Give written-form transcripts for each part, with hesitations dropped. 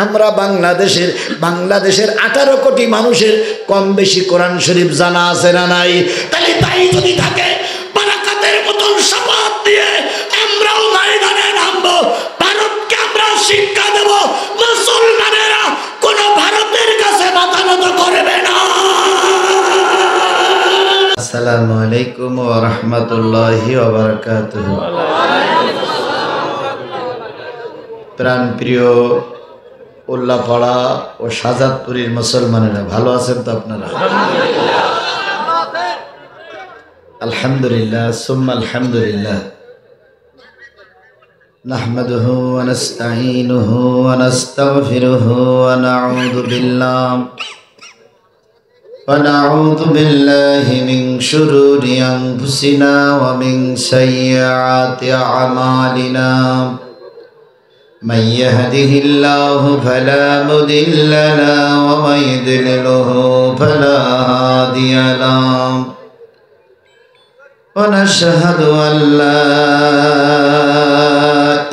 আমরা বাংলাদেশের 18 কোটি মানুষের কম বেশি কোরআন শরীফ জানা আছে না নাই? তাহলে তাই যদি থাকে বারাকাতের মতন শপথ দিয়ে আমরাও ময়দানে নামবো, ভারতকে আমরা শিক্ষা দেব মুসলমানেরা কোন ভারতের কাছে মাথা নত করবে না। আসসালামু আলাইকুম ওয়া রাহমাতুল্লাহি ওয়া বারাকাতুহু। প্রাণ প্রিয় উল্লাপাড়া ও শাহজাদপুরের মুসলমানেরা, ভালো আছেন তো আপনারা? আলহামদুলিল্লাহ সুম্মা আলহামদুলিল্লাহ। নাহমাদুহু ওয়া নাস্তাঈনুহু ওয়া নাস্তাগফিরুহু ওয়া নাউযু বিল্লাহি মিন শুরুরি আনফুসিনা ওয়া মিন সাইয়্যাতি আ'মালিনা। من يهده الله فلا مضل له ومن يضلله فلا هادي له ونشهد أن لا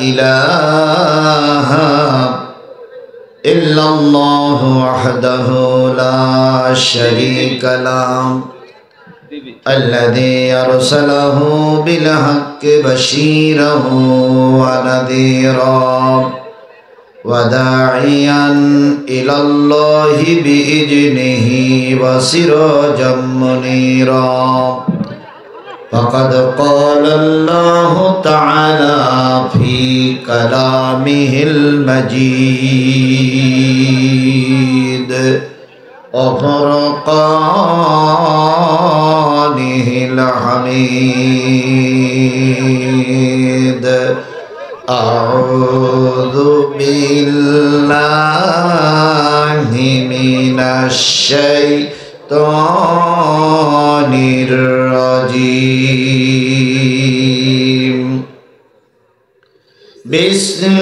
إله إلا الله وحده لا شريك له الذي أرسله بالحق بشيرا ونذيرا وداعيا إلى الله بإذنه وسراجا منيرا فقد قال الله تعالى في كلامه المجيد وفرقانه الحميد. أعوذ بالله من الشيطان الرجيم. بسم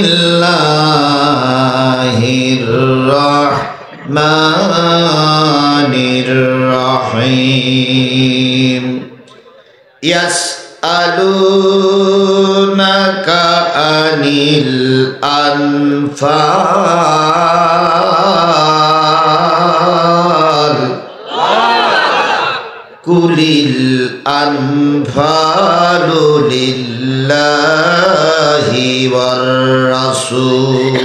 الله الرحمن الرحيم. يسألونك عن الأنفال قل الأنفال لله والرسول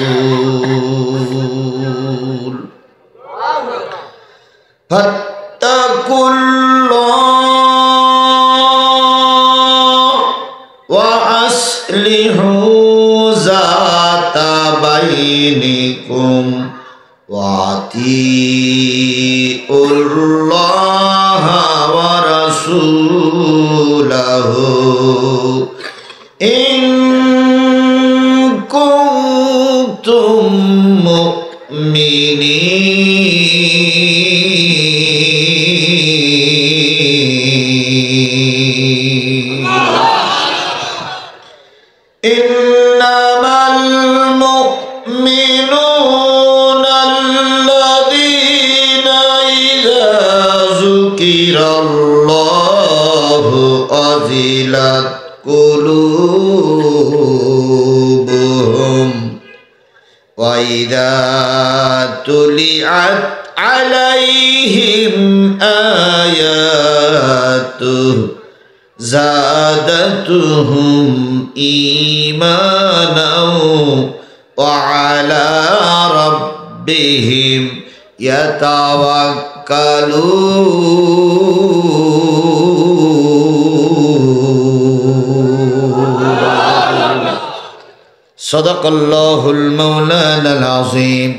فاتقوا الله وأصلحوا ذات بينكم وأطيعوا الله ورسوله إن كنتم مؤمنين. إنما المؤمنون الذين إذا ذكر الله وجلت قلوبهم وإذا تليت عليهم آياته زادتهم إيمانا وعلى ربهم يتوكلون. صدق الله المولانا العظيم.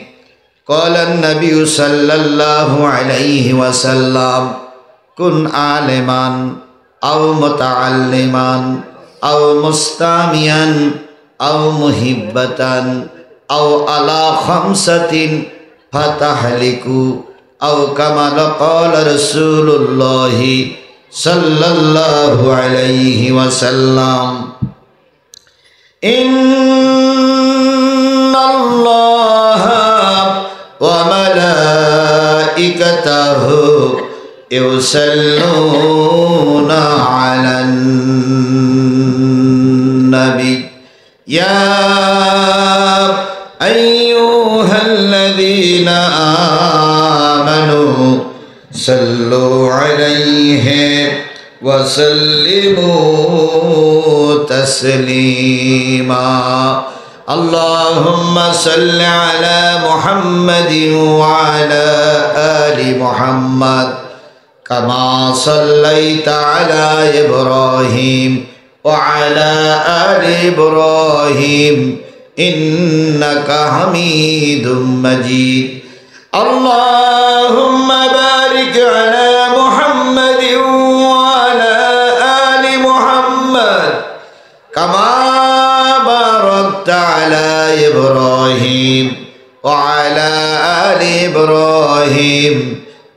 قال النبي صلى الله عليه وسلم كن عالما أو متعلما أو مستمعا أو محبة أو على خمسة فتهلكوا أو كما قال رسول الله صلى الله عليه وسلم. إن الله وملائكته يصلون على النبي يا أيها الذين آمنوا صلوا عليه وسلموا تسليما اللهم صل على محمد وعلى آل محمد كما صليت على إبراهيم وعلى آل إبراهيم إنك حميد مجيد اللهم بارك على محمد وعلى آل محمد كما باركت على إبراهيم وعلى آل إبراهيم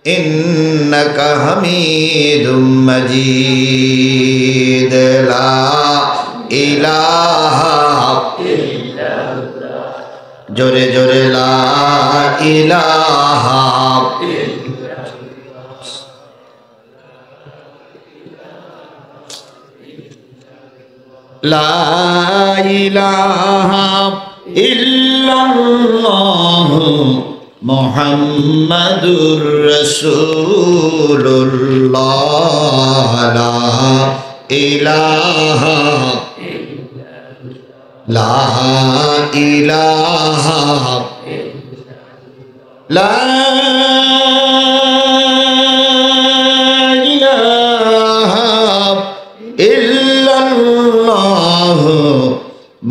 إنك حميد مجيد لا إله إلا الله جوري جوري لا إله إلا لا إله إلا الله মুহাম্মাদুর রাসূলুল্লাহ লা ইলাহা লা ইলাহা লা ইলাহা ইল্লাল্লাহ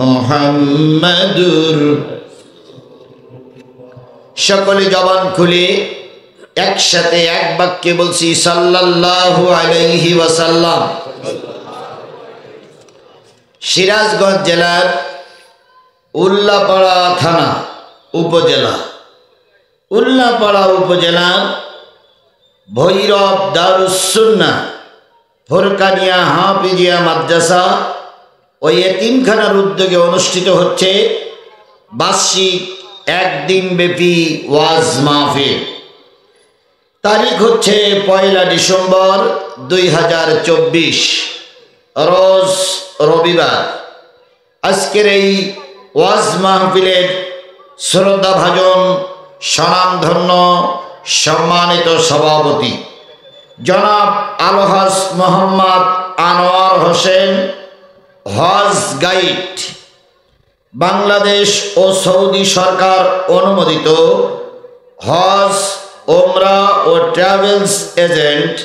মুহাম্মাদুর সকলে জবান খুলে একসাথে এক বাক্যে বলছি সাল্লাল্লাহু আলাইহি ওয়াসাল্লাম। সিরাজগঞ্জ জেলার উল্লাপাড়া থানা উপজেলা ভৈরব দারুস সুন্নাহ ফোরকানিয়া হাফিজিয়া মাদ্রাসা ও এতিমখানার উদ্যোগে অনুষ্ঠিত হচ্ছে বার্ষিক একদিন ব্যাপী ওয়াজ মাহফিল। তারিখ হচ্ছে 1 ডিসেম্বর 2024 রোজ রবিবার। আজকের এই ওয়াজ মাহফিলের শ্রদ্ধাভাজন স্বনামধন্য সম্মানিত সভাপতি জনাব আলহাজ মোহাম্মদ আনোয়ার হোসেন, হজ গাইড, বাংলাদেশ ও সৌদি সরকার অনুমোদিত হজ, ওমরা ও ট্রাভেলস এজেন্ট,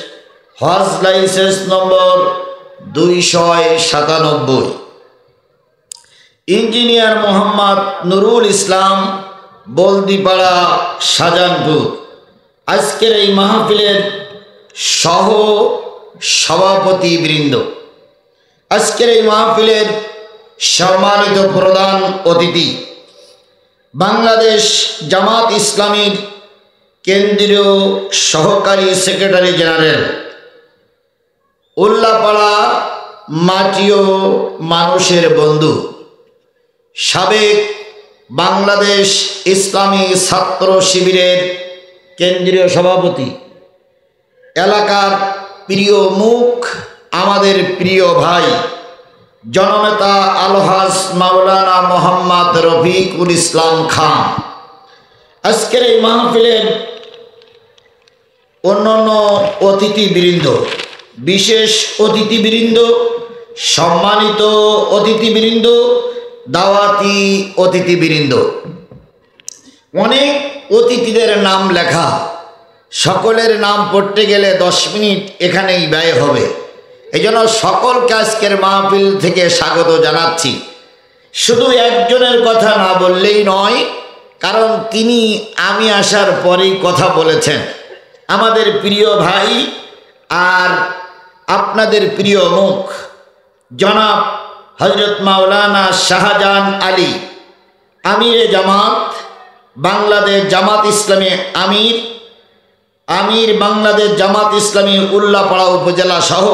হজ লাইসেন্স নম্বর 297। ইঞ্জিনিয়ার মোহাম্মদ নুরুল ইসলাম, বলদিপাড়া, শাহজাহানপুর। আজকের এই মাহফিলের সহ সভাপতিবৃন্দ, আজকের এই মাহফিলের সম্মানিত প্রধান অতিথি, বাংলাদেশ জামাত ইসলামীর কেন্দ্রীয় সহকারী সেক্রেটারি জেনারেল, উল্লাপাড়া মাটি ও মানুষের বন্ধু, সাবেক বাংলাদেশ ইসলামী ছাত্র শিবিরের কেন্দ্রীয় সভাপতি, এলাকার প্রিয় মুখ, আমাদের প্রিয় ভাই জননেতা আলহাজ মাওলানা মোহাম্মদ রফিকুল ইসলাম খান। আজকের এই মাহফিলের অন্যান্য অতিথিবৃন্দ, বিশেষ অতিথিবৃন্দ, সম্মানিত অতিথিবৃন্দ, দাওয়াতি অতিথিবৃন্দ, অনেক অতিথিদের নাম লেখা, সকলের নাম পড়তে গেলে 10 মিনিট এখানেই ব্যয় হবে। এই জন্য সকলকে আজকের মাহফিল থেকে স্বাগত জানাচ্ছি। শুধু একজনের কথা না বললেই নয়, কারণ তিনি আমি আসার পরেই কথা বলেছেন। আমাদের প্রিয় ভাই আর আপনাদের প্রিয় মুখ জনাব হযরত মাওলানা শাহজাহান আলী, আমিরে জামাত, বাংলাদেশ জামাত ইসলামী আমির বাংলাদেশ জামাত ইসলামী উল্লাপাড়া উপজেলা সহ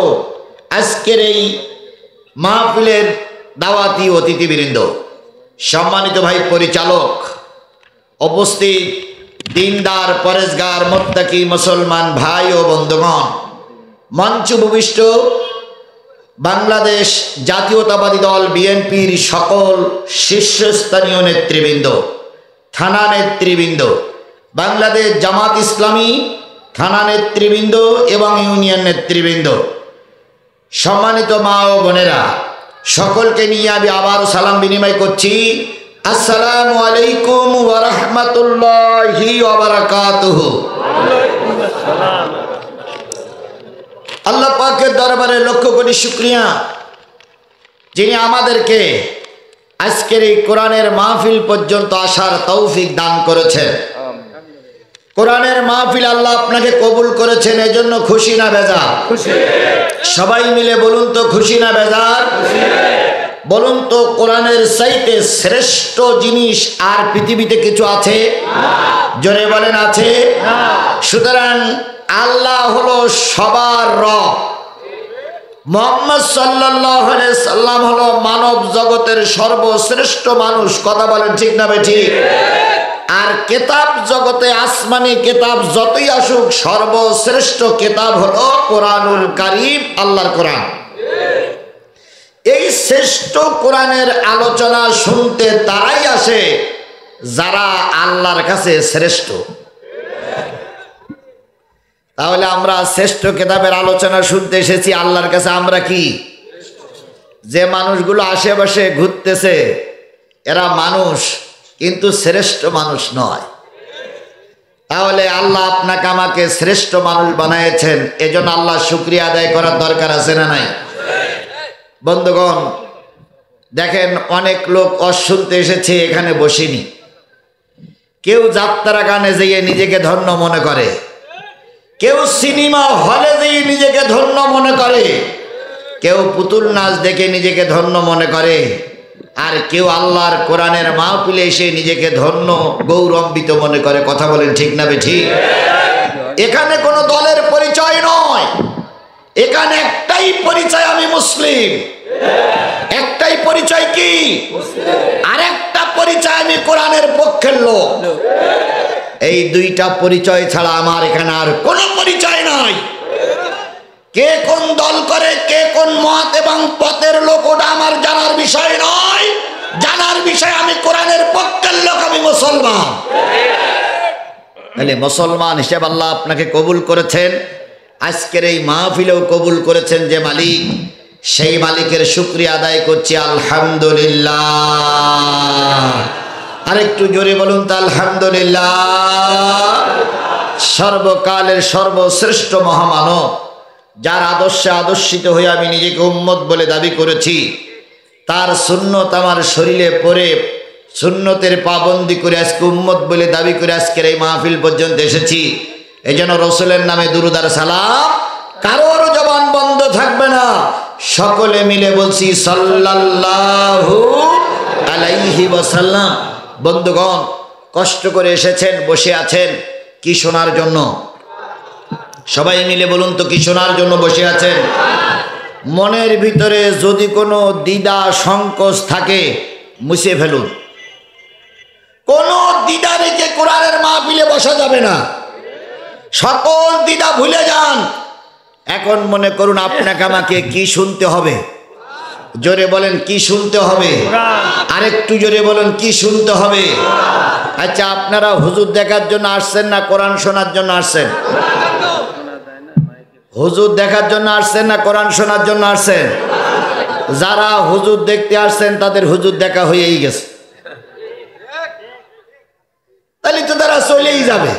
আজকের এই মাহফিলের দাওয়াতি অতিথিবৃন্দ, সম্মানিত ভাই পরিচালক, উপস্থিত দিনদার, পরেজগার, মুত্তাকি মুসলমান ভাই ও বন্ধুগণ, মঞ্চ ভূমিষ্ঠ বাংলাদেশ জাতীয়তাবাদী দল বিএনপির সকল শীর্ষস্থানীয় নেতৃবৃন্দ, থানা নেতৃবৃন্দ, বাংলাদেশ জামাত ইসলামী থানা নেতৃবৃন্দ এবং ইউনিয়ন নেতৃবৃন্দ, সম্মানিত মা ও বোনেরা, সকলকে নিয়ে আমি আবারও সালাম বিনিময় করছি। আসসালামু আলাইকুম ওয়া রাহমাতুল্লাহি ওয়া বারাকাতুহু। আল্লাহ পাকের দরবারে লক্ষ কোটি শুকরিয়া, যিনি আমাদেরকে আজকের এই কোরআনের মাহফিল পর্যন্ত আসার তৌফিক দান করেছেন। কোরআনের মাহফিল আল্লাহ আপনাকে কবুল করেছেন, এজন্য খুশি না বেজার? সবাই মিলে বলুন তো, খুশি না বেজার? বলুন তো, কোরআনের চাইতে শ্রেষ্ঠ জিনিস আর পৃথিবীতে কিছু আছে? জোরে বলেন, আছে? সুতরাং আল্লাহ হলো সবার রব, মুহাম্মদ সাল্লাল্লাহু আলাইহি সাল্লাম হলো মানব জগতের সর্বশ্রেষ্ঠ মানুষ। কথা বলেন ঠিক না বেঠিক? আর কিতাব জগতে আসমানি কিতাব যতই আসুক, সর্বশ্রেষ্ঠ কিতাব হলো কোরআনুল কারীম, আল্লাহর কোরআন। এই শ্রেষ্ঠ কোরআনের আলোচনা শুনতে তারাই আসে যারা আল্লাহর কাছে শ্রেষ্ঠ। তাহলে আমরা শ্রেষ্ঠ কিতাবের আলোচনা শুনতে এসেছি আল্লাহর কাছে। আমরা কি? যে মানুষগুলো আশেপাশে ঘুরতেছে এরা মানুষ, কিন্তু শ্রেষ্ঠ মানুষ নয়। তাহলে আল্লাহ আপনাকে আমাকে শ্রেষ্ঠ মানুষ বানিয়েছেন, এজন্য আল্লাহ শুকরিয়া আদায় করার দরকার আছে না নাই? বন্ধুগণ, দেখেন অনেক লোক শুনতে এসেছে, এখানে বসেনি। কেউ যাত্রা গানে যেয়ে নিজেকে ধন্য মনে করে, কেউ সিনেমা হলে যেয়ে নিজেকে ধন্য মনে করে, কেউ পুতুল নাচ দেখে নিজেকে ধন্য মনে করে, আর কেউ আল্লাহর কোরআনের মাহফিলে এসে নিজেকে ধন্য গৌরবান্বিত মনে করে। কথা বলেন ঠিক না বেঠিক? এখানে কোনো দলের পরিচয় নয়, এখানে একটাই পরিচয়, আমি মুসলিম। একটাই পরিচয়, কি? আরেকটা পরিচয়, আমি কোরআনের পক্ষের লোক। এই দুইটা পরিচয় ছাড়া আমার এখানে আর কোনো পরিচয় নাই। কে কোন দল করে, কে কোন মত এবং পথের লোক, ওটা আমার জানার বিষয় নয়। জানার বিষয় আমি কোরআনের পক্ষের লোক, আমি মুসলমান। তাহলে মুসলমান হিসেবে আল্লাহ আপনাকে কবুল করেছেন, আজকের এই মাহফিলেও কবুল করেছেন যে মালিক, সেই মালিকের শুকরিয়া আদায় করছি, আলহামদুলিল্লাহ। আরেকটু জোরে বলুন তো, আলহামদুলিল্লাহ। সর্বকালের সর্বশ্রেষ্ঠ মহামানব, যার আদর্শে আদর্শিত হয়ে আমি নিজেকে উম্মত বলে দাবি করেছি, তার সুন্নত আমার শরীরে পড়ে সুন্নতের পাবন্দি করে আজকে উম্মত বলে দাবি করে আজকের এই মাহফিল পর্যন্ত এসেছি। এই জন্য রসুলের নামে দুরূদ আর সালাম কারোর জবান বন্ধ থাকবে না। সকলে মিলে বলছি সাল্লাল্লাহু আলাইহি ওয়াসাল্লাম। বন্ধুগণ, কষ্ট করে এসেছেন, বসে আছেন কি শোনার জন্য? সবাই মিলে বলুন তো, কি শোনার জন্য বসে আছেন? মনের ভিতরে যদি কোনো দ্বিধা সংকোচ থাকে, মুছে ফেলুন। কোনো দ্বিধা রেখে কোরআনের মাহফিলে বসা যাবে না। সকল দ্বিধা ভুলে যান। এখন মনে করুন আপনাকে আমাকে কি শুনতে হবে? জোরে বলেন, কি শুনতে হবে? আরেকটু জোরে বলেন, কি শুনতে হবে? আচ্ছা, আপনারা হুজুর দেখার জন্য আসছেন না কোরআন শোনার জন্য আসছেন? হুজুর দেখার জন্য আসছেন না কোরআন শোনার জন্য আসছেন? যারা হুজুর দেখতে আসছেন তাদের হুজুর দেখা হয়েই গেছে, তাহলে তো তারা চলেই যাবে।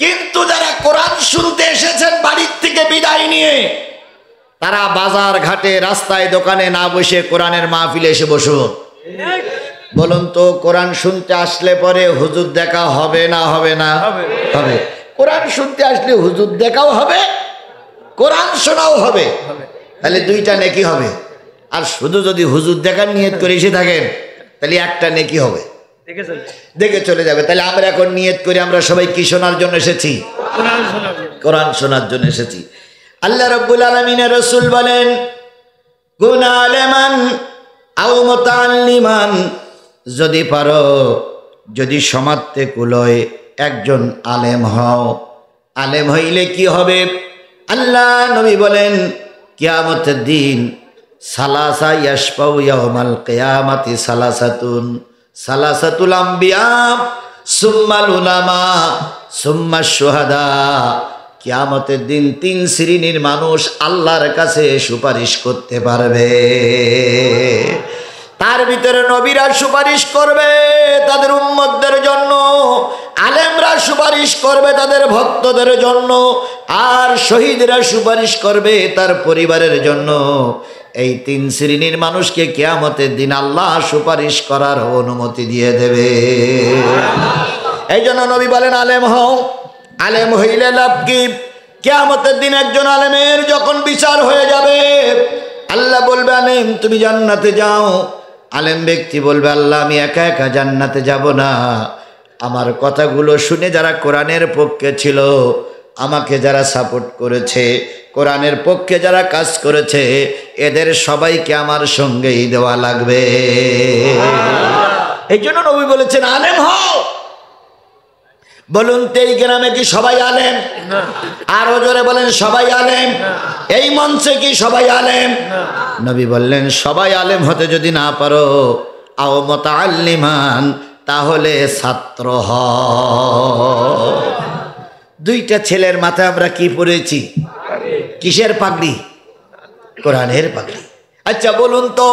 কিন্তু যারা কোরআন শুনতে এসেছেন বাড়ির থেকে বিদায় নিয়ে, তারা বাজার ঘাটে রাস্তায় দোকানে না বসে কোরআনের মাহফিলে এসে বসুন। বলুন তো, কোরআন শুনতে আসলে পরে হুজুর দেখা হবে না হবে না? হবে। কোরআন শুনতে আসলে হুজুর দেখাও হবে, কোরআন শোনাও হবে, তাহলে দুইটা নেকি হবে। আর শুধু যদি হুজুর দেখার নিয়ত করে এসে থাকেন, তাহলে একটা নেকি হবে, দেখে চলে যাবে। তাহলে আমরা এখন নিয়ত করি, আমরা সবাই কি শোনার জন্য এসেছি? কোরআন শোনার জন্য এসেছি। আল্লাহ রাব্বুল আলামিনের রাসূল বলেন, কুন আলিমান আও মুতাআল্লিমান, যদি পারো, যদি সমাজতে কুলয়, একজন আলেম হও। আলেম হইলে কি হবে? আল্লাহ নবী বলেন, কিয়ামতের দিন সালাসা ইয়াশফাউ ইয়াউমাল কিয়ামাতি সালাসাতুন, সালাসাতুল আম্বিয়া সুম্মাল উলামা সুম্মাশ শুহাদা। কিয়ামতের দিন 3 শ্রেণীর মানুষ আল্লাহর কাছে সুপারিশ করতে পারবে। তার ভিতরে নবীরা সুপারিশ করবে তাদের উম্মতদের জন্য, আলেমরা সুপারিশ করবে তাদের ভক্তদের জন্য, আর শহীদরা সুপারিশ করবে তার পরিবারের জন্য। এই 3 শ্রেণীর মানুষকে কিয়ামতের দিন আল্লাহ সুপারিশ করার অনুমতি দিয়ে দেবে। এই জন্য নবী বলেন আলেম হও, আলেম হইলে লাভ কি? কিয়ামতের দিন একজন আলেমের যখন বিচার হয়ে যাবে, আল্লাহ বলবে আলেম তুমি জান্নাতে যাও। আলেম ব্যক্তি বলবে আল্লাহ আমি একা একা জান্নাতে যাব না, আমার কথাগুলো শুনে যারা কোরআনের পক্ষে ছিল, আমাকে যারা সাপোর্ট করেছে, কোরআনের পক্ষে যারা কাজ করেছে, এদের সবাইকে আমার সঙ্গেই দেওয়া লাগবে। এই জন্য নবী বলেছেন আলেম হও। বলুন তো এই গ্রামে কি সবাই আলেম? আরো জোরে বলেন সবাই আলেম? এই মঞ্চে কি সবাই আলেম? নবী বললেন সবাই আলেম হতে যদি না পারো, আও মুতাআল্লিমান, তাহলে ছাত্র হও। 2টা ছেলের মাথায় আমরা কি পরেছি? কিসের পাগড়ি? কোরআনের পাগড়ি। আচ্ছা বলুন তো,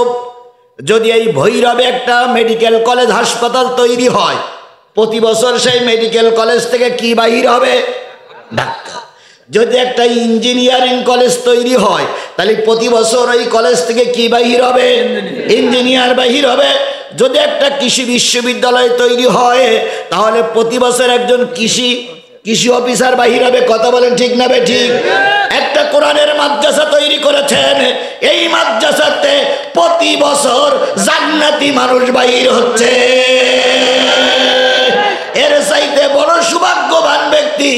যদি এই ভৈরবে একটা মেডিকেল কলেজ হাসপাতাল তৈরি হয়, প্রতি বছর সেই মেডিকেল কলেজ থেকে কি বাহির হবে? ডাক্তার। যদি একটা ইঞ্জিনিয়ারিং কলেজ তৈরি হয়, তাহলে প্রতি বছর ওই কলেজ থেকে কি বাহির হবে? ইঞ্জিনিয়ার বাহির হবে। যদি একটা কৃষি বিশ্ববিদ্যালয় তৈরি হয়, তাহলে প্রতি বছর একজন কৃষি অফিসার বাহির হবে। কথা বলেন ঠিক না বেঠিক? একটা কোরআনের মাদ্রাসা তৈরি করেছেন, এই মাদ্রাসাতে প্রতি বছর জান্নাতি মানুষ বাহির হচ্ছে। এর চাইতে বড় সৌভাগ্যবান ব্যক্তি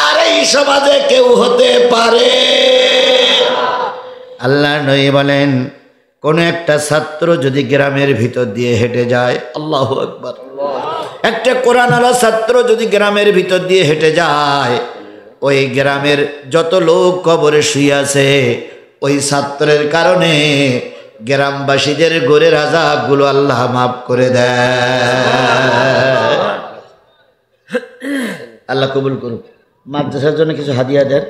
আর এই সমাজে কেউ হতে পারে? আল্লাহ নবী বলেন কোন একটা ছাত্র যদি গ্রামের ভিতর দিয়ে হেঁটে যায়, আল্লাহু আকবার, একটা কোরআনওয়ালা ছাত্র যদি গ্রামের ভিতর দিয়ে হেঁটে যায়, ওই গ্রামের যত লোক কবরে শুয়ে আছে, ওই ছাত্রের কারণে গ্রামবাসীদের গোরের আযাবগুলো আল্লাহ মাফ করে দেয়। আল্লাহ কবুল করুক। মাদ্রাসার জন্য কিছু হাদিয়া দেন।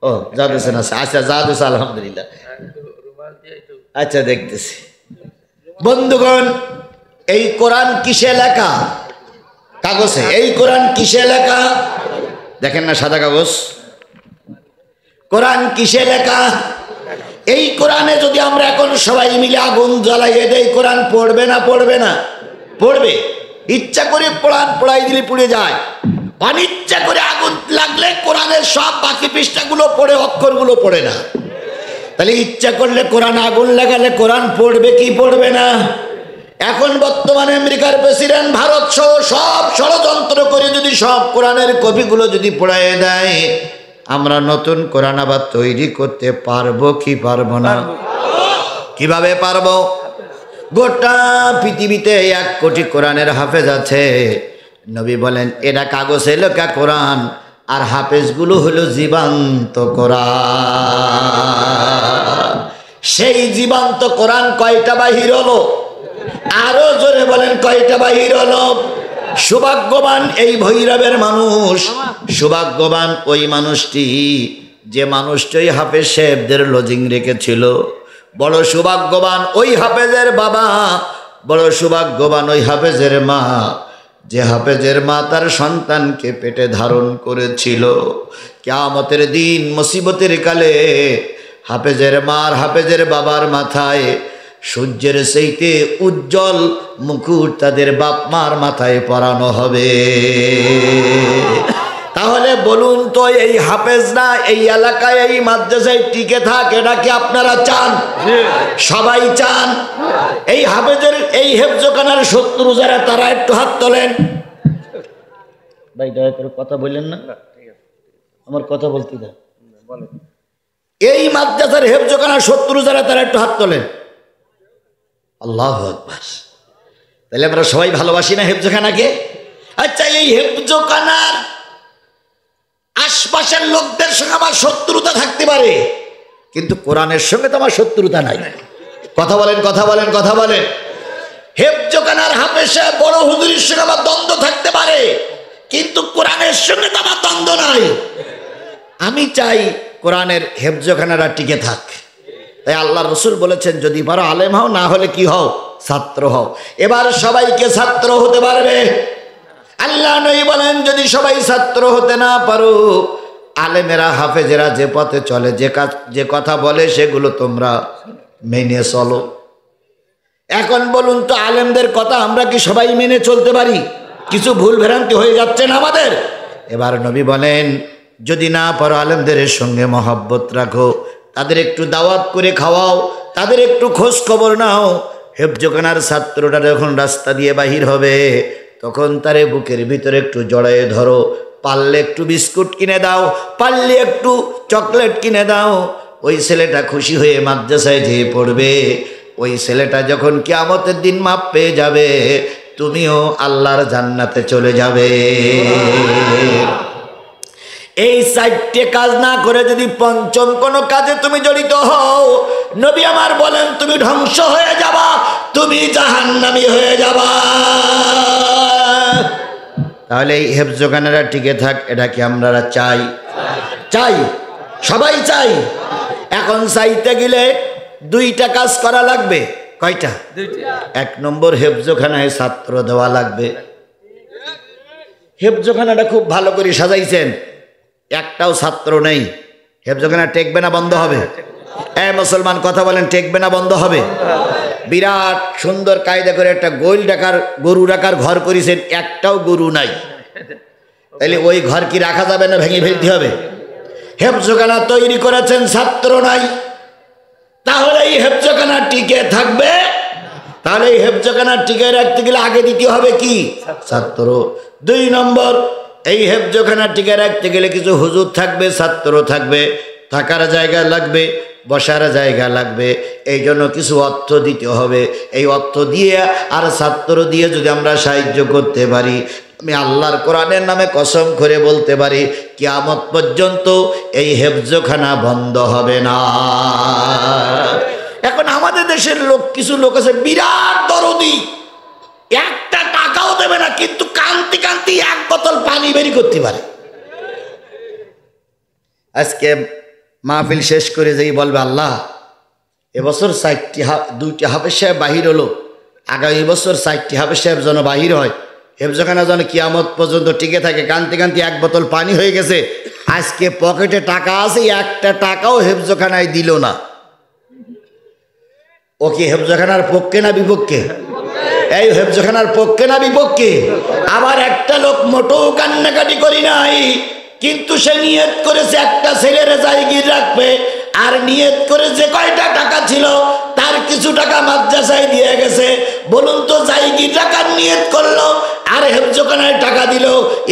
ও যা দিয়েছেন, আচ্ছা যা দিয়েছে আলহামদুলিল্লাহ। আচ্ছা দেখতেছি। বন্ধুগণ, এই কোরআন কিসে লেখা? কাগজে। এই কোরআন কিসে লেখা? দেখেন না সাদা কাগজ। কোরআন কিসে লেখা? এই কোরআনে যদি আমরা এখন সবাই মিলে আগুন জ্বালাইয়ে দেই, কোরআন পড়বে না? পড়বে না? পড়বে। ইচ্ছা করে পড়াই দিলে পুড়ে যায়, অনিচ্ছা করে আগুন লাগলে কোরআনের সব বাকি পৃষ্ঠাগুলো পড়ে, অক্ষরগুলো পড়ে না। তাহলে ইচ্ছা করলে কোরআন আগুন লাগালে কোরআন পড়বে কি পড়বে না? এখন বর্তমানে আমেরিকার প্রেসিডেন্ট ভারত সহ সব ষড়যন্ত্র করে যদি সব কোরআনের কপিগুলো যদি পড়ায় দেয়, আমরা নতুন কোরআন আবার তৈরি করতে পারবো কি পারবো না? কিভাবে পারবো? গোটা পৃথিবীতে 1 কোটি কোরআনের হাফেজ আছে। নবী বলেন এরা কাগজে লেখা কোরআন, আর হাফেজগুলো হলো জীবন্ত কোরআন। সেই জীবন্ত কোরআন কয়টা বাহির হলো? আরো জোরে বলেন কয়টা বাহির হলো? সৌভাগ্যবান এই ভৈরবের মানুষ, সৌভাগ্যবান ওই মানুষটি যে মানুষটি হাফেজ সাহেবদের লজিং রেখেছিল। বড় সৌভাগ্যবান ওই হাফেজের বাবা, বড় সৌভাগ্যবান ওই হাফেজের মা, যে হাফেজের মা তার সন্তানকে পেটে ধারণ করেছিল। কিয়ামতের দিন মুসিবতের কালে হাফেজের মার, হাফেজের বাবার মাথায় সূর্যের চাইতে উজ্জ্বল মুকুট তাদের বাপ মার মাথায় পরানো হবে। তাহলে বলুন তো, এই হাফেজরা এই এলাকায় এই মাদ্রাসায় টিকে থাক, এটা কি আপনারা চান? সবাই চান? এই হাফেজের এই হেফজখানার শত্রু যারা, তারা একটু হাত তোলেন। ভাই দয়া করে কথা বললেন না, আমার কথা বলতে দেন। এই মাদ্রাসার হেফজখানার শত্রু যারা, তারা একটু হাত তোলেন। আল্লাহু আকবার। তাহলে আমরা সবাই ভালোবাসি না হেফজখানাকে? আচ্ছা, এই হেফজখানার আশপাশের লোকদের সঙ্গে আমার শত্রুতা থাকতে পারে, কিন্তু কোরআনের সঙ্গে তো আমার শত্রুতা নাই। কথা বলেন, কথা বলেন, কথা বলেন। হেফজখানার হাফেজ সাহেব বড় হুজুরের সঙ্গে আমার দ্বন্দ্ব থাকতে পারে, কিন্তু কোরআনের সঙ্গে তো আমার দ্বন্দ্ব নাই। আমি চাই কোরআনের হেফজখানারা টিকে থাক। তাই আল্লাহ রসুল বলেছেন, যদি পারো আলেম হও, না হলে কি হও, ছাত্র হও। এবার সবাইকে ছাত্র হতে পারবে? আল্লাহ নবী বলেন, যদি সবাই ছাত্র হতে না পারো, আলেমেরা হাফেজেরা যে পথে চলে, যে কথা বলে, সেগুলো তোমরা মেনে চলো। এখন বলুন তো, আলেমদের কথা আমরা কি সবাই মেনে চলতে পারি? কিছু ভুল ভ্রান্তি হয়ে যাচ্ছে না আমাদের? এবার নবী বলেন, যদি না পারো আলেমদের সঙ্গে মহব্বত রাখো, তাদের একটু দাওয়াত করে খাওয়াও, তাদের একটু খোঁজ খবর নাও। হেফজখানার ছাত্ররা যখন রাস্তা দিয়ে বাহির হবে, তখন তারে বুকের ভিতরে একটু জড়ায়ে ধরো, পারলে একটু বিস্কুট কিনে দাও, পারলে একটু চকলেট কিনে দাও। ওই ছেলেটা খুশি হয়ে মাদ্রাসায় যেয়ে পড়বে। ওই ছেলেটা যখন কিয়ামতের দিন মাপ পেয়ে যাবে, তুমিও আল্লাহর জান্নাতে চলে যাবে। এই চারটে কাজ না করে যদি পঞ্চম কোনো কাজে তুমি জড়িত হও, নবী আমার বলেন, তুমি ধ্বংস হয়ে যাবা, তুমি জাহান্নামী হয়ে যাবা। তাহলে এই হেফজখানারা টিকে থাক, এটা কি আমরা চাই? চাই, সবাই চাই। এখন চাইতে গেলে দুইটা কাজ করা লাগবে। কয়টা? এক নম্বর, হেফজখানায় ছাত্র দেওয়া লাগবে। হেফজখানাটা খুব ভালো করে সাজাইছেন, একটাও ছাত্র নেই। হেফজখানা টেকবে না বন্ধ হবে? মুসলমান কথা বলেন, টেকবে না বন্ধ হবে? বিরাট সুন্দর কায়দা করে একটা গরু রাখার ঘর করেছেন, একটাও গরু নাই। তাহলে ওই ঘর কি রাখা যাবে না, ভেঙে ফেলতে হবে? হেফজখানা তৈরি করেছেন, ছাত্র নাই, তাহলে এই হেফজখানা টিকে থাকবে? তাহলে এই হেফজখানা টিকে রাখতে গেলে আগে দিতে হবে কি? ছাত্র। দুই নম্বর, এই হেফজখানা টিকে রাখতে গেলে কিছু হুজুর থাকবে, ছাত্র থাকবে, থাকার জায়গা লাগবে, বসার জায়গা লাগবে। এই জন্য কিছু অর্থ দিতে হবে। এই অর্থ দিয়ে আর ছাত্র দিয়ে যদি আমরা সাহায্য করতে পারি, আমি আল্লাহর কোরআনের নামে কসম করে বলতে পারি, কিয়ামত পর্যন্ত এই হেফজখানা বন্ধ হবে না। এখন আমাদের দেশের কিছু লোক আছে বিরাট দরদি, একটা টাকাও দেবে না, কিন্তু কান্তি কান্তি এক বোতল পানি বেরি করতে পারে। আজকে মাহফিল শেষ করে যেই বলবে, আল্লাহ এবছর 2টি হাফেজ সাহেব বাহির হলো, আগামী বছর 4টি হাফেজ সাহেব যেন বাহির হয়, হেফজখানা যেন কিয়ামত পর্যন্ত টিকে থাকে। কান্তি কান্তি এক বোতল পানি হয়ে গেছে। আজকে পকেটে টাকা আছে, একটা টাকাও হেফজখানায় দিল না। ও কি হেফজখানার পক্ষে না বিপক্ষে? এই হেফজখানার পক্ষে না বিপক্ষে? আবার একটা লোক মোটেও কান্নাকাটি করি নাই, কিন্তু সে নিয়ত করেছে একটা ছেলের জায়গির রাখবে, আর নিয়ত করে যে কয়টা টাকা ছিল তার কিছু টাকা মাদ্রাসায় দিয়ে গেছে। বলুন তো, জায়গির টাকার নিয়ত করলো আর হেফজখানায় টাকা দিল,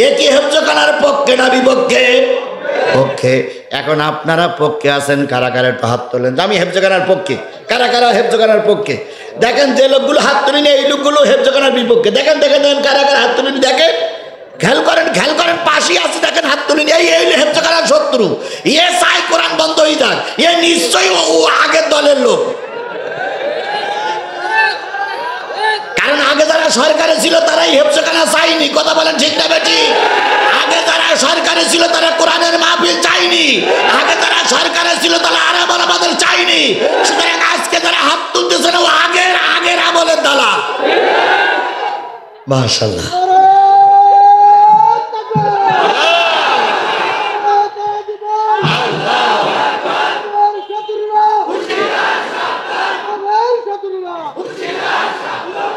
এ কি হেফজখানার পক্ষে না বিপক্ষে? পক্ষে। এখন আপনারা পক্ষে আছেন, কারা কারা একটু হাত তোলেন। আমি হেফজখানার পক্ষে। কারা কারা হেফজখানার পক্ষে? দেখেন, যে লোকগুলো হাত তুলেন এই লোকগুলো হেফজখানার বিপক্ষে। দেখেন দেখেন দেখেন, কারা কারা হাত তুলেন দেখেন, খেয়াল করেন, পাশে আছে দেখেন, হাত তুলেন। এই হেফজখানার শত্রু, এ চাই কোরআন বন্ধ হয়ে যাক, এ নিশ্চয়ই ও আগের দলের লোক। কারণ আগে যারা সরকারে ছিল তারাই হেফজখানা চাইনি। কথা বলেন ঠিক না বেটি? আগে যারা সরকারে ছিল তারা কোরআনের মাহফিল চাইনি। আগে যারা সরকারে ছিল তারা আরব আমাদের চাইনি। সুতরাং আজকে যারা হাত তুলতেছে না, ও আগের আমলের দালাল। মাশাআল্লাহ।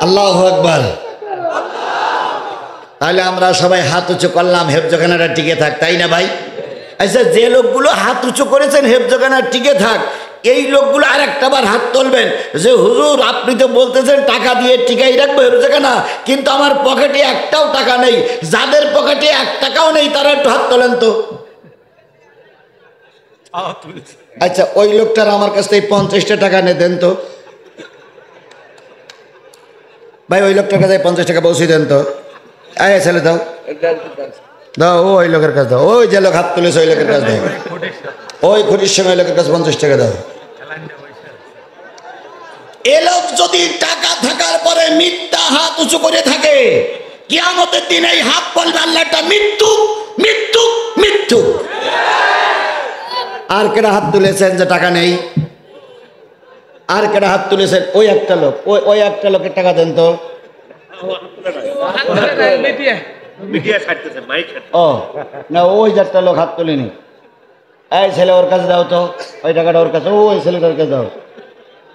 আল্লাহু আকবার। তাহলে আমরা সবাই হাত উঁচু করলাম, হেফজখানাটা টিকে থাক, তাই না ভাই? আচ্ছা, যে লোকগুলো হাত উঁচু করেছেন হেফজখানা টিকে থাক, এই লোকগুলো আর একটা বার হাত তুলবেন যে, হুজুর আপনি তো বলতেছেন টাকা দিয়ে টিকাই রাখবো হেফজখানা, কিন্তু আমার পকেটে একটাও টাকা নেই। যাদের পকেটে 1 টাকাও নেই তারা একটু হাত তোলেন তো। আচ্ছা, ওই লোকটার আমার কাছ থেকে 50টা টাকা নিয়ে দেন তো ভাই। ওই লোকটার কাছে 50 টাকা পৌঁছে দেন তো। আয় ছেলে দাও দাও, ওই লোকের কাছে দাও। ওই যে লোক হাত তুলেছে ওই লোকের কাছে দাও। ওই খুঁটির সঙ্গে ওই লোকের কাছে 50 টাকা দাও। এ লোক যদি টাকা থাকার পর পরে মিথ্যা হাত উঁচু করে থাকে, কিয়ামতের দিন এই হাত বলবে আল্লাহটা মৃত্যু মৃত্যু মৃত্যু। আর কেডা হাত তুলেছেন যে টাকা নেই? আর কেডা হাত তুলেছেন? ওই একটা লোক, ওই একটা লোকের টাকা দেন তো। ও না, ওই একটা লোক হাত তুলিনি। এই ছেলে ওর কাছে দাও তো, ওই টাকাটা ওর কাছে, ওই ছেলেটার কাছে দাও,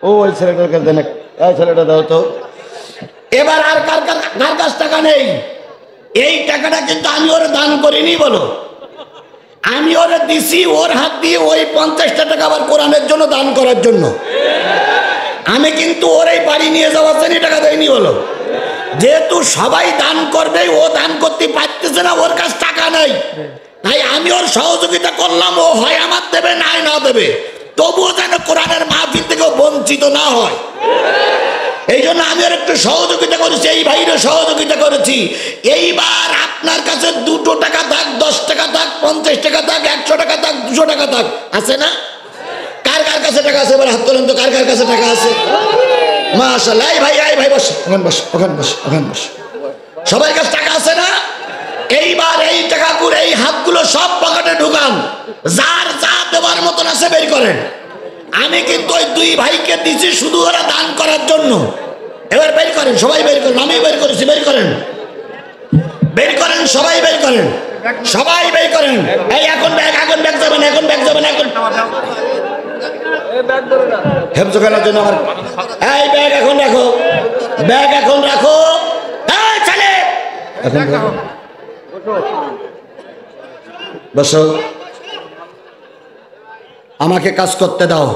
ওই ছেলেটার কাছে দেন, এই ছেলেটা দাও তো। এবার আর কার কাছে টাকা নেই? এই টাকাটা কিন্তু আমি ওর দান করিনি বলো, আমি ওরে দিছি ওর হাত দিয়ে ওই 50টা টাকা আবার কোরআনের জন্য দান করার জন্য। আমি কিন্তু ওর এই বাড়ি নিয়ে যাওয়ার জন্য টাকা দেয়নি বলো। যেহেতু সবাই দান করবে, ও দান করতে পারতেছে না, ওর কাছে টাকা নাই, তাই আমি ওর সহযোগিতা করলাম। ও হয় আমার দেবে নাই না দেবে, তবুও যেন কোরআনের মাহফিল থেকে বঞ্চিত না হয়, এই জন্য আমি ওর একটু সহযোগিতা করেছি, এই ভাইরও সহযোগিতা করেছি। এইবার আপনার কাছে 2 টাকা থাক, 10 টাকা থাক, 50 টাকা থাক, 100 টাকা থাক, 200 টাকা থাক, আছে না? কার কার কাছে টাকা আছে? এবার হাত তোলেন তো, কার কার কাছে টাকা আছে? মাশাআল্লাহ। এই ভাই বস, ওখানে বস, ওখানে বস, ওখানে বস। সবার কাছে টাকা আছে না? এইবার এই টাকাগুলো, এই হাতগুলো সব পকেটে ঢুকান, যার যা দেওয়ার মতন আছে বের করেন। আমি কিন্তু ওই 2 ভাইকে দিচ্ছি শুধু ওরা দান করার জন্য। এবার বের করেন, সবাই বের করেন, আমি বের করেছি, বের করেন, বের করেন, সবাই বের করেন, সবাই বের করেন। এই এখন ব্যাগ যাবেন, এখন ব্যাগ যাবেন, এখন হেফজখানার জন্য আমার এই ব্যাগ এখন রাখো, ব্যাগ এখন রাখো। এই ছেলে এখন বসো, আমাকে কাজ করতে দাও।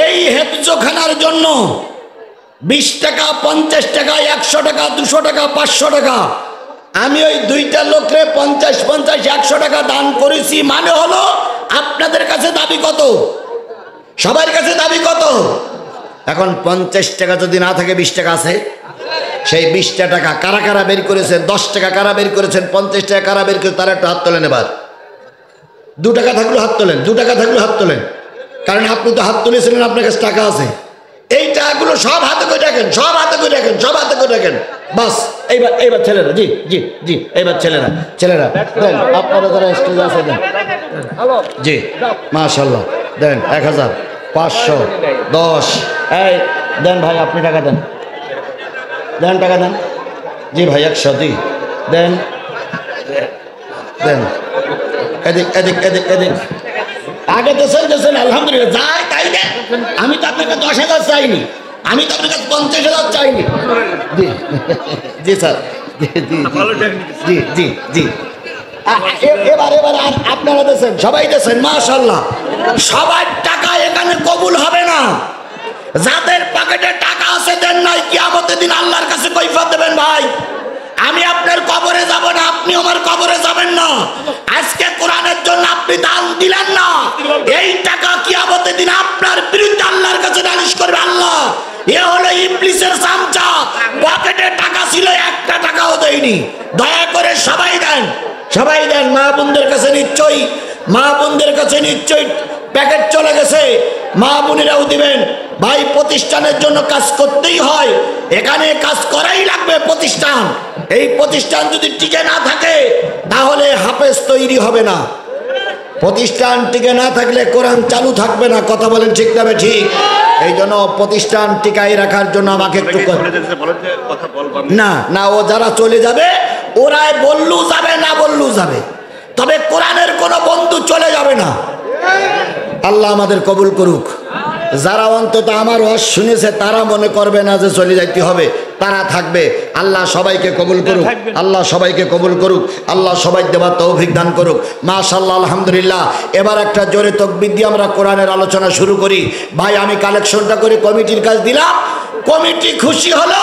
এই হেফজখানার জন্য 20 টাকা, 50 টাকা, 100 টাকা, 200 টাকা, 500 টাকা আমি ওই 2টা লোকরে 50, 100 টাকা দান করেছি। মানে হলো আপনাদের কাছে দাবি কত? সবার কাছে দাবি কত? এখন 50 টাকা যদি না থাকে, 20 টাকা আছে। সেই 20টা টাকা কারা কারা বের করেছেন? 10 টাকা কারা বের করেছেন? 50 টাকা কারা বের করে? তারা একটু হাত তোলেন। এবার 2 টাকা থাকলেও হাত তোলেন, 2 টাকা থাকলেও হাত তোলেন, কারণ আপনি তো হাত তুলেছিলেন, আপনার কাছে টাকা আছে। এই টাকাগুলো সব হাতে করে রাখেন, সব হাতে করে রাখেন, সব হাতে করে রাখেন। বাস এইবার ছেলেরা, জি জি জি, এইবার ছেলেরা দেন, আপনারা যারা স্টেজে আছে দেন। জি মাশাআল্লাহ, দেন 1000, 500, 10। এই দেন ভাই, আপনি টাকা দেন, দেন টাকা দেন। জি ভাই 100 দিই, দেন দেন। এদিক এদিক এদিক এদিক, আগে দেশেন আলহামদুলিল্লাহ, যাই তাই দেন। আমি তো আপনাকে 10,000 চাইনি, আমি তো আপনার কাছে 50,000 চাইনি। জি জি স্যার, জি জি জি। এবার আর আপনারা দেশেন, সবাই দেশেন। মাশাআল্লাহ, সবার টাকা এখানে কবুল হবে না। যাদের পকেটে টাকা আছে দেন নাই, কিয়ামতের দিন আল্লাহর কাছে কৈফিয়ত দেবেন। ভাই আমি আপনার কবরে যাব না, আপনি আমার কবরে যাবেন না। আজকে কোরআনের জন্য আপনি দান দিলেন না, এই টাকা কিয়ামতের দিন আপনার বিরুদ্ধে আল্লাহর কাছে নালিশ করবে। আল্লাহ, এ হলো ইবলিসের চামচা, পকেটে টাকা ছিল, 1টা টাকাও দেয়নি। দয়া করে সবাই দেন, সবাই দেন। মা বোনদের কাছে নিশ্চয়ই প্যাকেট চলে গেছে, মা বোনেরাও দিবেন। ভাই প্রতিষ্ঠানের জন্য কাজ করতেই হয়, এখানে কাজ করাই লাগবে। প্রতিষ্ঠান, এই প্রতিষ্ঠান যদি টিকে না থাকে তাহলে হাফেজ তৈরি হবে না। প্রতিষ্ঠান টিকে না থাকলে কোরআন চালু থাকবে না। কথা বলেন ঠিক না ঠিক? এই জন্য প্রতিষ্ঠান টিকাই রাখার জন্য আমাকে একটু না ও যারা চলে যাবে ওরাই বললু যাবে, না বললু যাবে, তবে কোরআনের কোনো বন্ধু চলে যাবে না। আল্লাহ আমাদের কবুল করুক। যারা অন্তত আমার ওয়াজ শুনেছে তারা মনে করবে না যে চলে যাইতে হবে, তারা থাকবে। আল্লাহ সবাইকে কবুল করুক, আল্লাহ সবাইকে কবুল করুক, আল্লাহ সবাই দেওয়ার তৌফিক দান করুক। মাশাআল্লাহ, আলহামদুলিল্লাহ। এবার একটা জোরে তাকবীর দিয়ে আমরা কোরআনের আলোচনা শুরু করি। ভাই আমি কালেকশনটা করে কমিটির কাছে দিলাম, কমিটি খুশি হলো।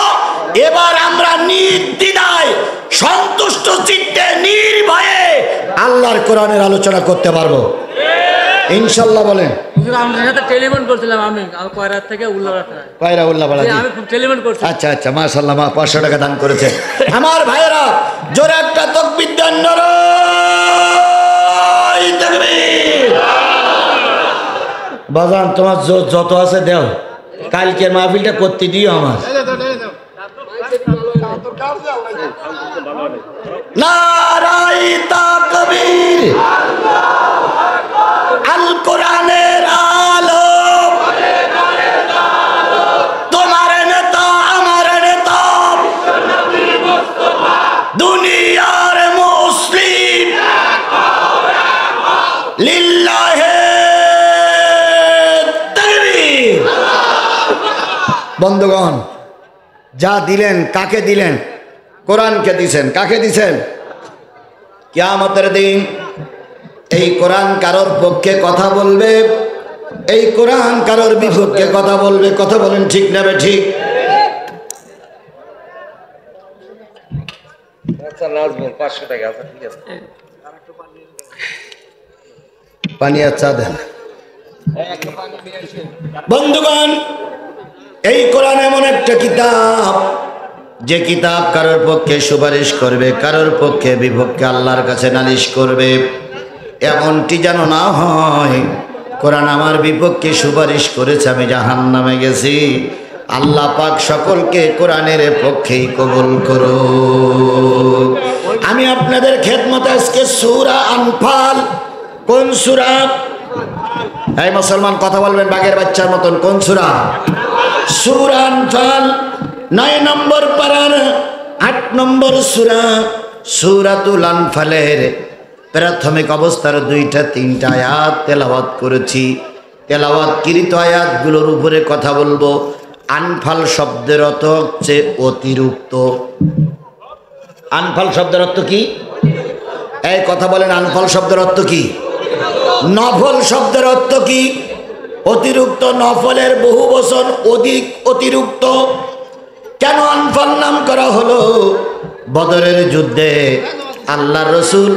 এবার আমরা নির্দ্বিধায়, সন্তুষ্ট চিত্তে, নির্ভয়ে আল্লাহর কোরআনের আলোচনা করতে পারবো ইনশাআল্লাহ। বলেন। আপনার সাথে টেলিফোন করছিলাম, আমি কয়রাত থেকে উল্লাপাড়া, আমি টেলিফোন করছি। আচ্ছা আচ্ছা, মাশাআল্লাহ, 500 টাকা দান করেছে আমার ভাইয়েরা। জোরে একটা তাকবীর দেন, নারায়ে তাকবীর। বাজান তোমার যত আছে দেও, কালকের মাহফিলটা করতে দিও আমার। নারায়ে তাকবীর, আল কোরআনের আলো, তোমার নেতা আমার নেতা, দুনিয়ার মুসলিম, লিল্লাহে তাকবীর। বন্ধুগণ, যা দিলেন কাকে দিলেন? কোরআনকে দিছেন। কাকে দিছেন? কিয়ামতের দিন এই কোরআন কারোর পক্ষে কথা বলবে, এই কোরআন কারোর বিপক্ষে কথা বলবে। কথা বলেন ঠিক না ঠিক? পানি আর চা দেন। বন্ধুগণ, এই কোরআন এমন একটা কিতাব, যে কিতাব কারোর পক্ষে সুপারিশ করবে, কারোর পক্ষে বিপক্ষে আল্লাহর কাছে নালিশ করবে। এমনটি যেন না হয় কোরআন আমার বিপক্ষে সুপারিশ করেছে, আমি জাহান্নামে গেছি। আল্লাহ পাক সকলকে কোরআনের পক্ষেই কবুল করুক। আমি আপনাদের খেদমতে আজকে সূরা আনফাল, কোন সূরা? এই মুসলমান কথা বলবেন বাঘের বাচ্চার মতন। কোন সূরা? সূরা আনফাল 9 নম্বর পারার 8 নম্বর সূরা, সূরাতুল আনফালের প্রাথমিক অবস্থার 2-3টা আয়াত তেলাওয়াত করেছি। তেলাওয়াতকৃত আয়াতগুলোর উপরে কথা বলবো। আনফাল শব্দের অর্থ হচ্ছে অতিরিক্ত। আনফাল শব্দের অর্থ কি? এই কথা বলেন, আনফাল শব্দের অর্থ কি? নফল শব্দের অর্থ কি? অতিরিক্ত। নফলের বহু বচন অধিক, অতিরিক্ত। কেন আনফাল নাম করা হলো? বদরের যুদ্ধে আল্লাহর রাসূল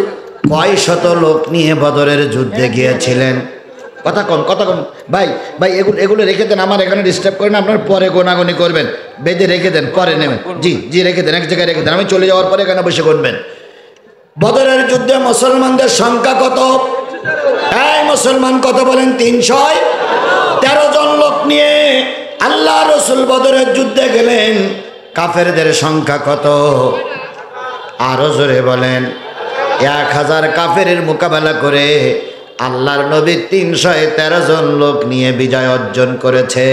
কয় শত লোক নিয়ে বদরের যুদ্ধে গিয়েছিলেন? কথা কম, কথা কম। ভাই ভাই এগুলো রেখে দেন, আমার এখানে ডিস্টার্ব করেন। আপনার পরে গোনাগুনি করবেন, বেঁধে রেখে দেন, পরে নেবেন। জি জি রেখে দেন, এক জায়গায় রেখে দেন, আমি চলে যাওয়ার পরে এখানে বসে করবেন। বদরের যুদ্ধে মুসলমানদের সংখ্যা কত? এই মুসলমান কথা বলেন, 313 জন লোক নিয়ে আল্লাহ রাসূল বদরের যুদ্ধে গেলেন। কাফেরদের সংখ্যা কত? আরো জোরে বলেন। 1000 কাফেরের মোকাবেলা করে আল্লাহর নবী 313 জন লোক নিয়ে বিজয় অর্জন করেছে।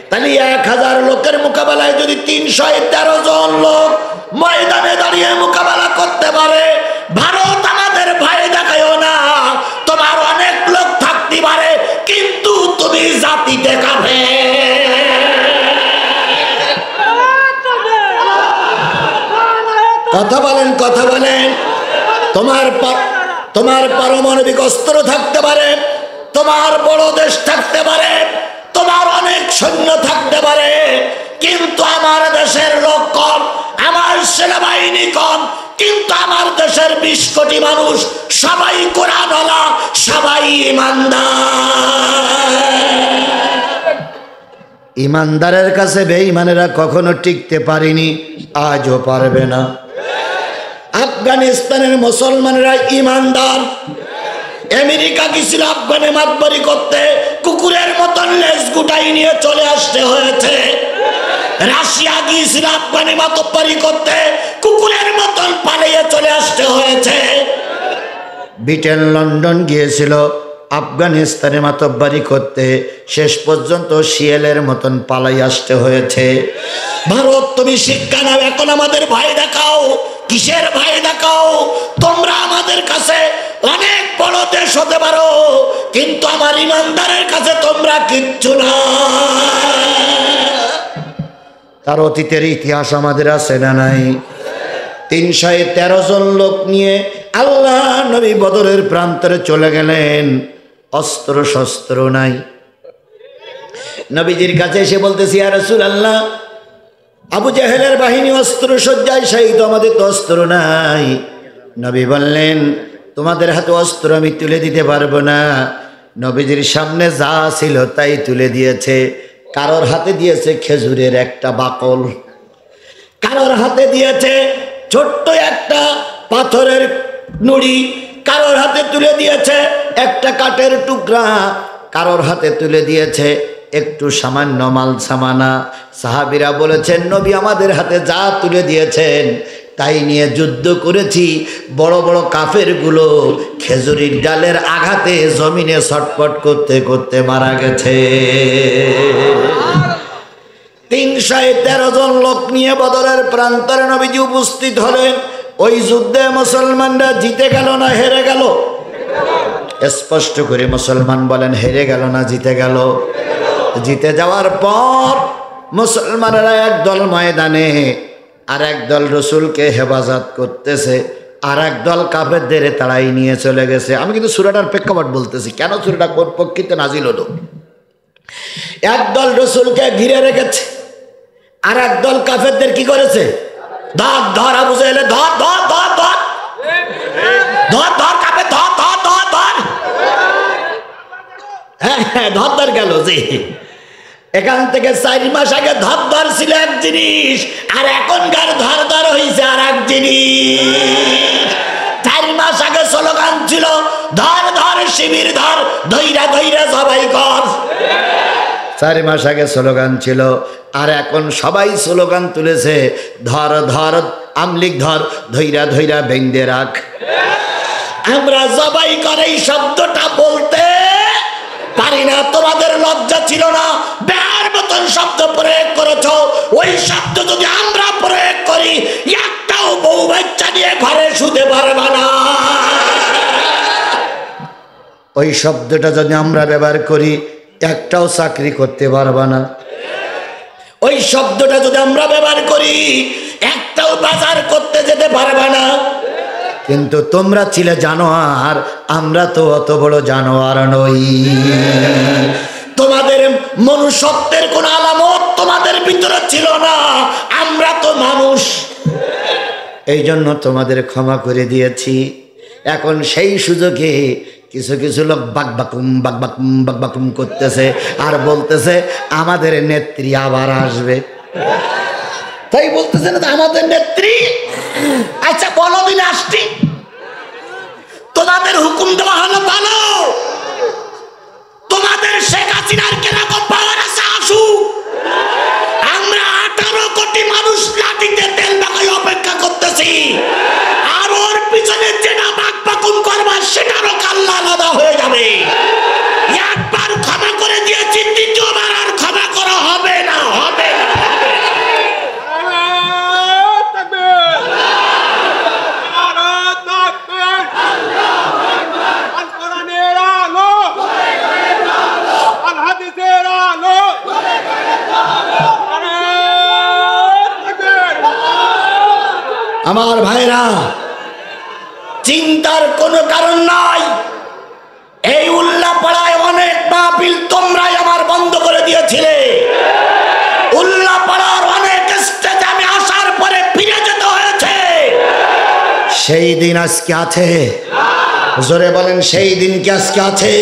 তাহলে 1000 লোকের মোকাবেলায় যদি 313 জন লোক ময়দানে দাঁড়িয়ে মোকাবেলা করতে পারে, ভারত আমাদের ভয় দেখায়ও না। তোমার অনেক লোক থাকতে পারে, কিন্তু তুমি জাতিতে কাফের। কথা বলেন, কথা বলেন। তোমার পারমাণবিক অস্ত্র থাকতে পারে, তোমার বড় দেশ থাকতে পারে, তোমার অনেক সৈন্য থাকতে পারে, কিন্তু আমার দেশের লোক কম, আমার সেনাবাহিনী কম, কিন্তু আমার দেশের 20 কোটি মানুষ সবাই কোরআনওয়ালা, সবাই ইমানদার। ইমানদারের কাছে বেঈমানেরা কখনো টিকতে পারেনি, আজও পারবে না। আফগানিস্তানের মুসলমানেরা ইমানদার। আমেরিকা গিয়েছিল আফগানে মাতবারি করতে, কুকুরের মতন লেজ গুটাই নিয়ে চলে আসতে হয়েছে। রাশিয়া গিয়েছিল আফগানে মাতবারি করতে, কুকুরের মতন পালিয়ে চলে আসতে হয়েছে। ব্রিটেন লন্ডন গিয়েছিল আফগানিস্তানে মাতব্বারি করতে, শেষ পর্যন্ত শিয়ালের মতন পালাই আসতে হয়েছে। ভারত তুমি শিক্ষা নাও, এখন আমাদের ভয় দেখাও। কিসের ভয় দেখাও? তোমরা আমাদের কাছে অনেক বড় দেশ হতে পারো, কিন্তু আমার ইমানদারের কাছে তোমরা কিচ্ছু না। তার অতীতের ইতিহাস আমাদের আছে না নাই? 313 জন লোক নিয়ে আল্লাহ নবী বদরের প্রান্তরে চলে গেলেন। অস্ত্র শস্ত্র নাই। নবীজির কাছে এসে বলতেছি, ইয়া রাসূলুল্লাহ, আবু জাহেলের বাহিনী অস্ত্র সজ্জায় শায়িত, আমাদের তো অস্ত্র নাই। নবী বললেন, তোমাদের হাতে অস্ত্র আমি তুলে দিতে পারবো না। নবীজির সামনে যা ছিল তাই তুলে দিয়েছে। কারোর হাতে দিয়েছে খেজুরের একটা বাকল, কারোর হাতে দিয়েছে ছোট্ট একটা পাথরের নুড়ি, কারোর হাতে তুলে দিয়েছে একটা কাঠের টুকরা, কারোর হাতে তুলে দিয়েছে একটু সামান্য মাল সামানা। সাহাবীরা বলেছেন, নবী আমাদের হাতে যা তুলে দিয়েছেন তাই নিয়ে যুদ্ধ করেছি। বড় বড় কাফেরগুলো খেজুরির ডালের আঘাতে জমিনে ছটপট করতে করতে মারা গেছে। 313 জন লোক নিয়ে বদরের প্রান্তরে নবীজি উপস্থিত হলেন। ওই যুদ্ধে মুসলমানরা জিতে গেল না হেরে গেল? স্পষ্ট করে মুসলমান বলেন, হেরে গেল না জিতে গেল? জিতে যাওয়ার পর মুসলমানেরা একদল ময়দানে, আর একদল রসুলকে হেফাজত করতেছে, আর একদল কাফেরদের তাড়াই নিয়ে চলে গেছে। আমি কিন্তু সূরাটার প্রেক্ষাপট বলতেছি, কেন সূরাটা কোন প্রকৃতিতে নাজিল হলো। একদল রসুলকে ঘিরে রেখেছে, আর একদল কাফেরদের কি করেছে? ধর ধর, আবু জাহেল ধর ধর ধর ধর ধর ধর, কাফের ধর ধর ধর ধর। হ্যাঁ হ্যাঁ, ধর ধর গেল। জি, এখান থেকে 4 মাস আগে ধর ধর ছিল এক জিনিস, আর এখনকার ধর ধর হয়েছে আর এক জিনিস। 4 মাস আগে স্লোগান ছিল ধর ধর শিবির ধর, ধৈরা ধৈরা সবাই কর। 4 মাস আগে স্লোগান ছিল, আর এখন সবাই স্লোগান তুলেছে ধর ধর আমলিক ধর, ধৈরা ধৈরা বেঁধে রাখ। আমরা জবাই করে এই শব্দটা বলতে পারি না। তোমাদের লজ্জা ছিল না? বেয়ার মতন শব্দ প্রয়োগ করেছো। ওই শব্দ যদি আমরা প্রয়োগ করি, একটাও বউ বাচ্চা নিয়ে ঘরে শুতে পারবে না। ওই শব্দটা যদি আমরা ব্যবহার করি, একটাও চাকরি করতে পারবে না। ওই শব্দটা যদি আমরা ব্যবহার করি, একটাও বাজার করতে যেতে পারবে না। কিন্তু তোমরা ছিলে জানোয়ার, আমরা তো অত বড় জানোয়ার নই। তোমাদের মনুষ্যত্বের কোন আলামত তোমাদের ভিতরে ছিল না, আমরা তো মানুষ। এই জন্য তোমাদের ক্ষমা করে দিয়েছি। এখন সেই সুযোগে কিছু কিছু লোক বাকবাকুম বাকবাকুম বাকবাকুম করতেছে, আর বলতেছে আমাদের নেত্রী আবার আসবে। তাই বলতেছে না আমাদের নেত্রী? আচ্ছা বলো দিন আসছি, তোমাদের হুকুম দেওয়া হলো ভালো, তোমাদের শেখ হাসিনার কিরকম পাওয়ার আছে আসুক। আমরা 18 কোটি মানুষ লাঠিতে তেল মাখায় অপেক্ষা করতেছি, আর ওর পিছনে যেটা বাকবাকুম করবার সেটারও কাল্লা আলাদা হয়ে যাবে। একবার ক্ষমা করে দিয়েছি, দ্বিতীয়বার আর ক্ষমা করা হবে না, হবে না। আমার ভাইরা, চিন্তার কোনো কারণ নাই। এই উল্লাপাড়ায় অনেক মাহফিল তোমরাই আমার বন্ধ করে দিয়েছিলে। উল্লাপাড়ার অনেক স্টেজে আমি আসার পরে ফিরে যেতে হয়েছে। সেই দিন আজকে আছে? জোরে বলেন, সেই দিন কি আজকে আছে?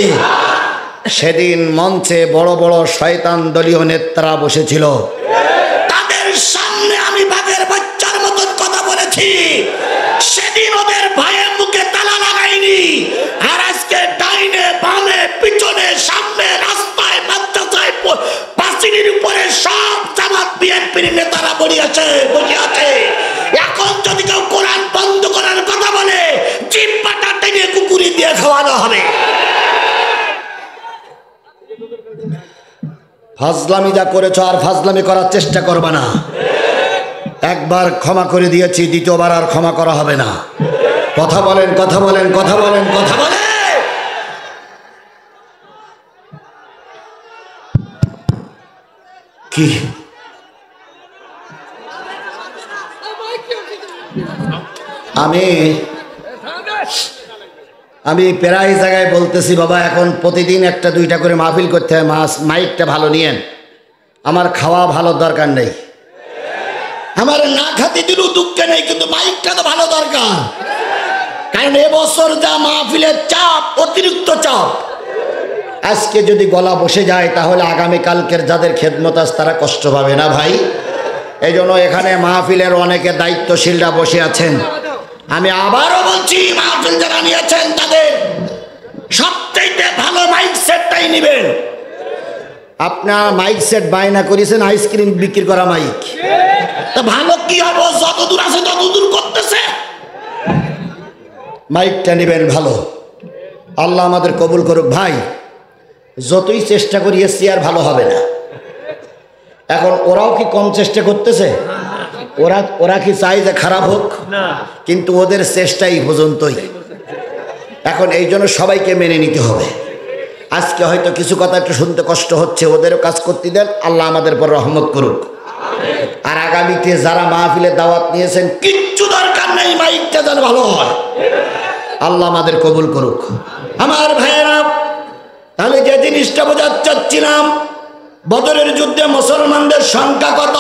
সেদিন মঞ্চে বড় বড় শয়তান দলীয় নেতারা বসেছিল, তাদের সামনে আমি বাঘের বাচ্চার মতন কথা বলেছি। সেদিন ওদের ভয়ে মুখে তালা লাগাইনি, আর আজকে ডাইনে বামে পিছনে সামনে রাস্তায় মাদ্রাসায় পাঁচিলের উপরে সব জামাত বিএনপির নেতারা বসে আছে। এখন যদি কেউ কোরআন বন্ধ করার কথা বলে, জিহ্বাটা টেনে কুকুরি দিয়ে খাওয়ানো হবে। ফাজলামি যা করেছ আর ফাজলামি করার চেষ্টা করবে না। একবার ক্ষমা করে দিয়েছি, দ্বিতীয়বার আর ক্ষমা করা হবে না। কথা বলেন, কথা বলেন, কথা বলেন, কথা বলেন। কি আমি প্রায় জায়গায় বলতেছি, বাবা এখন প্রতিদিন 1-2টা করে মাহফিল করতে হয়, মাইকটা ভালো নিয়েন। আমার খাওয়া ভালো দরকার নেই, আমার না খাতে দিলেও দুঃখ নেই, কিন্তু মাইকটা তো ভালো দরকার। কারণ এবছর যা মাহফিলের চাপ, অতিরিক্ত চাপ। আজকে যদি গলা বসে যায়, তাহলে আগামীকালকের যাদের খেদমত আছে তারা কষ্ট পাবে না ভাই। এই জন্য এখানে মাহফিলের অনেকে দায়িত্বশীলরা বসে আছেন। আমি আবারও বলছি, মাহফিল যারা নিয়েছেন তাদের সবচেয়ে ভালো মাইক সেটটাই নেবেন। আপনার মাইক সেট বায়না করেছেন আইসক্রিম বিক্রি করা মাইক, তা ভালো কি হবে? যতদূর আছে ততদূর করতেছে। মাইকটা নেবেন ভালো, আল্লাহ আমাদের কবুল করুক। ভাই যতই চেষ্টা করি এসছি আর ভালো হবে না। এখন ওরাও কি কম চেষ্টা করতেছে? ওরা কি চাই যে খারাপ হোক? কিন্তু ওদের চেষ্টাই পর্যন্তই। এখন এই জন্য সবাইকে মেনে নিতে হবে। আজকে হয়তো কিছু কথা একটু শুনতে কষ্ট হচ্ছে, ওদেরও কাজ করতে দেন, আল্লাহ আমাদের পর রহমত করুক। আর আগামীতে যারা মাহফিলে দাওয়াত নিয়েছেন কিচ্ছু দরকার নেই, মাইকটা যেন ভালো হয়, আল্লাহ আমাদের কবুল করুক। আমার ভাইয়েরা, তাহলে যে জিনিসটা বোঝাতে চাচ্ছিলাম, বদরের যুদ্ধে মুসলমানদের সংখ্যা কত?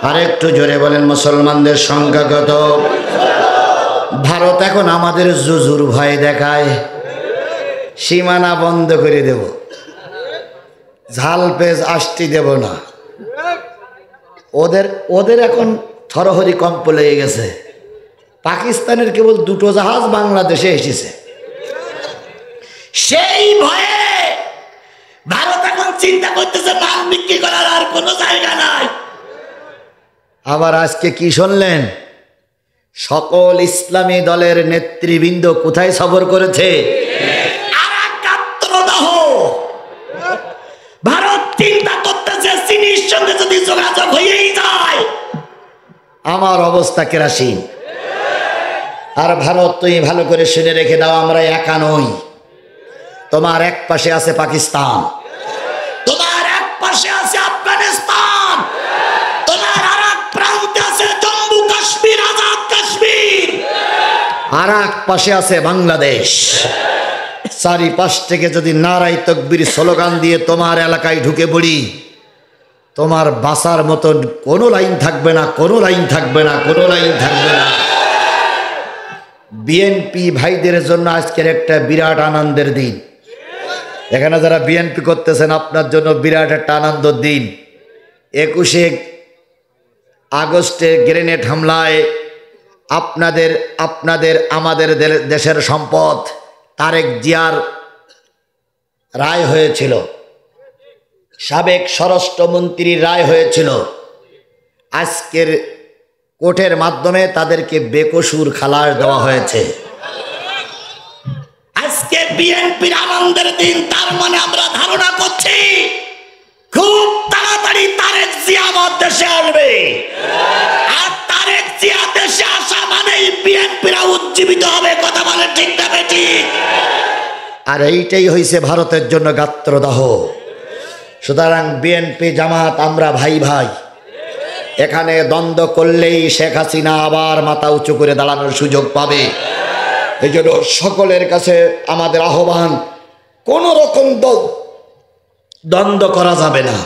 আরেকটু জোরে বলেন, মুসলমানদের সংখ্যা কত? ভারত এখন আমাদের জুজুর ভয় দেখায়, সীমানা বন্ধ করে দেব, ঝাল পেজ আসতে দেব না। ওদের এখন থরহরি কম্প লেগে গেছে। পাকিস্তানের কেবল 2টো জাহাজ বাংলাদেশে এসেছে, সেই ভয়ে ভারত এখন চিন্তা করতেছে মাল বিক্রি করার আর কোনো জায়গা নাই। আবার আজকে কি শুনলেন? সকল ইসলামী দলের নেতৃবৃন্দ কোথায় সফর করেছে? ভারত চিন্তা করতেছে চীনের সঙ্গে যদি যোগাযোগ হয়েই যায় আমার অবস্থা কেরাসিন। আর ভারত, তুমি ভালো করে শুনে রেখে দাও, আমরা একা নই। তোমার এক পাশে আছে পাকিস্তান, তোমার এক পাশে আছে আফগানিস্তান, তোমার আর এক প্রান্তে আছে জম্মু কাশ্মীর, আজাদ কাশ্মীর, আর এক পাশে আছে বাংলাদেশ। চারিপাশ থেকে যদি নারাই তাকবীর স্লোগান দিয়ে তোমার এলাকায় ঢুকে পড়ি, তোমার বাঁচার মতন কোনো লাইন থাকবে না, কোনো লাইন থাকবে না, কোনো লাইন থাকবে না। বিএনপি ভাইদের জন্য আজকের একটা বিরাট আনন্দের দিন। এখানে যারা বিএনপি করতেছেন আপনার জন্য বিরাট একটা আনন্দের দিন। 21শে আগস্টে গ্রেনেড হামলায় আমাদের দেশের সম্পদ তারেক জিয়ার রায় হয়েছিল, সাবেক স্বরাষ্ট্রমন্ত্রীর রায় হয়েছিল। আজকের কোর্টের মাধ্যমে তাদেরকে বেকসুর খালাস দেওয়া হয়েছে। আজকে বিএনপির আনন্দের দিন, তার মানে আমরা ধারণা করছি খুব তাড়াতাড়ি তারেক জিয়া আমার দেশে আসবে। আর তারেক জিয়া দেশে আসা মানেই বিএনপিরা উজ্জীবিত হবে। কথা বলে ঠিক না বেটি? আর এইটাই হয়েছে ভারতের জন্য গাত্রদাহ। সুতরাং বিএনপি জামাত আমরা ভাই ভাই। এখানে দ্বন্দ্ব করলেই শেখ হাসিনা আবার মাথা উঁচু করে দাঁড়ানোর সুযোগ পাবে। এই জন্য সকলের কাছে আমাদের আহ্বান, কোন রকম দ্বন্দ্ব করা যাবে না।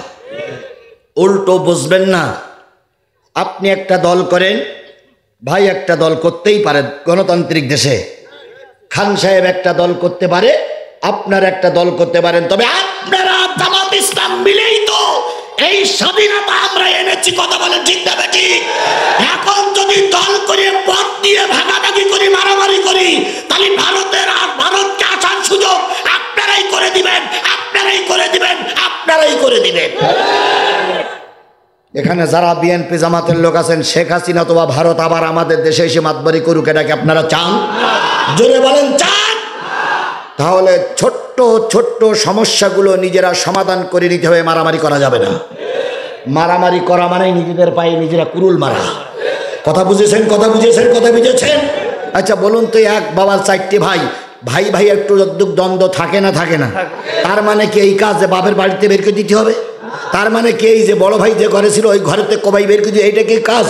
উল্টো বুঝবেন না। আপনি একটা দল করেন, ভাই একটা দল করতেই পারেন গণতান্ত্রিক দেশে। খান সাহেব একটা দল করতে পারে, আপনার একটা দল করতে পারেন, তবে আপনারা জামাত ইসলাম মিলেই তো এই স্বাধীনতা আমরা এনেছি। কথা বলেন ঠিক না বেটি? এখন যদি দল করে পথ দিয়ে ভাগাভাগি করি, মারামারি করি, তাহলে ভারতকে আসার সুযোগ আপনারাই করে দিবেন, আপনারাই করে দিবেন, আপনারাই করে দিবেন। এখানে যারা বিএনপি জামাতের লোক আছেন, শেখ হাসিনা অথবা ভারত আবার আমাদের দেশে এসে মাতবারি করুক, এটাকে আপনারা চান? জোরে বলেন চান? তাহলে ছোট্ট ছোট্ট সমস্যাগুলো নিজেরা সমাধান করে নিতে হবে, মারামারি করা যাবে না। মারামারি করা মানে নিজেদের পায়ে নিজেরা কুরুল মারা। কথা বুঝেছেন? কথা বুঝেছেন? কথা বুঝেছেন? আচ্ছা বলুন তো, এক বাবার 4টে ভাই, ভাই ভাই একটু দ্বন্দ্ব থাকে না? থাকে না? তার মানে কি এই কাজ যে বাপের বাড়িতে বের করে দিতে হবে? তার মানে কি এই যে বড় ভাই যে ঘরে ছিল ওই ঘরেতে কবাই বের করে দিতে, এইটা কি কাজ?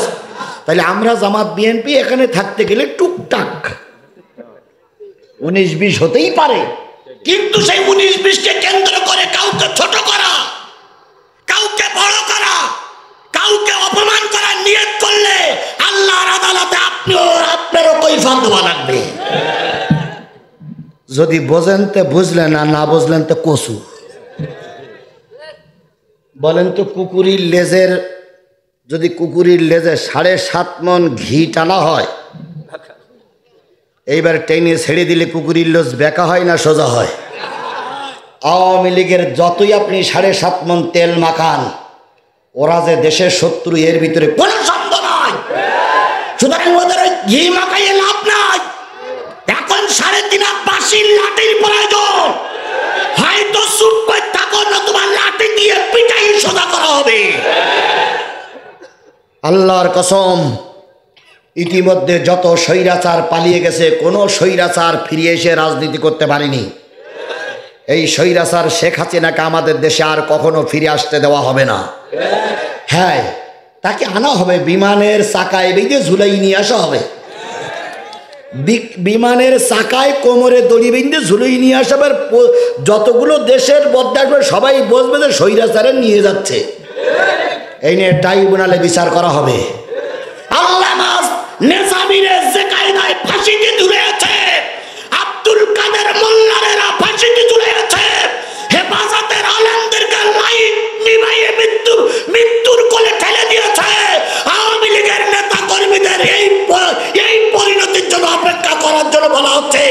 তাহলে আমরা জামাত বিএনপি এখানে থাকতে গেলে টুকটাক 19-20 হতেই পারে, কিন্তু সেই 19-20কে কেন্দ্র করে কাউকে ছোট করা, কাউকে বড় করা, কাউকে অপমান করার নিয়ত করলে আল্লাহর আদালতে আপনারও কৈফিয়ত দেওয়া লাগবে। যদি বোঝেন তো বুঝলেন, আর না বুঝলেন তো কসু। বলেন তো, কুকুরের লেজের যদি কুকুরের লেজে 7.5 মণ ঘি টানা হয়, এইবার টেনে ছেড়ে দিলে কুকুরের লেজ বেঁকা হয় না সোজা হয়? আওয়ামী লীগের যতই আপনি 7.5 মণ তেল মাখান, ওরা যে দেশের শত্রু এর ভিতরে কোনো সন্দেহ নাই। সুতরাং ওদের ওই ঘি মাখাইয়ে লাভ নাই। এখন 3.5 বাঁশির লাঠির প্রয়োজন। হয়তো চুপ করে থাকো, নতুবা লাঠি দিয়ে পিটাই সোজা করা হবে। আল্লাহর কসম, ইতিমধ্যে যত স্বৈরাচার পালিয়ে গেছে, কোনো স্বৈরাচার ফিরে এসে রাজনীতি করতে পারেনি। এই স্বৈরাচার শেখ হাসিনাকে আমাদের দেশে আর কখনো ফিরে আসতে দেওয়া হবে না। হ্যাঁ, তাকে আনা হবে, বিমানের চাকায় বেঁধে ঝুলাই নিয়ে আসা হবে। বিমানের চাকায় কোমরে দড়ি বেঁধে ঝুলাই নিয়ে আসা হবে। যতগুলো দেশের বদলে আসবে সবাই বসবে যে স্বৈরাচারে নিয়ে যাচ্ছে। এই নিয়ে ট্রাইব্যুনালে বিচার করা হবে। আল্লামা নেজামীরে যে কায়দায় ফাঁসিতে ঝুলিয়েছে, আব্দুল কাদের মোল্লারেরা ফাঁসিতে ঝুলিয়েছে, হেফাজতের আলেমদেরকে লাইট নিভাইয়ে মৃত্যুর কোলে ঠেলে দিয়েছে। আওয়ামী লীগের নেতা কর্মীদের এই পরিণতির জন্য অপেক্ষা করার জন্য বলা হচ্ছে।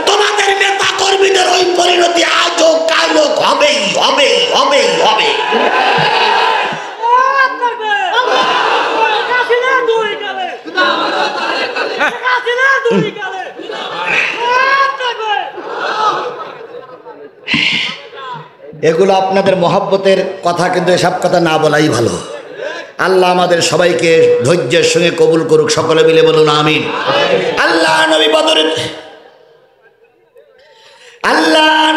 তোমাদের নেতা কর্মীদের ওই পরিণতি আজও কালও হবেই হবে হবে হবে। এগুলো আপনাদের মহব্বতের কথা, কিন্তু এসব কথা না বলাই ভালো। আল্লাহ আমাদের সবাইকে ধৈর্যের সঙ্গে কবুল করুক। সকলে মিলে বলুন আমিন। আল্লাহ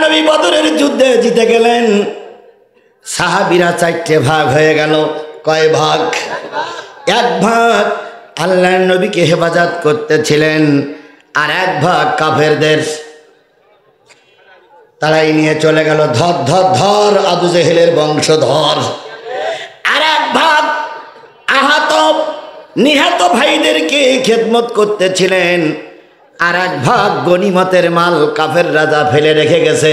নবী বদরের যুদ্ধে জিতে গেলেন। সাহাবীরা 4টে ভাগ হয়ে গেল। কয় ভাগ? এক ভাগ আল্লাহর নবীকে হেফাজত করতেছিলেন, আর এক ভাগ কাফেরদের তারাই নিয়ে চলে গেল। ধর ধর ধর আবু জেহেলের বংশধর। আর এক ভাগ আহত নিহত ভাইদেরকে খেদমত করতেছিলেন। আর এক ভাগ গনিমতের মাল কাফের রাজা ফেলে রেখে গেছে,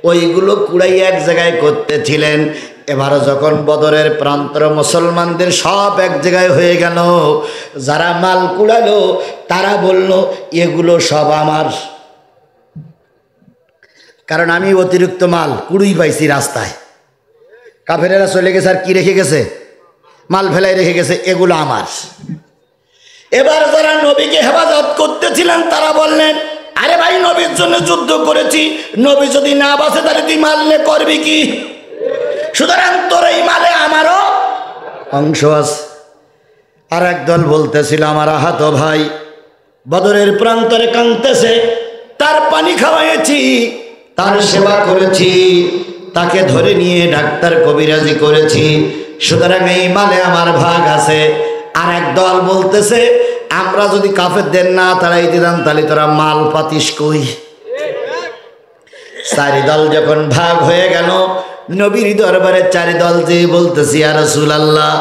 ওইগুলো কুড়াই এক জায়গায় করতেছিলেন। এবার যখন বদরের প্রান্তর মুসলমানদের সব এক জায়গায় হয়ে গেল, যারা মাল কুড়ালো তারা বলল এগুলো সব আমার, কারণ আমি অতিরিক্ত মাল কুড়ুই পাইছি রাস্তায়। কাফেরেরা চলে গেছে, আর কি রেখে গেছে? মাল ফেলাই রেখে গেছে, এগুলো আমার। এবার যারা নবীকে হেফাজত করতেছিলেন তারা বললেন, আরে ভাই, নবীর জন্য যুদ্ধ করেছি, নবী যদি না বাঁচে তাহলে তুই মাল নে করবি কি? সুতরাং তোর এই মালে আমারও অংশ আছে। আর একদল বলতেছিল, আমার আহত ভাই বদরের প্রান্তরে কাঁদতেছে, তার পানি খাওয়াইছি, তার সেবা করেছি, তাকে ধরে নিয়ে ডাক্তার কবিরাজি করেছি, সুতরাং এই মালে আমার ভাগ আছে। আর একদল বলতেছে, আমরা যদি কাফেরদের না তাড়াই দিতাম তাহলে তোরা মাল পাতিস কই? 4 দল যখন ভাগ হয়ে গেল, নবীর দরবারে 4 দল যে বলতেছি, ইয়া রাসূলুল্লাহ,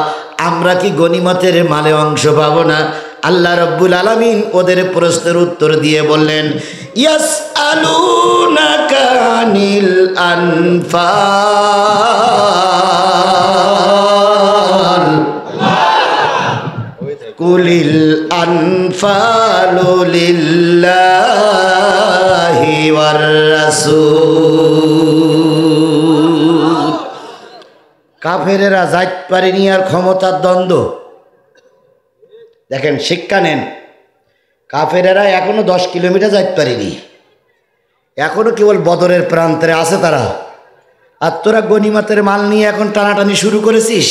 আমরা কি গনিমতের মালে অংশ পাবো না? আল্লাহ রাব্বুল আলামিন ওদের প্রশ্নের উত্তর দিয়ে বললেন, ইয়াসআলুনাকা আনিল আনফাল কুলিল আনফালু লিল্লাহি ওয়ার রাসূল। কাফেরেরা যাইতে পারেনি আর ক্ষমতার দ্বন্দ্ব। দেখেন, শিক্ষা নেন। কাফেরেরা এখনো 10 কিলোমিটার যাইতে পারেনি, এখনো কেবল বদরের প্রান্তরে আছে তারা। আর তোরা গনিমতের মাল নিয়ে এখন টানাটানি শুরু করেছিস।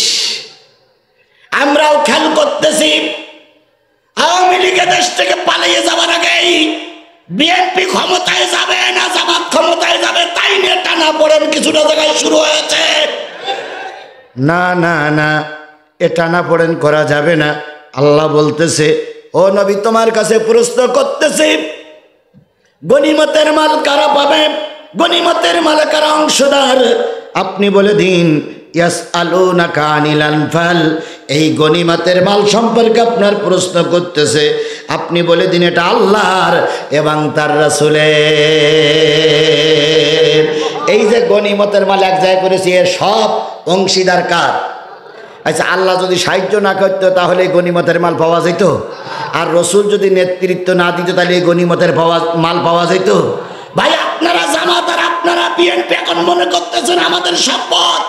আমরাও খেয়াল করতেছি, আওয়ামী লীগের দেশ থেকে পালিয়ে যাবার আগেই বিএনপি ক্ষমতায় যাবে না জামাত ক্ষমতায় যাবে, তাই নিয়ে টানা পড়েন কিছুটা জায়গায় শুরু হয়েছে। না না না, এ টানা পড়েন করা যাবে না। আল্লাহ বলতেছে, ও নবী, তোমার কাছে প্রশ্ন করতেছি, গনিমতের মাল কারা পাবে? গনিমতের মালে কারা অংশদার? আপনি বলে দিন। ইয়াসআলুনাকা আনিল আনফাল, এই গনিমতের মাল সম্পর্কে আপনার প্রশ্ন করতেছে, আপনি বলে দিন এটা আল্লাহর এবং তার রাসূলের। এই যে গনিমতের মাল এক জায়গায় করেছি, এর সব অংশীদার কার? আচ্ছা, আল্লাহ যদি সাহায্য না করতো তাহলে গনিমতের মাল পাওয়া যেত? আর রসুল যদি নেতৃত্ব না দিত তাহলে গনিমতের মাল পাওয়া যেত? ভাই, আপনারা জামাত আর আপনারা বিএনপি এখন মনে করতেছেন আমাদের সম্পদ।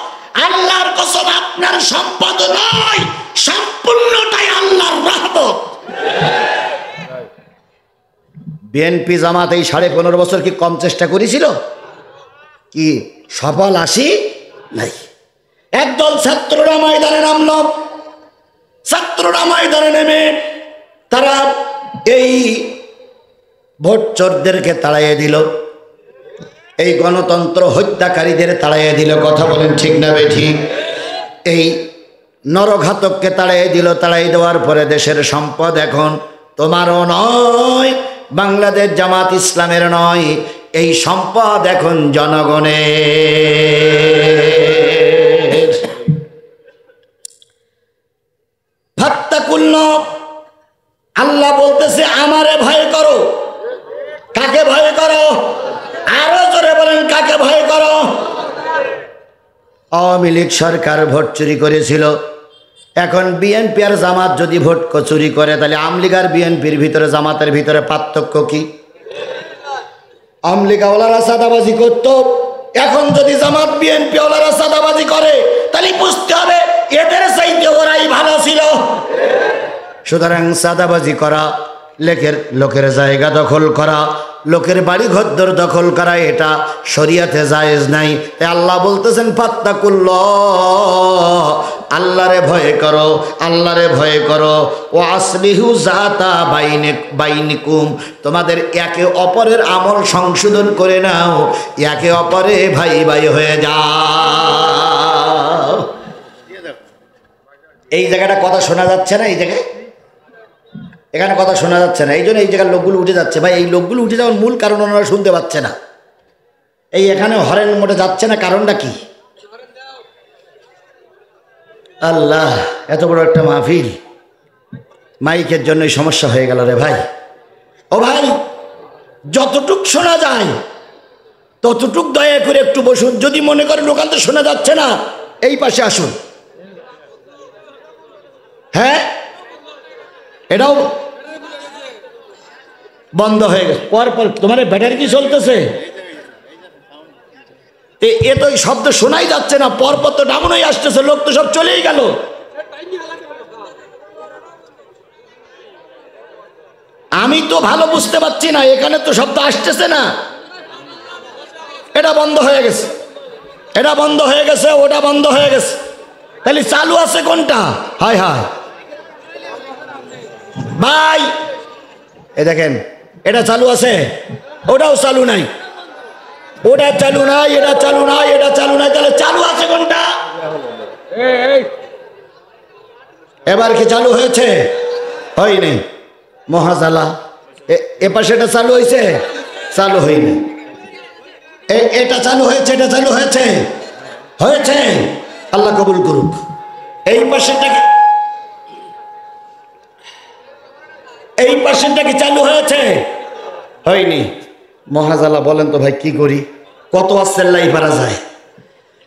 আল্লাহর কসম আপনার সম্পদ নয়, সম্পূর্ণটাই আল্লাহর রহমত। বিএনপি জামাত এই 15.5 বছর কি কম চেষ্টা করেছিল? কি সফল আসি নাই? একদল ছাত্ররা ময়দানে নামল। ছাত্ররা ময়দানে নেমে তারা এই ভোট চোরদেরকে তাড়াইয়ে দিল, এই গণতন্ত্র হত্যাকারীদের তাড়াইয়ে দিল। কথা বলেন ঠিক না বেঠিক? এই নরঘাতককে তাড়াইয়ে দিল। তাড়াই দেওয়ার পরে দেশের সম্পদ এখন তোমারও নয়, বাংলাদেশ জামাত ইসলামের নয়, এই সম্পদ এখন জনগণের। ফাত্তাকুল্লাহ, আল্লাহ বলতেছে আমারে ভয় করো। কাকে ভয় করো? আরো জোরে বলেন, কাকে ভয় করো? আওয়ামী লীগ সরকার ভোট চুরি করেছিল, এখন বিএনপি আর জামাত যদি ভোট চুরি করে তাহলে আওয়ামী লীগ আর বিএনপির ভিতরে জামাতের ভিতরে পার্থক্য কি? আওয়ামী লীগ ওয়ালারা চাঁদাবাজি করতো, এখন যদি জামাত বিএনপি ওয়ালারা চাঁদাবাজি করে তাহলে বুঝতে হবে এদের চাইতে ওরাই ভালো ছিল। সুতরাং চাঁদাবাজি করা, লোকের জায়গা দখল করা, লোকের বাড়ি ঘরদর দখল করা, এটা শরিয়াতে জায়েজ নাই। তাই আল্লাহ বলতেছেন ফাত্তাকুল্লাহ, আল্লাহরে ভয় করো, আল্লাহরে ভয় করো। ও আসলিহু জাতা বাইনিকুম, তোমাদের একে অপরের আমল সংশোধন করে নাও, একে অপরে ভাই ভাই হয়ে যাও। এই জায়গাটা কথা শোনা যাচ্ছে না? এই জায়গায় এখানে কথা শোনা যাচ্ছে না, এই জন্য এই জায়গার লোকগুলো উঠে যাচ্ছে। ভাই এই লোকগুলো উঠে যাওয়ার মূল কারণ ওনারা শুনতে পাচ্ছে না। এই এখানে হরেন মোটে যাচ্ছে না, কারণটা কি? আল্লাহ, এত বড় একটা মাহফিল, মাইকের জন্যই সমস্যা হয়ে গেল রে ভাই। ও ভাই, যতটুক শোনা যায় ততটুক দয়া করে একটু বসুন। যদি মনে করেন ওখান তো শোনা যাচ্ছে না, এই পাশে আসুন। হ্যাঁ, এটাও বন্ধ হয়ে গেছে। পরপর তোমার ব্যাটারি কি চলতেছে? এ তো শব্দ শোনাই যাচ্ছে না, পরপর তো ডাউনই আসতেছে, লোক তো সব চলেই গেল। আমি তো ভালো বুঝতে পারছি না, এখানে তো শব্দ আসতেছে না। এটা বন্ধ হয়ে গেছে, এটা বন্ধ হয়ে গেছে, ওটা বন্ধ হয়ে গেছে, তাহলে চালু আছে কোনটা? হায় হায় ভাই, এ দেখেন, এটা চালু আছে, ওটাও চালু নাই, ওটা চালু নাই, এটা চালু নাই, এটা চালু নাই, তাহলে চালু আছে কোনটা? এবার কি চালু হয়েছে? হয়নি, মহাজালা। এ পাশে এটা চালু হয়েছে? চালু হয়নি। এটা চালু হয়েছে, এটা চালু হয়েছে? হয়েছে, আল্লাহ কবুল করুক। এই পাশেটা কি, এই পাশেরটা কি চালু হয়েছে? হয়নি, মহাজালা। বলেন তো ভাই কি করি? কত আল্লাহ পারা যায়?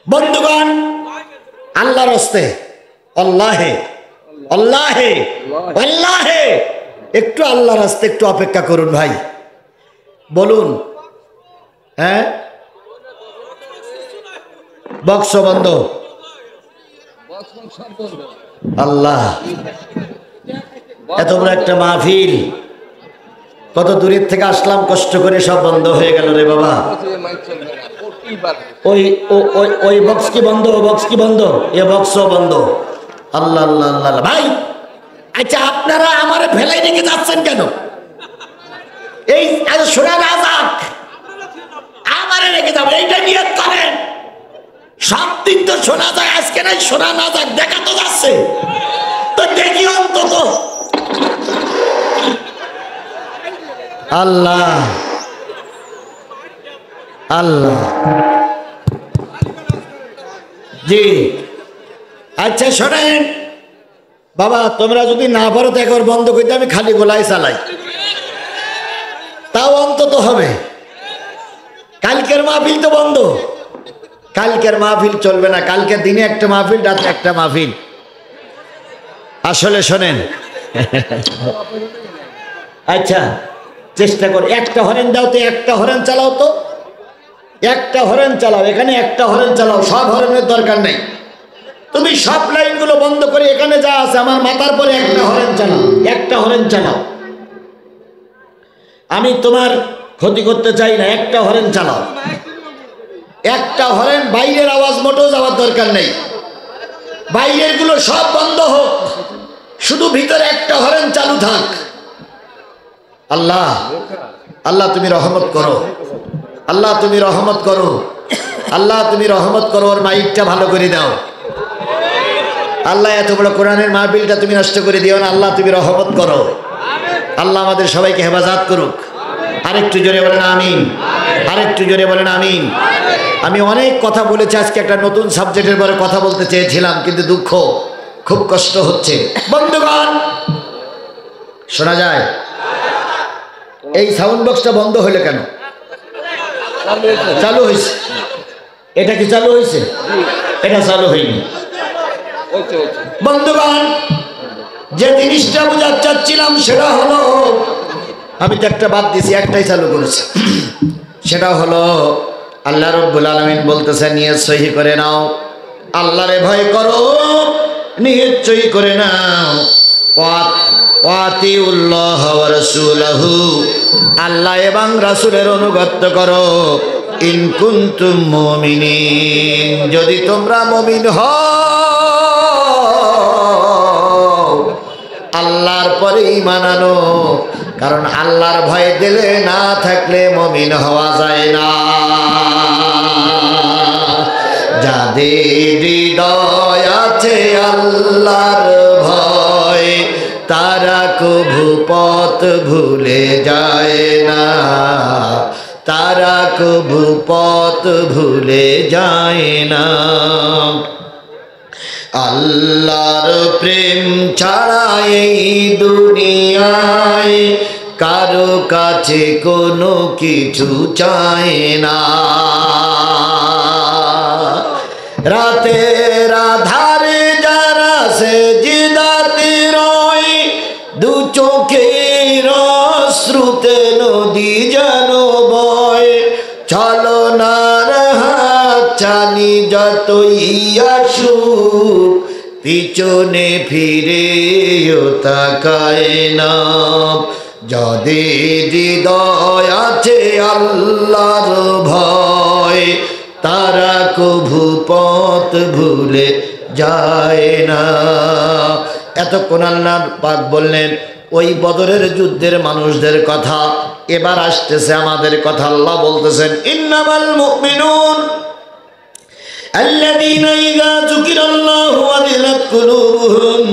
বন্ধুগণ, আল্লাহর হস্তে, আল্লাহে আল্লাহে আল্লাহে, একটু আল্লাহর হস্তে একটু অপেক্ষা করুন ভাই। বলুন, হ্যাঁ, বক্স বন্ধ, আল্লাহ, এত বড় একটা মাহফিল, কত দূরের থেকে আসলাম কষ্ট করে, সব বন্ধ হয়ে গেল রে বাবা। ওই বক্স কি বন্ধ? বক্স কি বন্ধ? এ বক্সও বন্ধ। আল্লাহ আল্লাহ আল্লাহ। ভাই আচ্ছা, আপনারা আমারে ফেলাই রেখে যাচ্ছেন কেন? এই শোনা না যাক, আমারে রেখে যাবেন, এইটা নিয়ত করেন। সব দিন তো শোনা যায়, আজকে নাই শোনা না যাক, দেখা তো যাচ্ছে, তো দেখি অন্তত। আল্লাহ আল্লাহ, জি আচ্ছা শোনেন বাবা, তোমরা যদি না পারো তো একবার বন্ধ করতে, আমি খালি গোলায় চালাই, তাও অন্তত হবে। কালকের মাহফিল তো বন্ধ, কালকের মাহফিল চলবে না, কালকের দিনে একটা মাহফিল, রাতে একটা মাহফিল। আসলে শোনেন, আচ্ছা চেষ্টা কর, একটা হরেন দাও তো, একটা হরেন চালাও তো, একটা হরেন চালাও, এখানে একটা হরেন চালাও, সব হরেনের দরকার নেই। তুমি সব লাইনগুলো বন্ধ করে এখানে যা আছে আমার মাথার পরে একটা হরেন চালাও, একটা হরেন চালাও। আমি তোমার ক্ষতি করতে চাই না, একটা হরেন চালাও, একটা হরেন। বাইরের আওয়াজ মোটেও যাওয়ার দরকার নেই, বাইরের গুলো সব বন্ধ হোক, শুধু ভিতরে একটা হরেন চালু থাক। আল্লাহ আল্লাহ তুমি রহমত করো, আল্লাহ তুমি রহমত করো, আল্লাহ তুমি রহমত করো। ওর মাইকটা ভালো করে দাও আল্লাহ, এত বড় কোরআনের মাহফিলটা তুমি নষ্ট করে দিও না আল্লাহ, তুমি রহমত করো। আল্লাহ আমাদের সবাইকে হেফাজত করুক। আরেকটু জোরে বলেন আমিন, আরেকটু জোরে বলেন আমিন। আমি অনেক কথা বলেছি, আজকে একটা নতুন সাবজেক্টের পরে কথা বলতে চেয়েছিলাম, কিন্তু দুঃখ, খুব কষ্ট হচ্ছে। বন্ধুগণ শোনা যায়? এই সাউন্ড বক্সটা বন্ধ হলো কেন? চালু হয়েছে। এটা কি চালু হয়েছে? এটা চালু হয়নি। বন্ধুগণ যে জিনিসটা বোঝাতে চাচ্ছিলাম সেটা হলো, আমি তো একটা বাদ দিয়েছি, একটাই চালু করেছি। সেটা হলো আল্লাহ রাব্বুল আলামিন বলতেছে নিয়ত সহি করে নাও, আল্লাহরে ভয় করো, নিয়ত সহি করে নাও। ওয়াতিউল্লাহ ওয়া রাসূলাহু, আল্লাহ এবং রাসূলের অনুগত করো। ইন কুনতুম মুমিনিন, যদি তোমরা মুমিন হও। আল্লাহর পরে ঈমান আনো, কারণ আল্লাহর ভয় দিলে না থাকলে মুমিন হওয়া যায় না। যাদের হৃদয় আছে আল্লাহর ভয়, তারা কভু পথ ভুলে যায় না, তারা কভু পথ ভুলে যায় না। আল্লাহর প্রেম ছাড়া এই দুনিয়ায় কারো কাছে কোনো কিছু চায় না। রাতের আধারে যারা সেজদাতে রয়, দু চোখের অশ্রুতে নদী যেন বয়। ছলনার হাত ছানি যতই আসুক, পিছনে ফিরেও তাকায় না। যাদের হৃদয় আছে আল্লাহর ভয়, তারা কভু পথ ভুলে যায় না। এতক্ষণ আল্লাহ পাক বললেন ওই বদরের যুদ্ধের মানুষদের কথা, এবার আসতেছে আমাদের কথা। আল্লাহ বলতেছেন ইন্নামাল মুমিনুন আল্লাযীনা ইযা যুকিরাল্লাহু ওয়াজিলাত কুলুবুহুম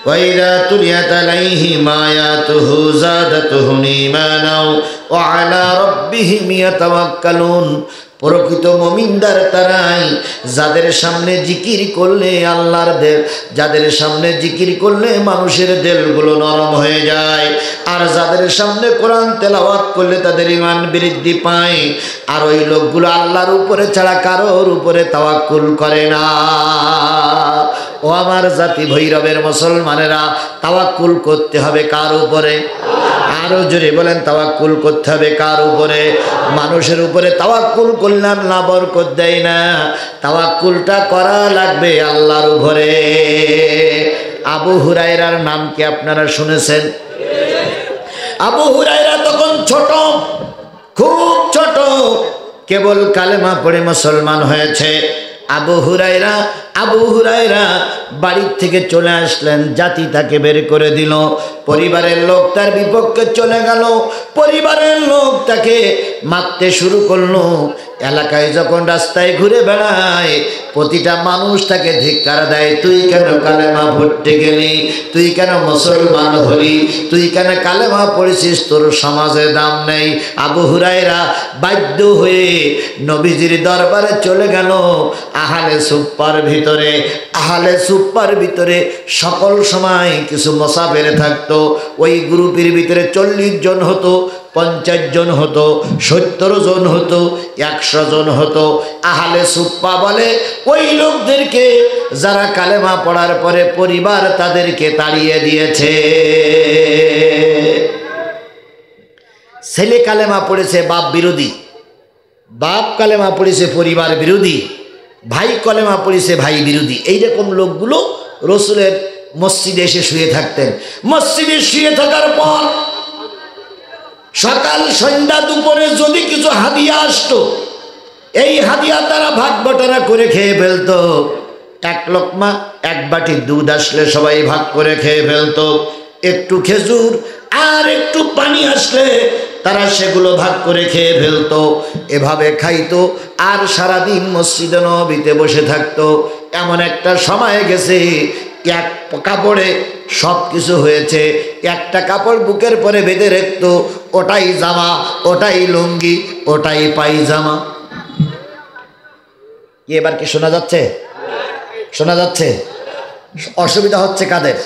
ওয়া ইযা তুলিয়াত আলাইহিম আয়াতুহু যাদাতুহুম ঈমানাও ওয়া আলা রাব্বিহিম ইয়াতাওয়াক্কালুন। প্রকৃত মুমিনদার তারাই যাদের সামনে জিকির করলে আল্লাহর দেল, যাদের সামনে জিকির করলে মানুষের দিলগুলো নরম হয়ে যায়, আর যাদের সামনে কোরআন তেলাওয়াত করলে তাদের ঈমান বৃদ্ধি পায়। আর ওই লোকগুলো আল্লাহর উপরে ছাড়া কারোর উপরে তাওয়াক্কুল করে না। ও আমার জাতি ভৈরবের মুসলমানেরা, তাওয়াক্কুল করতে হবে কার উপরে? আরো জোরে বলেন, তাওয়াক্কুল করতে হবে কার উপরে? মানুষের উপরে তাওয়াক্কুল করলে আল্লাহ বরকত দেয় না, তাওয়াক্কুলটা করা লাগবে আল্লাহর উপরে। আবু হুরায়রার নাম কি আপনারা শুনেছেন? আবু হুরায়রা তখন ছোট, খুব ছোট, কেবল কালেমা পড়ে মুসলমান হয়েছে। আবু হুরায়রা বাড়ির থেকে চলে আসলেন, জাতি তাকে বের করে দিল, পরিবারের লোক তার বিপক্ষে চলে গেল, পরিবারের লোক তাকে মারতে শুরু করলো। এলাকায় যখন রাস্তায় ঘুরে বেড়ায়, প্রতিটা মানুষ তাকে ধিক্কার দেয়, তুই কেন কালেমা পড়তে গেলি, তুই কেন মুসলমান হলি, তুই কেন কালেমা পড়েছিস, তোর সমাজে দাম নেই। আবু হুরায়রা বাধ্য হয়ে নবীজির দরবারে চলে গেল। আহলে সুপ্পার ভিতরে সকল সময় কিছু মুসাফির থাকতো। ওই গ্রুপের ভিতরে 40 জন হতো, 50 জন হতো, 70 জন হতো, 100 জন হতো। আহলে সুপ্পা বলে ওই লোকদেরকে যারা কালেমা পড়ার পরে পরিবার তাদেরকে তাড়িয়ে দিয়েছে। ছেলে কালেমা পড়েছে বাপ বিরোধী, বাপ কলেমা পড়েছে পরিবার বিরোধী, ভাই কলেমা পড়েছে ভাই বিরোধী। এইরকম লোকগুলো রসুলের মসজিদে এসে শুয়ে থাকতেন। মসজিদে শুয়ে থাকার পর সকাল সন্ধ্যা দুপুরে যদি কিছু হাদিয়া আসতো, এই হাদিয়া তারা ভাগ বটারা করে খেয়ে ফেলতো। এক লোকমা এক বাটি দুধ আসলে সবাই ভাগ করে খেয়ে ফেলতো। একটু খেজুর আর একটু পানি আসলে তারা সেগুলো ভাগ করে খেয়ে ফেলতো। এভাবে খাইতো আর সারাদিন মসজিদে নববীতে বসে থাকতো। এমন একটা সময় গেছে এক কাপড়ে সব কিছু হয়েছে। একটা কাপড় বুকের পরে বেঁধে রাখতো, ওটাই জামা, ওটাই লুঙ্গি, ওটাই পায়জামা। এবার কি শোনা যাচ্ছে? শোনা যাচ্ছে? অসুবিধা হচ্ছে কাদের?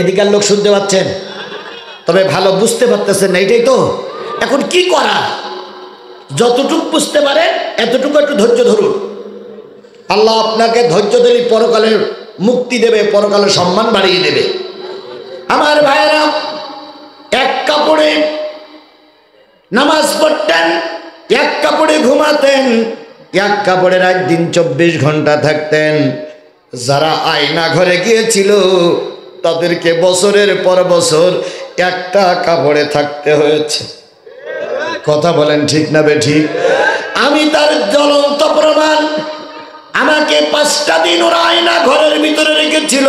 এদিকার লোক শুনতে পাচ্ছেন, তবে ভালো বুঝতে পারতেছেন না, এইটাই তো। এখন কি করা? যতটুকু বুঝতে পারেন এতটুকু একটু ধৈর্য ধরুন। আল্লাহ আপনাকে ধৈর্য দিলে পরকালে মুক্তি দেবে, পরকালে সম্মান বাড়িয়ে দেবে। আমার ভাইয়েরা, এক কাপড়ে নামাজ পড়তেন, এক কাপড়ে ঘুমাতেন, এক কাপড়ে রাত দিন 24 ঘন্টা থাকতেন। যারা আয়না ঘরে গিয়েছিল তাদেরকে বছরের পর বছর একটা কাপড়ে থাকতে হয়েছে। কথা বলেন ঠিক না বেঠিক? আমি তার জ্বলন্ত প্রমাণ। আমাকে 5টা দিন ওরা আয়না ঘরের ভিতরে রেখেছিল।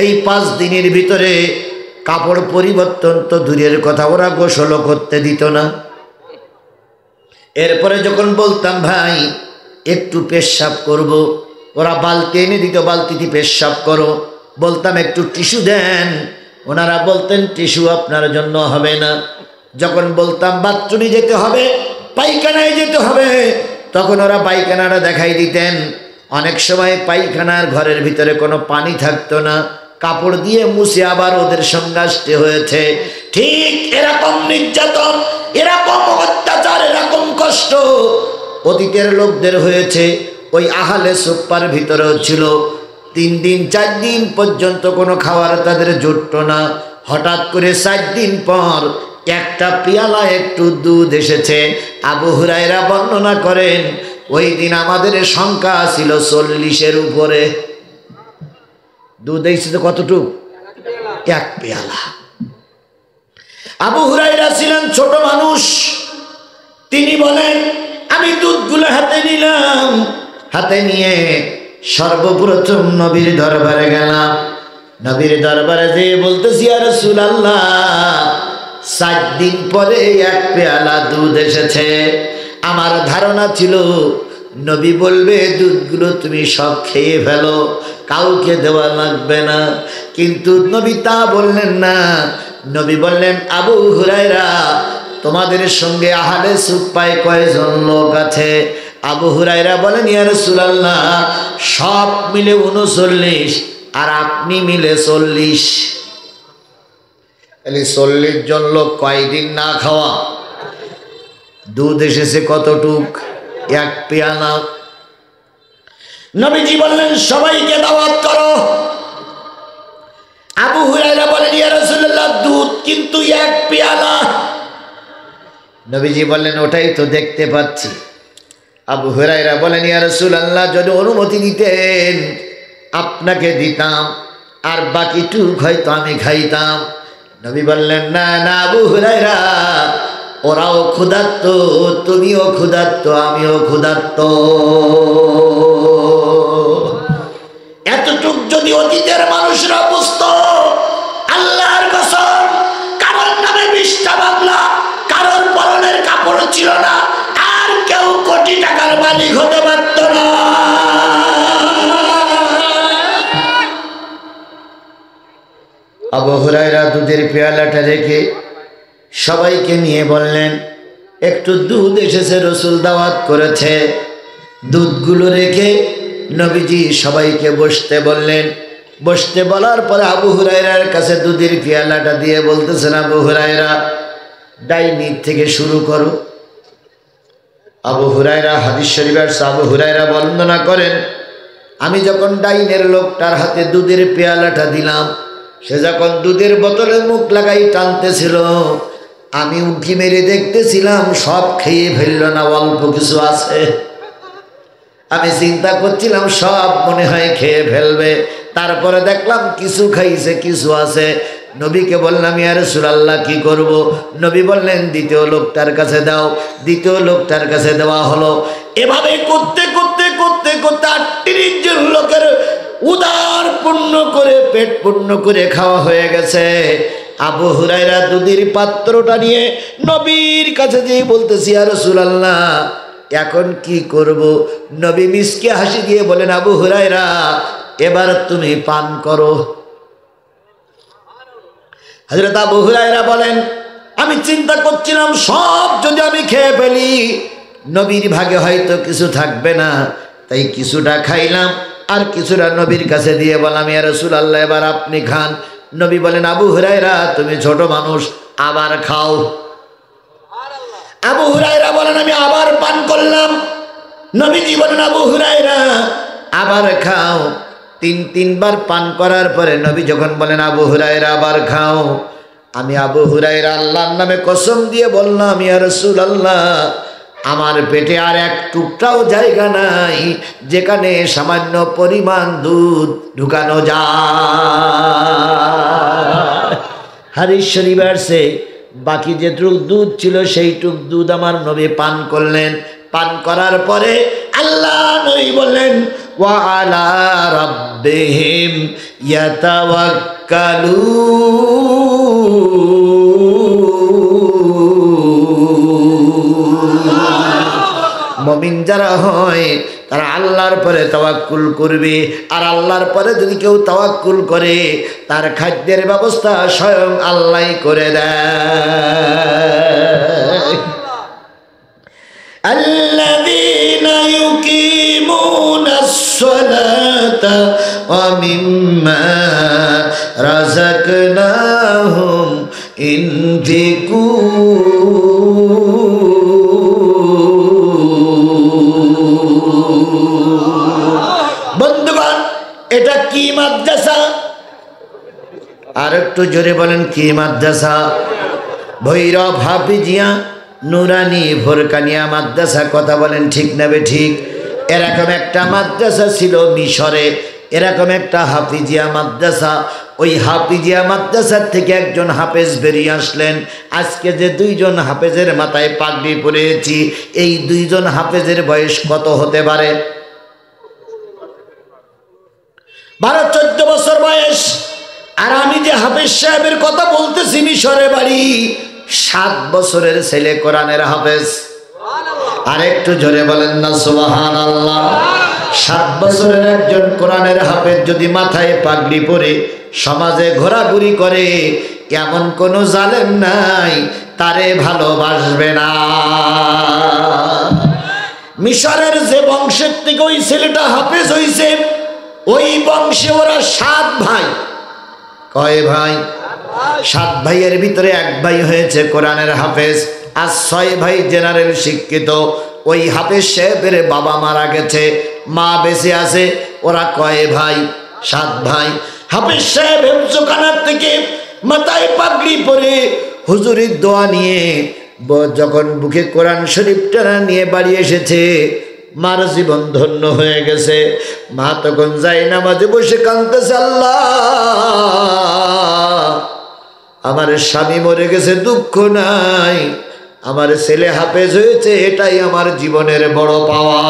এই 5 দিনের ভিতরে কাপড় পরিবর্তন তো দূরের কথা, ওরা গোসলও করতে দিত না। এরপরে যখন বলতাম ভাই একটু পেশাব করব, ওরা বালতি এনে দিত, বালতিতে পেশাব করো। বলতাম একটু টিস্যু দেন, ওনারা বলতেন টিস্যু আপনার জন্য হবে না। যখন বলতাম বাথরুমে যেতে হবে, পায়খানায় যেতে হবে, তখন ওরা পায়খানাটা দেখাই দিতেন। অনেক সময় পায়খানার ঘরের ভিতরে কোনো পানি থাকতো না, কাপড় দিয়ে মুছে আবার ওদের সঙ্গে আসতে হয়েছে। ঠিক এরকম নির্যাতন, এরকম অত্যাচার, এরকম কষ্ট অতীতের লোকদের হয়েছে। ওই আহলে সুফার ভিতরেও ছিল। 3 দিন 4 দিন পর্যন্ত কোনো খাবার তাদের জুটত না। হঠাৎ করে 4 দিন পর একটা পেয়ালা একটু দুধ এসেছে। আবু হুরায়রা বর্ণনা করেন ওই দিন আমাদের সংখ্যা ছিল 40-এর উপরে। দুধ এসেছে কতটুক? 1 পেয়ালা। আবু হুরায়রা ছিলেন ছোট মানুষ। তিনি বলেন আমি দুধগুলো হাতে নিলাম, হাতে নিয়ে সর্বপ্রথম নবীর দরবারে গেলাম। নবীর দরবারে যেয়ে বলতেছি ইয়া রাসূলুল্লাহ, 7 দিন পরে 1 পেয়ালা দুধ এসেছে। আমার ধারণা ছিল নবী বলবে দুধগুলো তুমি সব খেয়ে ফেলো, কাউকে দেওয়া লাগবে না। কিন্তু নবী তা বললেন না। নবী বললেন আবু হুরায়রা, তোমাদের সঙ্গে আহলে সুফায় কয়জন লোক আছে? আবু হুরায়রা বলেন ইয়া রাসূলুল্লাহ, সব মিলে 39 আর আপনি মিলে 40। 40 জন লোক কয়দিন না খাওয়া? দুধ এসেছে কতটুক? 1 পেয়ালা। নবীজি বললেন সবাইকে দাওয়াত করো। আবু হুরায়রা বলেন ইয়া রাসূলুল্লাহ, দুধ কিন্তু 1 পেয়ালা। নবীজি বললেন ওটাই তো দেখতে পাচ্ছি। আবু হুরায়রা বলেন ইয়া রাসূলুল্লাহ, যদি অনুমতি দিতেন আপনাকে দিতাম, আর বাকিটুক হয়তো আমি খাইতাম। নবী বললেন না না আবু হুরায়রা, ওরাও ক্ষুধার্ত, তুমিও ক্ষুধার্ত, আমিও ক্ষুধার্ত। এতটুক যদি অতীতের মানুষরা বুঝতো, আল্লাহর কসম, কারোর নামে 20টা মামলা, কারোর পরনের কাপড় ছিল না, আর কেউ কোটি টাকার মালিক হতে পারত না। আবু হুরায়রা দুধের পেয়ালাটা রেখে সবাইকে নিয়ে বললেন একটু দুধ এসেছে, রসুল দাওয়াত করেছে। দুধগুলো রেখে নবীজি সবাইকে বসতে বললেন। বসতে বলার পরে আবু হুরায়রার কাছে দুধের পেয়ালাটা দিয়ে বলতেছেন আবু হুরায়রা, ডাইনির থেকে শুরু করো। আবু হুরায়রা, হাদিস শরীফের আবু হুরায়রা বর্ণনা করেন আমি যখন ডাইনের লোকটার হাতে দুধের পেয়ালাটা দিলাম, সে যখন দুধের বোতলে মুখ লাগাই টানতেছিল, আমি উঁকি মেরে দেখতেছিলাম সব খেয়ে ফেলল না, অল্প কিছু আছে। আমি চিন্তা করছিলাম সব মনে হয় খেয়ে ফেলবে, তারপরে দেখলাম কিছু খাইছে কিছু আছে। নবীকে বললাম ইয়া রাসূলুল্লাহ কি করব? নবী বললেন দ্বিতীয় লোকটার কাছে দাও। দ্বিতীয় লোকটার কাছে দেওয়া হলো। এভাবে করতে করতে করতে করতে ৩৮ জন লোকের উদার পূর্ণ করে পেট পূর্ণ করে খাওয়া হয়ে গেছে। আবু হুরায়রা দুধের পাত্রটা নিয়ে নবীর কাছে যেয়ে বলতেছি ইয়া রাসূলুল্লাহ এখন কি করব? নবী মিসকে হাসি দিয়ে বলেন আবু হুরায়রা এবার তুমি পান করো। হযরত আবু হুরায়রা বলেন আমি চিন্তা করছিলাম সব যদি আমি খেয়ে ফেলি নবীর ভাগে হয়তো কিছু থাকবে না, তাই কিছুটা খাইলাম আর কিছুটা নবীর কাছে দিয়ে বললাম ইয়া রাসূলুল্লাহ এবার আপনি খান। নবী বলেন আবু হুরায়রা তুমি ছোট মানুষ, আবার খাও। আবু হুরায়রা বলেন আমি আবার পান করলাম। নবীজি বলেন আবু হুরায়রা আবার খাও। তিনবার পান করার পরে নবী যখন বলেন আবু হুরায়রা আবার খাও, আমি আবু হুরায়রা আল্লাহর নামে কসম দিয়ে বললাম ইয়া রাসূলুল্লাহ আমার পেটে আর এক টুকটাও জায়গা নাই যেখানে সামান্য পরিমাণ দুধ ঢুকানো যায়। হাদিস শরীফে আছে বাকি যেটুক দুধ ছিল সেইটুক দুধ আমার নবী পান করলেন। পান করার পরে আল্লাহ নবী বললেন ওয়া আলা রাব্বিহিম ইয়াতাওয়াক্কালুন। মুমিন যারা হয় তারা আল্লাহর পরে তাওয়াক্কুল করবে, আর আল্লাহর পরে যদি কেউ তাওয়াক্কুল করে তার খাদ্যের ব্যবস্থা স্বয়ং আল্লাহই করে দেয়। আল্লাযীনা ইউকিমুনাস সালাতা ওয়া মিম্মা রাযাকনাহুম বন্ধুগণ এটা কি মাদ্রাসা? আর একটু জোরে বলেন কি মাদ্রাসা? ভৈরব হাফিজিয়া নুরানি ভোরকানিয়া মাদ্রাসা। কথা বলেন ঠিক না ঠিক? এরকম একটা মাদ্রাসা ছিল মিশরে, এরকম একটা হাফিজিয়া মাদ্রাসা। ওই হাফিজিয়া মাদ্রাসার থেকে একজন হাফেজ বেরিয়ে আসলেন। আজকে যে দুইজন হাফেজের মাথায় পাগড়ি পরেছি এই দুইজন হাফেজের বয়স কত হতে পারে? 12-14 বছর বয়স। আর আমি যে হাফেজ সাহেবের কথা বলতেছি মিশরে বাড়ি, 7 বছরের ছেলে কোরআনের হাফেজ। আর একটু জোরে বলেন না সুবহানাল্লাহ। 7 বছরের একজন কোরআনের হাফেজ যদি মাথায় পাগড়ি পরে সমাজে ঘোরাঘুরি করে এমন কোন জালেম নাই তারে ভালোবাসবে না। মিশরের যে বংশের থেকে ওই ছেলেটা হাফেজ হইছে ওই বংশে ওরা 7 ভাই। কয় ভাই? 7 ভাইয়ের ভিতরে এক ভাই হয়েছে কোরআনের হাফেজ, আর 6 ভাই জেনারেল শিক্ষিত। ওই হাফেজ সাহেবের বাবা মারা গেছে, মা বেঁচে আছে। ওরা কয় ভাই? 7 ভাই। হাফেজ সাহেব হেফজখানার থেকে মাথায় পাগড়ি পরে হুজুরের দোয়া নিয়ে যখন বুকে কোরআন শরীফ টানা নিয়ে বাড়ি এসেছে, মার জীবন ধন্য হয়ে গেছে। মা তখন যাই নামাজে বসে কাঁদতেছে, আল্লাহ আমার স্বামী মরে গেছে দুঃখ নাই, আমার ছেলে হাফেজ হয়েছে এটাই আমার জীবনের বড় পাওয়া।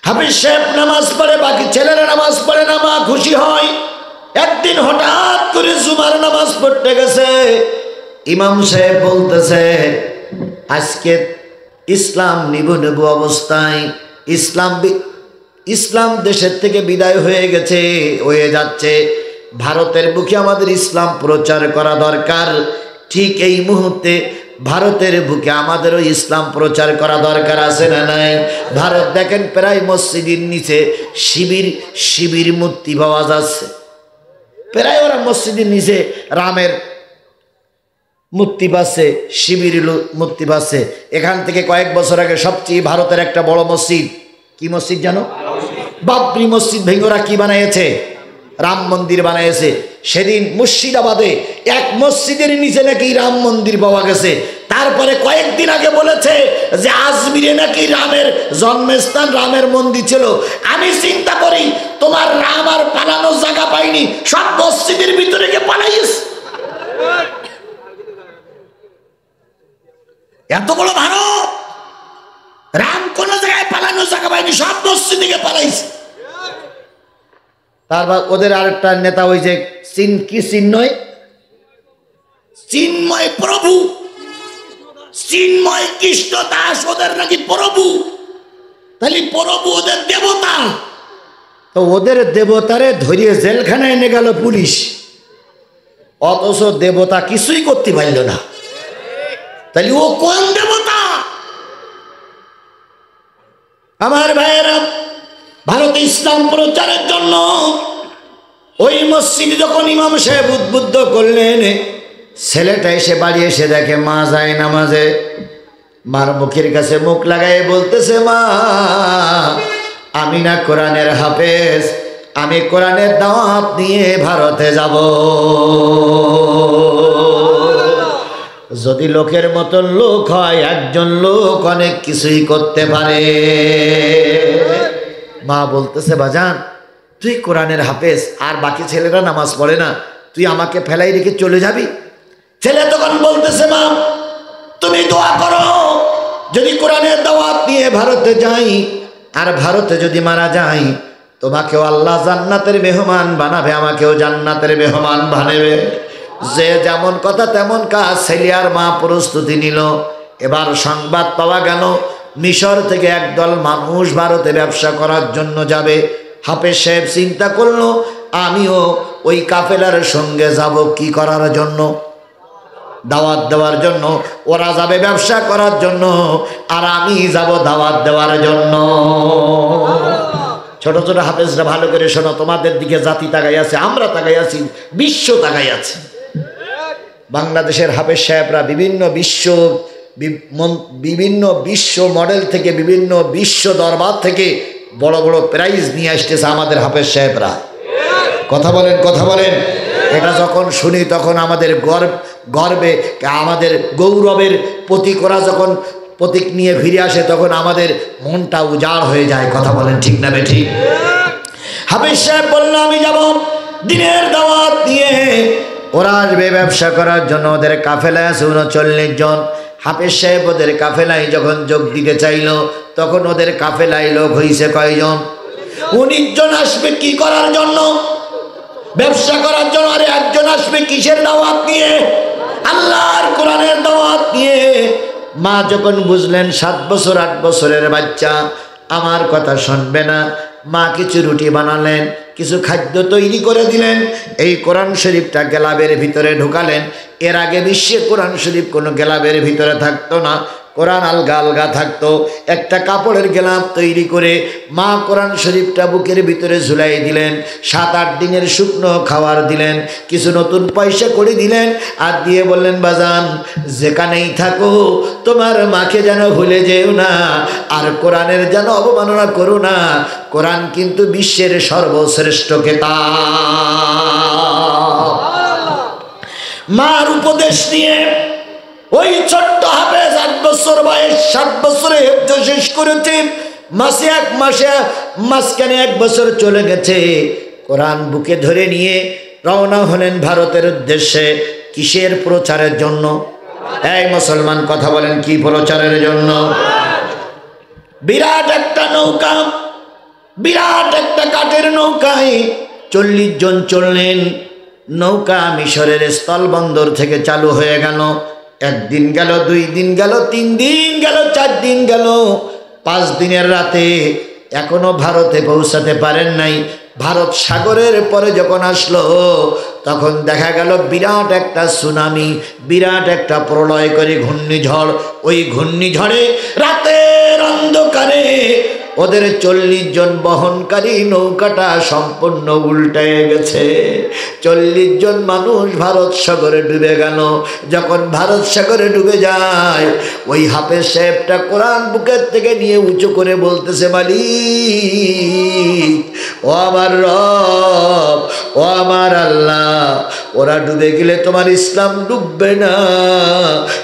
হাফেজ সাহেব নামাজ পড়ে, বাকি ছেলেরা নামাজ পড়ে না, মা খুশি হয়। একদিন হঠাৎ করে জুমার নামাজ পড়তে গেছে, ইমাম সাহেব বলতেছে আজকে ইসলাম নিবু নিবু অবস্থায়, ইসলাম দেশের থেকে বিদায় হয়ে যাচ্ছে। ভারতের বুকে আমাদের ইসলাম প্রচার করা দরকার। ঠিক এই মুহূর্তে ভারতের বুকে আমাদেরও ইসলাম প্রচার করা দরকার আছে না নাই? ভারত দেখেন প্রায় মসজিদের নিচে শিবির মূর্তি পাওয়া যাচ্ছে। প্রায় ওরা মসজিদের নিচে রামের মূর্তি পাচ্ছে, শিবির মূর্তি পাচ্ছে। এখান থেকে কয়েক বছর আগে সবচেয়ে ভারতের একটা বড় মসজিদ, কি মসজিদ জানো? বাবরি মসজিদ ভেঙে ওরা কি বানিয়েছে? রাম মন্দির বানিয়েছে। সেদিন মুর্শিদাবাদে এক মসজিদের নিচে নাকি রাম মন্দির পাওয়া গেছে। তারপরে কয়েকদিন আগে বলেছে যে আজমিরে নাকি রামের জন্মস্থান, রামের মন্দির ছিল। আমি চিন্তা করি তোমার রাম আর পালানোর জায়গা পাইনি, সব মসজিদের ভিতরে গিয়ে পালাইস। এত বড় ভারত, রাম কোন জায়গায় পালানোর জায়গা পাইনি, সব মসজিদে গিয়ে পালাইছে। তারপর ওদের আরেকটা নেতা ওই যে কি চিন্ময়, চিন্ময় প্রভু, চিন্ময় কৃষ্ণ দাস ওদের নাকি প্রভু। তাহলে প্রভু ওদের দেবতা, তো ওদের দেবতারে ধরিয়ে জেলখানায় এনে গেল পুলিশ, অথচ দেবতা কিছুই করতে পারল না। তাহলে ও কোন দেবতা? আমার ভাইয়েরা, ভারতে ইসলাম প্রচারের জন্য ওই মসজিদ যখন ইমাম সাহেব উদ্বুদ্ধ করলেন, ছেলেটা এসে বাড়ি এসে দেখে মা যায় নামাজে, মার মুখের কাছে মুখ লাগাই বলতেছে, মা আমি না কোরআনের হাফেজ, আমি কোরআনের দাওয়াত নিয়ে ভারতে যাব। যদি লোকের মতন লোক হয়, একজন লোক অনেক কিছুই করতে পারে। মা বলতেছে, বাজান তুই কোরআনের হাফেজ, আর বাকি ছেলেরা নামাজ পড়ে না, তুই আমাকে ফেলাই রেখে চলে যাবি? ছেলে তখন বলতেছে, মা তুমি দোয়া করো, যদি কোরআনের দাওয়াত নিয়ে ভারতে যাই আর ভারতে যদি মারা যাই, তোমাকেও আল্লাহ জান্নাতের মেহমান বানাবে, আমাকেও জান্নাতের মেহমান বানাবে। যে যেমন কথা তেমন কাজ। ছেলে আর মা প্রস্তুতি নিল। এবার সংবাদ পাওয়া গেল মিশর থেকে একদল মানুষ ভারতে ব্যবসা করার জন্য যাবে। হাফেজ সাহেব চিন্তা করলো, আমিও ওই কাফেলার সঙ্গে যাব। কি করার জন্য? দাওয়াত দেওয়ার জন্য। ওরা যাবে ব্যবসা করার জন্য, আর আমি যাব দাওয়াত দেওয়ার জন্য। ছোট ছোট হাফেজরা ভালো করে শোনো, তোমাদের দিকে জাতি তাকাই আছে, আমরা তাকাই আছি, বিশ্ব তাকাই আছে। বাংলাদেশের হাফেজ সাহেবরা বিভিন্ন বিশ্ব মডেল থেকে, বিভিন্ন বিশ্ব দরবার থেকে বড় বড় প্রাইজ নিয়ে আসতেছে আমাদের হাফেজ সাহেবরা। কথা বলেন, কথা বলেন। এটা যখন শুনি তখন আমাদের গর্বে, আমাদের গৌরবের প্রতীক, ওরা যখন প্রতীক নিয়ে ফিরে আসে তখন আমাদের মনটা উজাড় হয়ে যায়। কথা বলেন, ঠিক না বেঠিক? হাফেজ সাহেব বলল, আমি যাব দিনের দাওয়াত নিয়ে। ওরা আসবে ব্যবসা করার জন্য। ওদের কাফেলায় আছে 39 জন। হাফেজ সাহেব ওদের কাফেলায় যখন যোগ দিতে চাইল, তখন ওদের কাফেলায় লোক হয়েছে কয়জন? 19 জন আসবে কি করার জন্য? ব্যবসা করার জন্য। আরে একজন আসবে কিসের দাওয়াত নিয়ে? আল্লাহর কোরআনের দাওয়াত নিয়ে। মা যখন বুঝলেন 7 বছর 8 বছরের বাচ্চা আমার কথা শুনবে না, মা কিছু রুটি বানালেন, কিছু খাদ্য তৈরি করে দিলেন, এই কোরআন শরীফটা গেলাবের ভিতরে ঢুকালেন। এর আগে বিশ্বে কোরআন শরীফ কোনো গেলাবের ভিতরে থাকতো না, কোরআন আলগা আলগা থাকতো। একটা কাপড়ের গেলাম তৈরি করে মা কোরআন শরীফটা বুকের ভিতরে ঝুলাই দিলেন। 7-8 দিনের শুকনো খাবার দিলেন, কিছু নতুন পয়সা করে দিলেন, আর দিয়ে বললেন, বাজান যেখানেই থাকো তোমার মাকে যেন ভুলে যেও না, আর কোরআনের যেন অবমাননা করো না। কোরআন কিন্তু বিশ্বের সর্বশ্রেষ্ঠ কিতাব। মার উপদেশ নিয়ে ওই ছোট্ট হাফেজ 8 বছর বয়স, 7 বছরে হেফজ শেষ করেছে। মাঝখানে 1 বছর চলে গেছে। কোরআন বুকে ধরে নিয়ে রওনা হলেন ভারতের উদ্দেশ্যে। কিসের প্রচারের জন্য? এই মুসলমান কথা বলেন, কি প্রচারের জন্য? বিরাট একটা নৌকা, বিরাট একটা কাঠের নৌকায় 40 জন চললেন। নৌকা মিশরের স্থলবন্দর থেকে চালু হয়ে গেল। 1 দিন গেল, 2 দিন গেল, 3 দিন গেল, 4 দিন গেল, 5 দিনের রাতে এখনো ভারতে পৌঁছাতে পারেন নাই। ভারত সাগরের পরে যখন আসলো তখন দেখা গেল বিরাট একটা সুনামি, বিরাট একটা প্রলয়কারী ঘূর্ণিঝড়। ওই ঘূর্ণিঝড়ে রাতের অন্ধকারে ওদের 40 জন বহনকারী নৌকাটা সম্পূর্ণ উল্টে গেছে। 40 জন মানুষ ভারত সাগরে ডুবে গেল। যখন ভারত সাগরে ডুবে যায়, ওই হাফেজ সাহেবটা কোরআন বুকের থেকে নিয়ে উঁচু করে বলতেছে, মালিক, ও আমার রব, ও আমার আল্লাহ, ওরা ডুবে গেলে তোমার ইসলাম ডুববে না,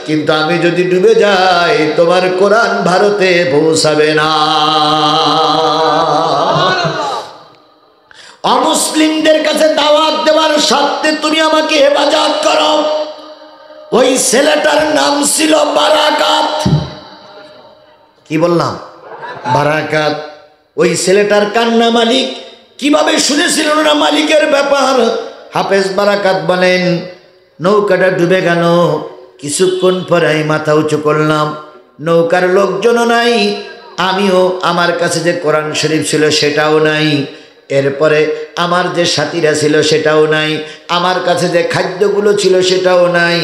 কিন্তু আমি যদি ডুবে যাই তোমার কোরআন ভারতে পৌঁছাবে না। অমুসলিমদের কাছে দাওয়াত দেওয়ার স্বার্থে তুমি আমাকে হেফাজত করো। ওই ছেলেটার নাম ছিল বারাকাত। কি বললাম? বারাকাত। ওই ছেলেটার কান্না মালিক কিভাবে শুনেছিল না মালিকের ব্যাপার। হাফেজ বারাকাত বলেন, নৌকাটা ডুবে গেল। কিছুক্ষণ পরে আমি মাথা উঁচু করলাম, নৌকার লোকজনও নাই, আমিও, আমার কাছে যে কোরআন শরীফ ছিল সেটাও নাই, এরপরে আমার যে সাথীরা ছিল সেটাও নাই, আমার কাছে যে খাদ্যগুলো ছিল সেটাও নাই।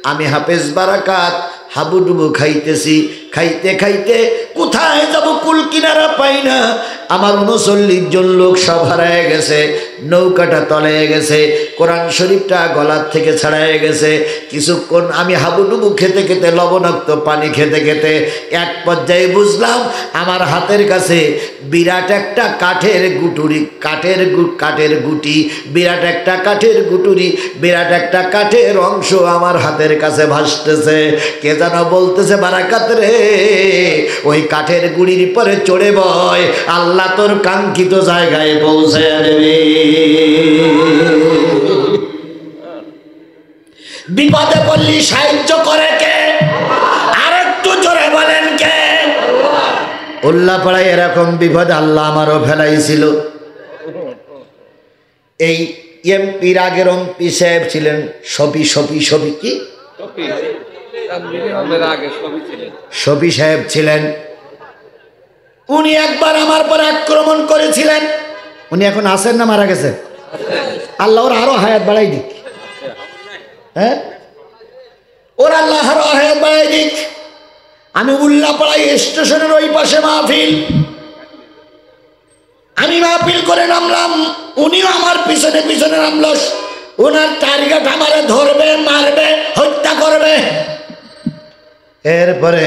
আমি হাফেজ বারাকাত হাবুডুবু খাইতেছি, খাইতে খাইতে কোথায় যাব কুল কিনারা পাই না। আমার 39 জন লোক সব হারায় গেছে, নৌকাটা তলায় গেছে, কোরআন শরীফটা গলার থেকে ছাড়ায় গেছে। কিছুক্ষণ আমি হাবুডুবু খেতে খেতে, লবণাক্ত পানি খেতে খেতে এক পর্যায়ে বুঝলাম আমার হাতের কাছে বিরাট একটা কাঠের গুটুরি, কাঠের গুটি, বিরাট একটা কাঠের গুটুরি, বিরাট একটা কাঠের অংশ আমার হাতের কাছে ভাসতেছে। কে যেন বলতেছে, বারাকাত রে, ওই কাঠের গুড়ির পরে চড়ে বয়, আল্লাহ তোর কাঙ্ক্ষিত জায়গায় পৌঁছে দেবে। বিপদে পড়লি সাহায্য করে কে? আর একটু জোরে বলেন কে? উল্লাপাড়ায় এরকম বিপদ আল্লাহ আমারও ফেলাইছিল। এই এমপির আগের এমপি সাহেব ছিলেন শফি কি শফি সাহেব ছিলেন। উনি একবার আমার পর আক্রমণ করেছিলেন। উনি এখন আছেন না মারা গেছেন? আল্লাহ ওর আরো হায়াত বাড়াই দিক। হ্যাঁ, ওর আল্লাহ আরো হায়াত বাড়াই দিক। আমি উল্লাপাড়াই স্টেশনের ওই পাশে মাহফিল, আমি মাহফিল করে নামলাম, উনিও আমার পিছনে পিছনে নামল। ওনার টার্গেট আমারে ধরবে, মারবে, হত্যা করবে। এরপরে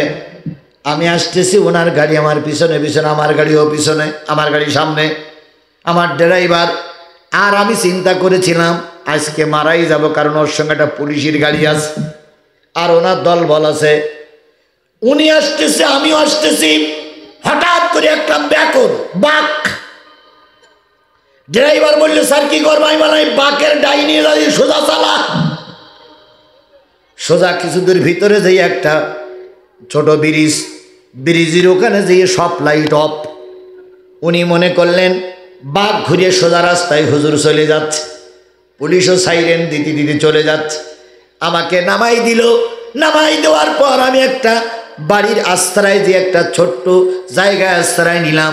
আমি আসতেছি, ওনার গাড়ি আমার পিছনে পিছনে, আমার গাড়িও পিছনে, আমার গাড়ি সামনে, আমার ড্রাইভার। আর আমি চিন্তা করেছিলাম আজকে মারাই যাব, কারণ ওর সঙ্গে একটা পুলিশের গাড়ি আছে আর ওনার দল বল আছে। উনি আসতেছে, আমিও আসতেছি। হঠাৎ করে একটা ব্যাকর বাঘ, ড্রাইভার বললে, স্যার কি করবো? আমি বললাম, বাঘের ডাই নিয়ে দাঁড়িয়ে সোজা চালা। সোজা কিছু দূর ভিতরে যেয়ে একটা ছোট ব্রিজের ওখানে যেয়ে সব লাইট অফ। উনি মনে করলেন বাঘ ঘুরিয়ে সোজা রাস্তায় হুজুর চলে যাচ্ছে, পুলিশও সাইরেন দিতে দিতে চলে যাচ্ছে। আমাকে নামাই দিল। নামাই দেওয়ার পর আমি একটা বাড়ির আশ্রয় দিয়ে একটা ছোট্ট জায়গায় আশ্রয় নিলাম।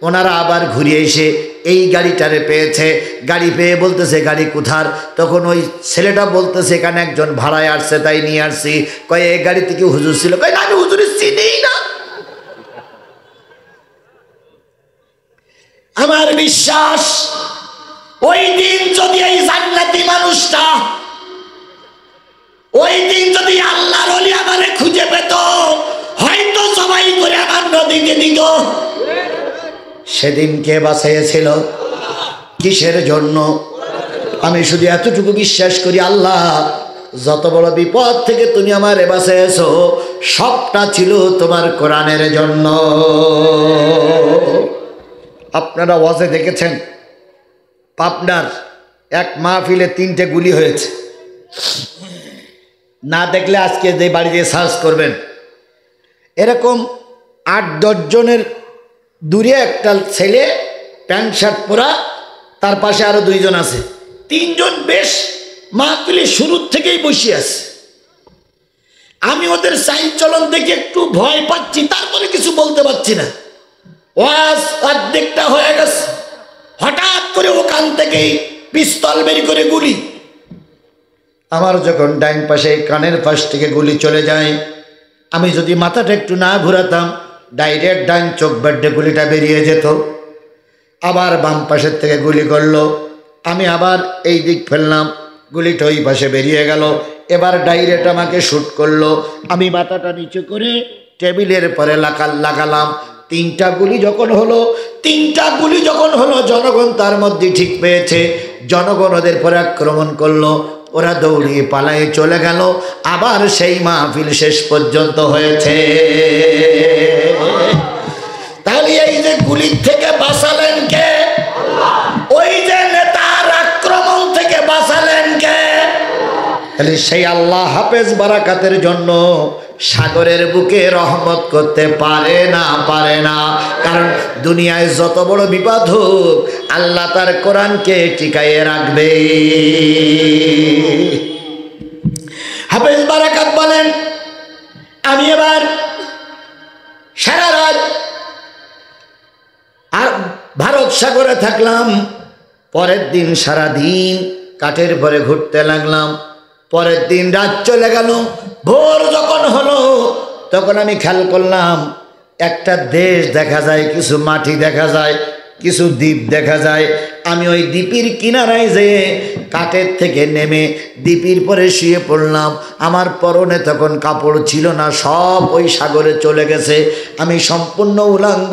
ওনারা আবার ঘুরিয়ে এসে এই গাড়িটারে পেয়েছে। গাড়ি পেয়ে বলতেছে, গাড়ি কোথার? তখন ওই ছেলেটা বলতেছে, এখানে একজন ভাড়ায় আসছে, তাই নিয়ে আসছি। কয় এই গাড়িতে কি হুজুর ছিল? কয় না, আমি হুজুরের চিনিই না। আমার বিশ্বাস, ওই দিন যদি এই জান্নাতি মানুষটা, ওই দিন যদি আল্লাহর ওলি আমারে খুঁজে পেত, হয়তো সবাই করে আমার নদীকে দিত। সেদিন কে বাঁচিয়েছিল? কিসের জন্য? আমি শুধু এতটুকু বিশ্বাস করি, আল্লাহ যত বড় বিপদ থেকে তুমি আমারে বাঁচিয়েছো, সবটা ছিল তোমার কোরআনের জন্য। আপনারা ওয়াজে দেখেছেন, পাবনার এক মাহফিলে 3টে গুলি হয়েছে। না দেখলে আজকে যে বাড়িতে সার্চ করবেন, এরকম 8-10 জনের দূরে একটা ছেলে প্যান্ট শার্ট পরা, তার পাশে আরো 2 জন আছে। 3 জন বেশ মাহফিলে শুরুর থেকেই বসে আছে। আমি ওদের চাল চলন দেখে একটু ভয় পাচ্ছি, তারপরে কিছু বলতে পারছি না। ওয়াজ অর্ধেকটা হয়ে গেছে, হঠাৎ করে ওখান থেকেই পিস্তল বের করে গুলি। আমার যখন ডাইন পাশে কানের পাশ থেকে গুলি চলে যায়, আমি যদি মাথাটা একটু না ঘুরাতাম, ডাইরেক্ট ডান চোখ বেডে গুলিটা বেরিয়ে যেত। আবার বাম পাশের থেকে গুলি করলো, আমি আবার এই দিক ফেললাম, গুলিটা ওই পাশে বেরিয়ে গেল। এবার ডাইরেক্ট আমাকে শ্যুট করলো, আমি মাথাটা নিচু করে টেবিলের পরে লাগালাম। তিনটা গুলি যখন হলো জনগণ তার মধ্যে ঠিক পেয়েছে, জনগণ ওদের পরে আক্রমণ করলো, ওরা দৌড়িয়ে পালায়ে চলে গেল। আবার সেই মাহফিল শেষ পর্যন্ত হয়েছে। তাহলে এই যে গুলির থেকে বাঁচালেন কে? ওই যে নেতার আক্রমণ থেকে বাঁচালেন কে? তাহলে সেই আল্লাহ হাফেজ বারাকাতের জন্য সাগরের বুকে রহমত করতে পারে না? কারণ দুনিয়ায় যত বড় বিপদ হোক আল্লাহ তার কোরআনকে টিকাইয়ে রাখবে। হাফেজ বারাকাত বলেন, আমি এবার সারা রাত আর ভারত সাগরে থাকলাম। পরের দিন সারা দিন কাঠের পরে ঘুরতে লাগলাম। পরের দিন রাত চলে গেল, ভোর যখন হলো তখন আমি খেয়াল করলাম একটা দেশ দেখা যায়, কিছু মাটি দেখা যায়, কিছু দ্বীপ দেখা যায়। আমি ওই দ্বীপের কিনারায় যেয়ে কাঠের থেকে নেমে দ্বীপের পরে শুয়ে পড়লাম। আমার পরনে তখন কাপড় ছিল না, সব ওই সাগরে চলে গেছে, আমি সম্পূর্ণ উলাঙ্গ।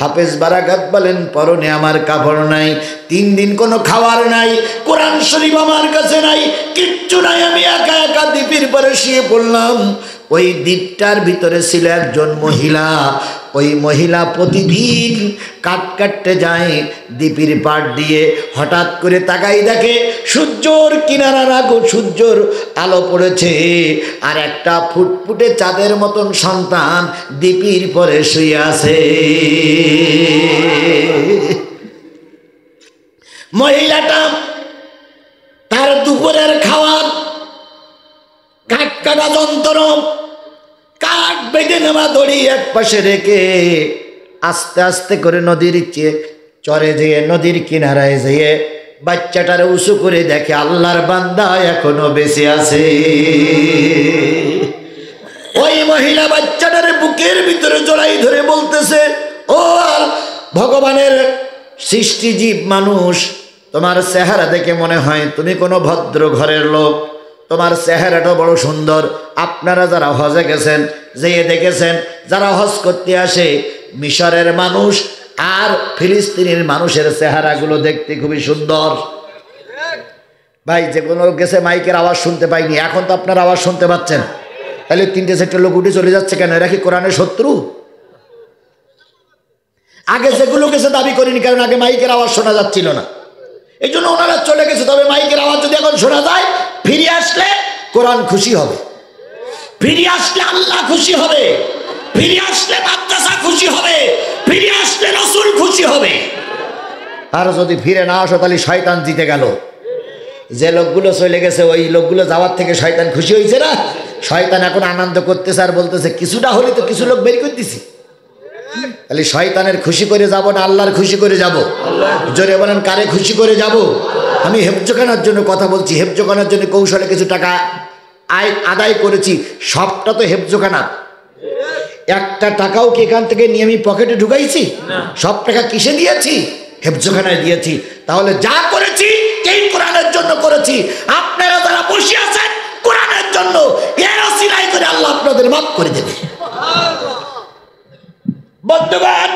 হাফেজ বারাকাত বলেন, পরনে আমার কাপড় নাই, 3 দিন কোনো খাবার নাই, কোরআন শরীফ আমার কাছে নাই, কিচ্ছু নাই, আমি একা একা দ্বীপের পরে শুয়ে পড়লাম। ওই দ্বীপটার ভিতরে ছিল একজন মহিলা। ওই মহিলা প্রতিদিন কাঠ কাটতে যায় দ্বীপের পাড় দিয়ে। হঠাৎ করে তাকাই দেখে সূর্যর কিনারার আগো সূর্যর আলো পড়েছে, আর একটা ফুটফুটে চাঁদের মতন সন্তান দ্বীপের পরে শুয়ে আছে। মহিলাটা তার দুপুরের খাওয়ার কাঠ কাটা যন্ত্র, কাঠ বেঁধে নেওয়া দড়ি এক পাশে রেখে আস্তে আস্তে করে নদীর চরে যেয়ে নদীর কিনারায় যেয়ে বাচ্চাটারে উঁচু করে দেখে আল্লাহর বান্দা এখনো বেঁচে আছে। ওই মহিলা বাচ্চাটারে বুকের ভিতরে জড়াই ধরে বলতেছে, ও ভগবানের সৃষ্টি জীব মানুষ, তোমার চেহারা দেখে মনে হয় তুমি কোনো ভদ্র ঘরের লোক, তোমার চেহারাটা বড় সুন্দর। আপনারা যারা হজে গেছেন, যেয়ে দেখেছেন, যারা হজ করতে আসে, মিশরের মানুষ আর ফিলিস্তিনের মানুষের চেহারাগুলো দেখতে খুবই সুন্দর। ভাই যে কোনো গেছে মাইকের আওয়াজ শুনতে পাইনি, এখন তো আপনার আওয়াজ শুনতে পাচ্ছেন। তাহলে 3-4 লোক উঠে চলে যাচ্ছে কেন? এরা কি কোরআনের শত্রু? আগে যেগুলো গেছে দাবি করিনি, কারণ আগে মাইকের আওয়াজ শোনা যাচ্ছিল না, এই জন্য ওনারা চলে গেছে। তবে মাইকের আওয়াজ যদি এখন শোনা যায়, ফিরে আসলে কোরআন খুশি হবে, ফিরে আসলে আল্লাহ খুশি হবে, ফিরে আসলে মাদ্রাসা খুশি হবে, ফিরে আসলে রাসূল খুশি হবে। আর যদি ফিরে না আসো তাহলে শয়তান জিতে গেল। যে লোকগুলো চলে গেছে ওই লোকগুলো যাওয়ার থেকে শয়তান খুশি হয়েছে না? শয়তান এখন আনন্দ করতেছে আর বলতেছে কিছুটা হলে তো কিছু লোক বের করে দিছি। তাহলে শয়তানের খুশি করে যাব না আল্লাহর খুশি করে যাব? জোরে বলেন, কারে খুশি করে যাব? আমি হেফজখানার জন্য কথা বলছি, হেফজখানার জন্য কৌশলে কিছু টাকা আদায় করেছি, সবটা তো হেফজখানা। একটা টাকাও কি এখান থেকে নিয়ে আমি পকেটে ঢুকাইছি? সব টাকা কিসে দিয়েছি? হেফজখানায় দিয়েছি। তাহলে যা করেছি এই কোরআনের জন্য করেছি। আপনারা যারা বসে আছেন কোরআনের জন্য, এর ওসিলায় করে আল্লাহ আপনাদের মাফ করে দেবে। বন্ধুগণ,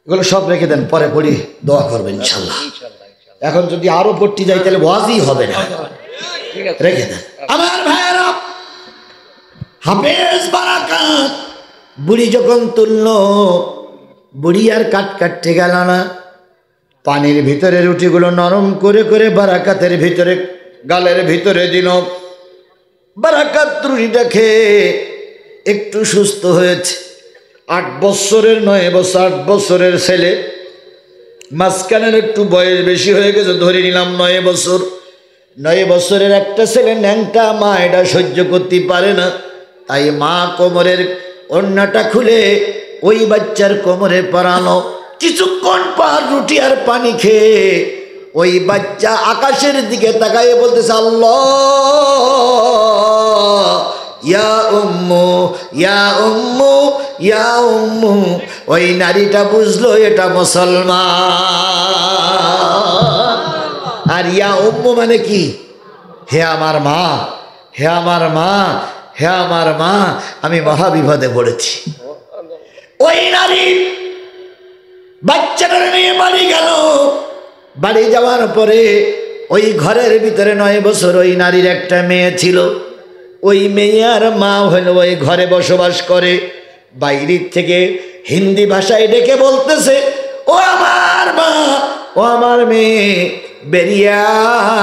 এগুলো সব রেখে দেন, পরে পড়ি দোয়া করবেন ইনশাআল্লাহ। এখন যদি আরো পড়তে যাই তাহলে ওয়াজই হবে না, রেখে দেন। আমার ভাইয়েরা, হাফেজ বারাকাত বুড়ি যখন তুললো, বুড়ি আর কাট কাটতে গেল না, পানির ভিতরে রুটিগুলো নরম করে করে বারাকাতের ভিতরে গালের ভিতরে দিল। বারাকাত রুটিটা খেয়ে একটু সুস্থ হয়েছে। 8 বছরের 9 বছর 8 বছরের ছেলে, মাঝখানের একটু বয়স বেশি হয়ে গেছে, ধরে নিলাম 9 বছর। 9 বছরের একটা ছেলে ন্যাংটা, মা এটা সহ্য করতে পারে না, তাই মা কোমরের ওড়নাটা খুলে ওই বাচ্চার কোমরে পরানো। কিছুক্ষণ পর রুটি আর পানি খেয়ে ওই বাচ্চা আকাশের দিকে তাকাইয়ে বলতেছে, আল্লাহ ইয়া উম্মু ইয়া উম্মু ইয়া উম্মু, ওই নারীটা বুঝলো এটা মুসলমান। আর ইয়া উম্মু মানে কি? হে আমার মা, হে আমার মা, হে আমার মা, আমি মহাবিপদে পড়েছি। ওই নারী বাচ্চাটা নিয়ে বাড়ি গেল। বাড়ি যাওয়ার পরে ওই ঘরের ভিতরে 9 বছর ওই নারীর একটা মেয়ে ছিল। ওই মেয়ে আর মা হলো ওই ঘরে বসবাস করে। বাইরের থেকে হিন্দি ভাষায় ডেকে বলতেছে, ও আমার মা, ও আমার মেয়ে, বেরিয়ে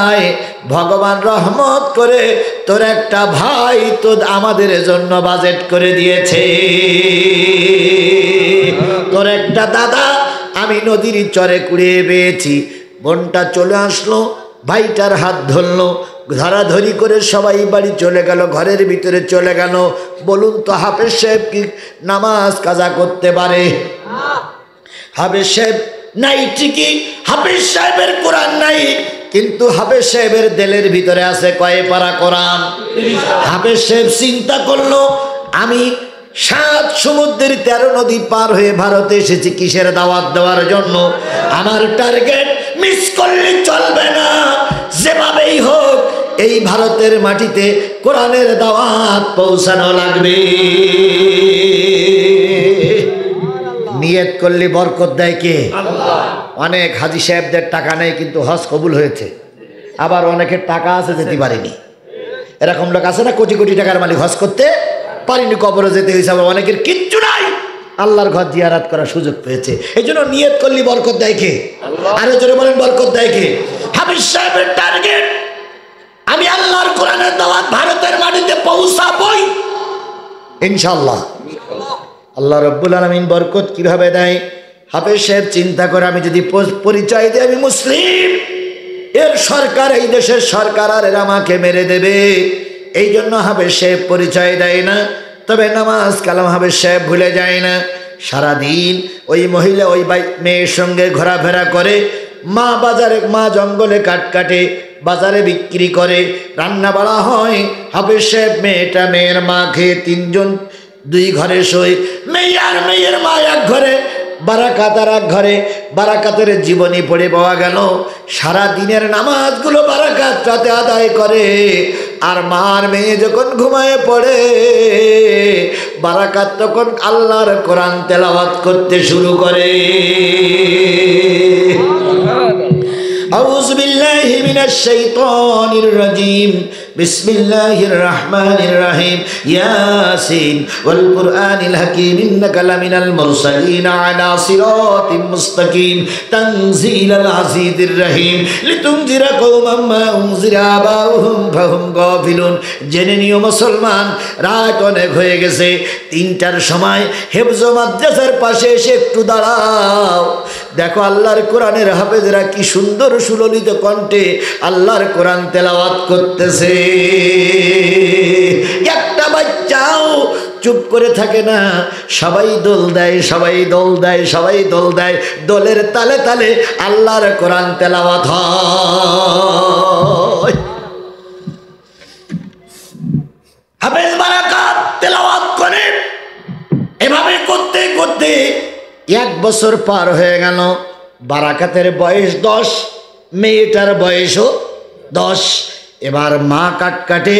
আয়, ভগবান রহমত করে তোর একটা ভাই তো আমাদের জন্য বাজেট করে দিয়েছে। তোর একটা দাদা আমি নদীর চরে কুড়িয়ে পেয়েছি। বোনটা চলে আসলো, ভাইটার হাত ধরলো, ধরাধরি করে সবাই বাড়ি চলে গেল, ঘরের ভিতরে চলে গেল। বলুন তো হাফেজ সাহেব কি নামাজ কাজা করতে পারে? হাফেজ সাহেব নাই ঠিকই, হাফেজ সাহেবের কোরআন নাই, কিন্তু হাফেজ সাহেবের দিলের ভিতরে আছে কয় পারা কোরআন। হাফেজ সাহেব চিন্তা করলো, আমি 7 সমুদ্রের 13 নদী পার হয়ে ভারতে এসেছি কিসের দাওয়াত দেওয়ার জন্য। আমার টার্গেট মিস করলে চলবে না, যেভাবেই হোক এই ভারতের মাটিতে কোরআনের দাওয়াত পৌঁছানো লাগবে। নিয়ত করলে বরকত দেয় কে? আল্লাহ। অনেক হাজী সাহেবদের টাকা নেই কিন্তু হজ কবুল হয়েছে, আবার অনেকের টাকা আছে যেতে পারেনি। এরকম লোক আছে না, কোটি কোটি টাকার মালিক, হজ করতে পারিনি, কবরে যেতে হয়েছে। আবার অনেকের কিচ্ছু নাই, আল্লাহর ঘর জিয়ারত করার সুযোগ পেয়েছে। এই জন্য নিয়ত করলে বরকত দেয় কে? আরো জোরে বলেন, বরকত দেয় কে? হাফেজ সাহেবের টার্গেট আমি আল্লাহর কোরআনের দাওয়াত ভারতের মাটিতে পৌঁছাবই ইনশাআল্লাহ। আল্লাহ রাব্বুল আলামিন বরকত কিভাবে দেয়? হাফেজ সাহেব চিন্তা করে, আমি যদি পরিচয় দিই আমি মুসলিম, এর সরকার, এই দেশের সরকার আর এরা আমাকে মেরে দেবে। এই জন্য হাফেজ সাহেব পরিচয় দেয় না। তবে নামাজ কালাম হাফেজ সাহেব ভুলে যায় না। সারাদিন ওই মহিলা ওই মেয়ের সঙ্গে ঘোরাফেরা করে। মা বাজারে, মা জঙ্গলে কাঠ কাটে, বাজারে বিক্রি করে, রান্না বাড়া হয়। হাফেজ সাহেব মেয়েটা, মেয়ের মা খেয়ে 3 জন 2 ঘরে শোয়। মেয়ে আর মেয়ের মা এক ঘরে, বারাকাত আর এক ঘরে। বারাকাতের জীবনী পড়ে পাওয়া গেল সারা দিনের নামাজগুলো বারাকাত রাতে আদায় করে। আর মার মেয়ে যখন ঘুমায় পড়ে, বারাকাত তখন আল্লাহর কোরআন তেলাওয়াত করতে শুরু করে। আউযু বিল্লাহি মিনাশ শাইতানির রাজিম, বিসমিল্লাহির রহমানির রহিম। ইয়াসিন ওয়াল কুরআনিল হাকীম, ইন্নাকা লামিনাল মুরসালিন আলা সিরাতিম মুস্তাকিম, তানজিলাল আজিজির রহিম, লিতুনজিরা কওমান মা উনজিরা আবাউহুম ফাহুম গাফিলুন। জেনে নিও মুসলমান, রাত অনেক হয়ে গেছে, 3টার সময় হেফজ মাদ্রাসার পাশে এসে একটু দাঁড়াও। দেখো আল্লাহর কোরআনের হাফেজরা কি সুন্দর সুললিত কণ্ঠে আল্লাহর কোরআন তেলাওয়াত করতেছে। একটা বাচ্চাও চুপ করে থাকে না, সবাই দোল দেয়, সবাই দোল দেয়, সবাই দোল দেয়। দোলের তালে তালে আল্লাহর কোরআন তেলাওয়াত হয়। হাফেজ বারাকাত তেলাওয়াত করে। এভাবে করতে করতে 1 বছর পার হয়ে গেল। বারাকাতের বয়স 10, মেয়েটার বয়সও 10। এবার মা কাট কাটে।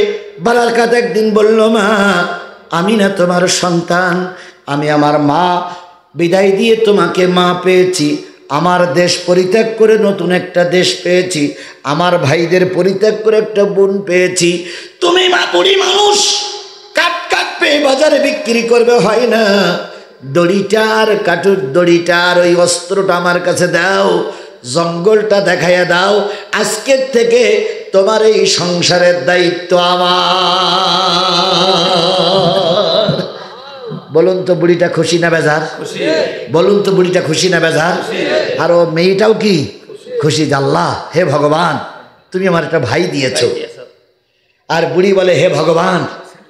বারাকাত একদিন বলল, মা আমি না তোমার সন্তান, আমি আমার মা বিদায় দিয়ে তোমাকে মা পেয়েছি। আমার দেশ পরিত্যাগ করে নতুন একটা দেশ পেয়েছি, আমার ভাইদের পরিত্যাগ করে একটা বোন পেয়েছি। তুমি মা বুড়ি মানুষ, কাট কাট পেয়ে বাজারে বিক্রি করবে, হয় না। দড়িটার কাঠুর দড়িটার ওই অস্ত্রটা আমার কাছে দাও, জঙ্গলটা দেখাইয়া দাও। আজকের থেকে তোমার এই সংসারের দায়িত্ব আমার। বলুন তো বুড়িটা খুশি না বেজার? বলুন তো বুড়িটা খুশি না বেজার? আর ও মেয়েটাও কি খুশি? আল্লাহ, হে ভগবান, তুমি আমার একটা ভাই দিয়েছো। আর বুড়ি বলে, হে ভগবান,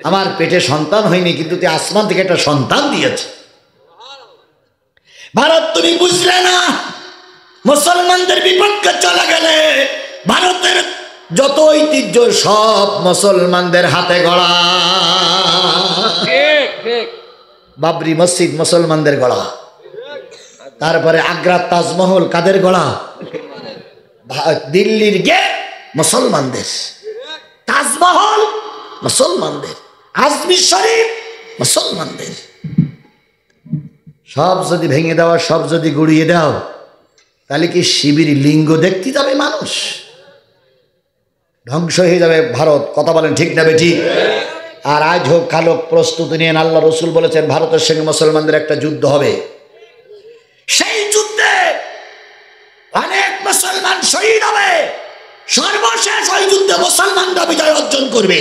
আমার পেটে সন্তান হয়নি, কিন্তু তুই আসমান থেকে একটা সন্তান দিয়েছ। ভারত তুমি বুঝলে না, মুসলমানদের বিপক্ষে চলে গেলে ভারতের যত ঐতিহ্য সব মুসলমানদের হাতে গড়া। বাবরি মসজিদ মুসলমানদের গড়া, তারপরে আগ্রার তাজমহল কাদের গড়া? দিল্লির গেট মুসলমানদের, তাজমহল মুসলমানদের, আজমির শরীফ মুসলমানদের। সব যদি ভেঙে দেওয়া, সব যদি গুড়িয়ে দাও, তাহলে কি শিবির লিঙ্গ দেখতে যাবে মানুষ? ধ্বংস হয়ে যাবে ভারত। কথা বলেন ঠিক না বেঠিক? আর আজ হোক কাল হোক প্রস্তুতি নিয়ে আল্লাহ রসুল বলেছেন ভারতের সঙ্গে মুসলমানদের একটা যুদ্ধ হবে। সেই যুদ্ধে অনেক মুসলমান শহীদ হবে, সর্বশেষ ওই যুদ্ধে মুসলমানরা বিজয় অর্জন করবে,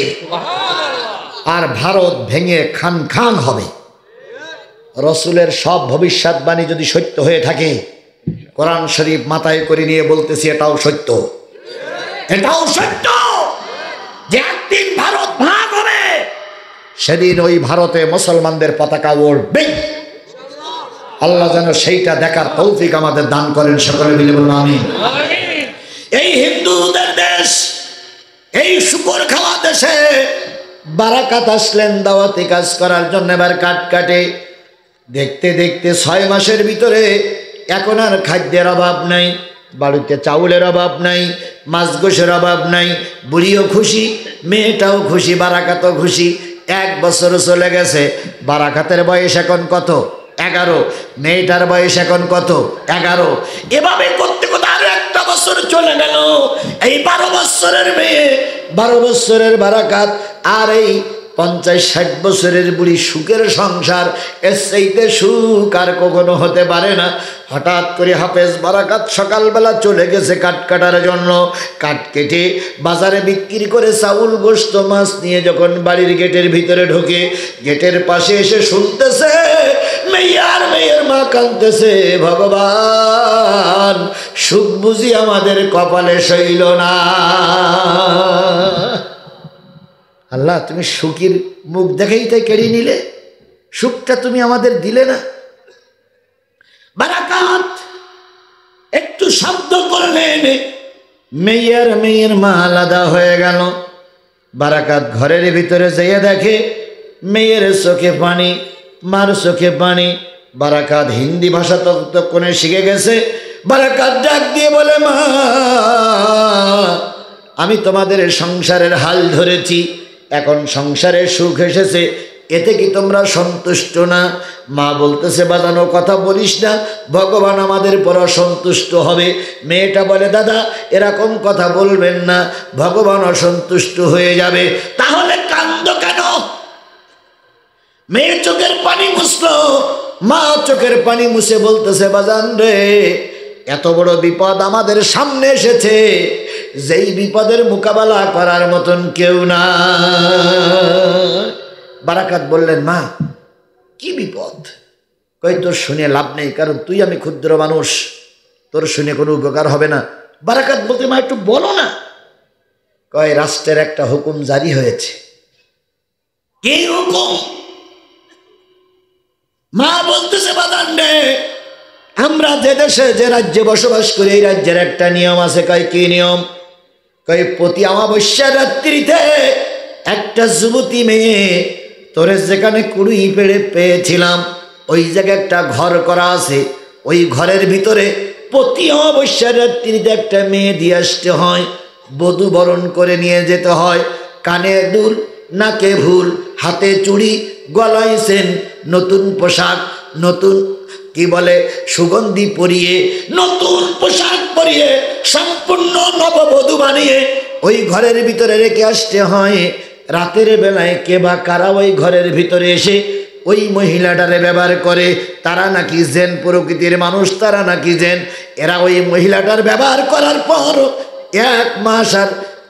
আর ভারত ভেঙে খান খান হবে। রসুলের সব ভবিষ্যৎবাণী যদি সত্য হয়ে থাকে, কোরআন শরীফ মাথায় করে নিয়ে বলতেছি এটাও সত্য, এটাও সত্য যে একদিন ভারত ভাগ হবে, সেদিন ওই ভারতে মুসলমানদের পতাকা উড়বে। আল্লাহ যেন সেইটা দেখার তৌফিক আমাদের দান করেন, সকলে মিলে বলুন আমিন। এই হিন্দুদের দেশ, এই শুকর খাওয়া দেশে বারাকাত আসলেন দাওয়াতি কাজ করার জন্য। এবার কাট কাটে দেখতে দেখতে 6 মাসের ভিতরে এখন আর খাদ্যের অভাব নাই, বাড়িতে চাউলের অভাব নাই, মাছ গোশের অভাব নাই। বুড়িও খুশি, মেয়েটাও খুশি, বারাকাতও খুশি। 1 বছর চলে গেছে। বারাকাতের বয়স এখন কত? 11। মেয়েটার বয়স এখন কত? 11। এভাবে করতে করতে আরো 1 বছর চলে গেল। এই 12 বছরের মেয়ে, 12 বছরের বারাকাত, আর এই 50-60 বছরের বুড়ি, সুখের সংসার। এর চাইতে সুখ আর কখনো হতে পারে না। হঠাৎ করে হাফেজ বারাকাত সকালবেলা চলে গেছে কাঠ কাটার জন্য। কাঠ কেটে বাজারে বিক্রি করে চাউল গোশত মাছ নিয়ে যখন বাড়ির গেটের ভিতরে ঢোকে, গেটের পাশে এসে শুনতেছে মেয়ের মা কাঁদতেছে, ভগবান সুখ বুঝি আমাদের কপালে সইল না। আল্লাহ, তুমি সুখীর মুখ দেখেই তাই কেড়ে নিলে, সুখটা তুমি আমাদের দিলে না। বারাকাত একটু শব্দ করলেন, মেয়ের মা আলাদা হয়ে গেল। বারাকাত ঘরের ভিতরে যেয়ে দেখে মেয়ের চোখে পানি, মার চোখে পানি। বারাকাত হিন্দি ভাষা ততক্ষণে শিখে গেছে। বারাকাত ডাক দিয়ে বলে, মা আমি তোমাদের সংসারের হাল ধরেছি, এখন সংসারে সুখ এসেছে, এতে কি তোমরা সন্তুষ্ট না? মা বলতেছে, বাজানো কথা বলিস না, ভগবান আমাদের পর অসন্তুষ্ট হবে। মেয়েটা বলে, দাদা এরকম কথা বলবেন না, ভগবান অসন্তুষ্ট হয়ে যাবে। তাহলে কান্দো কেন? মেয়ে চোখের পানি মুছলো, মা চোখের পানি মুছে বলতেছে, বাজান রে, এত বড় বিপদ আমাদের সামনে এসেছে, যেই বিপদের মোকাবেলা করার মতন কেউ না। বারাকাত বললেন, মা কি বিপদ? কই, তোর শুনে লাভ নেই, কারণ তুই আমি ক্ষুদ্র মানুষ, তোর শুনে কোনো উপকার হবে না। বারাকাত বলতে, মা একটু বলো না। কয়, রাষ্ট্রের একটা হুকুম জারি হয়েছে। কি হুকুম? মা বলতেছে, বাদান রে, আমরা যে দেশে যে রাজ্যে বসবাস করি, এই রাজ্যের একটা নিয়ম আছে। কয়, কি নিয়ম? কয়, প্রতি অমাবস্যার রাত্রিতে একটা যুবতী মেয়ে, তোরে যেখানে কুড়ি পেড়ে পেয়েছিলাম ওই জায়গায় একটা ঘর করা আছে, ওই ঘরের ভিতরে প্রতি অমাবস্যার রাত্রিতে একটা মেয়ে দিয়ে আসতে হয়, বধূ বরণ করে নিয়ে যেতে হয়। কানে দুল, নাকে ভুল, হাতে চুড়ি, গলায় সেন, নতুন পোশাক, নতুন কি বলে সুগন্ধি পরিয়ে, নতুন পোশাক পরিয়ে সম্পূর্ণ নববধূ বানিয়ে ওই ঘরের ভিতরে রেখে আসতে হয়। রাতের বেলায় কে বা কারা ওই ঘরের ভিতরে এসে ওই মহিলাটারে ব্যবহার করে, তারা নাকি জেন প্রকৃতির মানুষ, তারা নাকি জেন। এরা ওই মহিলাটার ব্যবহার করার পর 1 মাস আর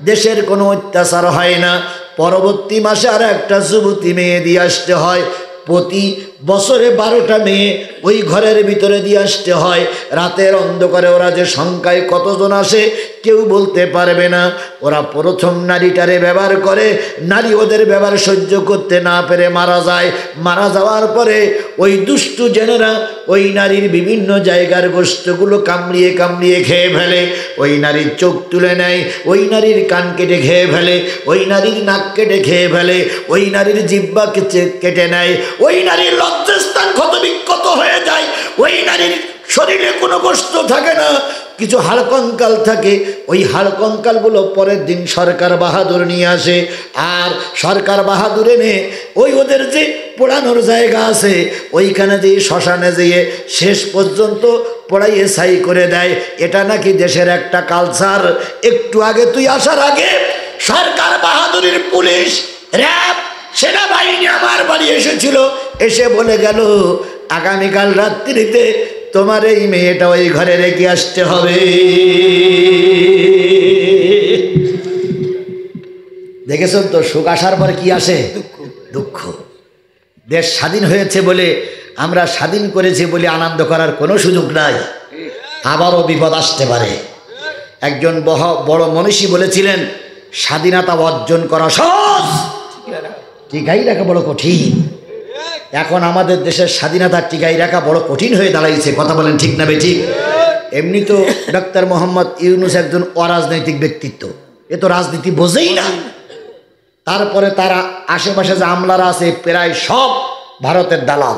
দেশের কোনো অত্যাচার হয় না। পরবর্তী মাসে আর একটা যুবতী মেয়ে দিয়ে আসতে হয়। প্রতি বছরে 12টা মেয়ে ওই ঘরের ভিতরে দিয়ে আসতে হয়। রাতের অন্ধকারে ওরা যে সংখ্যায় কতজন আসে কেউ বলতে পারবে না। ওরা প্রথম নারীটারে ব্যবহার করে, নারী ওদের ব্যবহার সহ্য করতে না পেরে মারা যায়। মারা যাওয়ার পরে ওই দুষ্টু জেনেরা ওই নারীর বিভিন্ন জায়গার গোশতগুলো কামড়িয়ে কামড়িয়ে খেয়ে ফেলে, ওই নারীর চোখ তুলে নেয়, ওই নারীর কান কেটে খেয়ে ফেলে, ওই নারীর নাক কেটে খেয়ে ফেলে, ওই নারীর জিহ্বা কেটে নেয়, ওই নারীর লজ্জাস্থান ক্ষতবিক্ষত হয়ে যায়, ওই নারীর শরীরে কোনো গোশত থাকে না, কিছু হাড়কঙ্কাল থাকে। ওই হাড়কঙ্কালগুলো পরের দিন সরকার বাহাদুর নিয়ে আসে, আর সরকার বাহাদুর এনে ওই ওদের যে পোড়ানোর জায়গা আছে ওইখানে যেয়ে শ্মশানে যেয়ে শেষ পর্যন্ত পোড়াইয়ে ছাই করে দেয়। এটা নাকি দেশের একটা কালচার। একটু আগে তুই আসার আগে সরকার বাহাদুরের পুলিশ, র্যাব, সেনাবাহিনী আমার বাড়ি এসেছিল, এসে বলে গেল আগামীকাল রাত্রিতে তোমার এই মেয়েটা ওই ঘরে রেখে আসতে হবে। দেখেছেন তো, সুখ আসার পর কি আসে? দুঃখ। দেশ স্বাধীন হয়েছে বলে, আমরা স্বাধীন করেছি বলে আনন্দ করার কোনো সুযোগ নাই, আবারও বিপদ আসতে পারে। একজন বড় মনীষী বলেছিলেন, স্বাধীনতা অর্জন করা সহজ, টিকাই রাখা বড় কঠিন। এখন আমাদের দেশের স্বাধীনতা টিকাই রাখা বড় কঠিন হয়ে দাঁড়াইছে। কথা বলেন ঠিক না বেঠিক? এমনি তো ডক্টর মোহাম্মদ ইউনূস একজন অরাজনৈতিক ব্যক্তিত্ব, এ তো রাজনীতি বোঝেই না। তারপরে তারা আশেপাশে যে আমলারা আছে প্রায় সব ভারতের দালাল,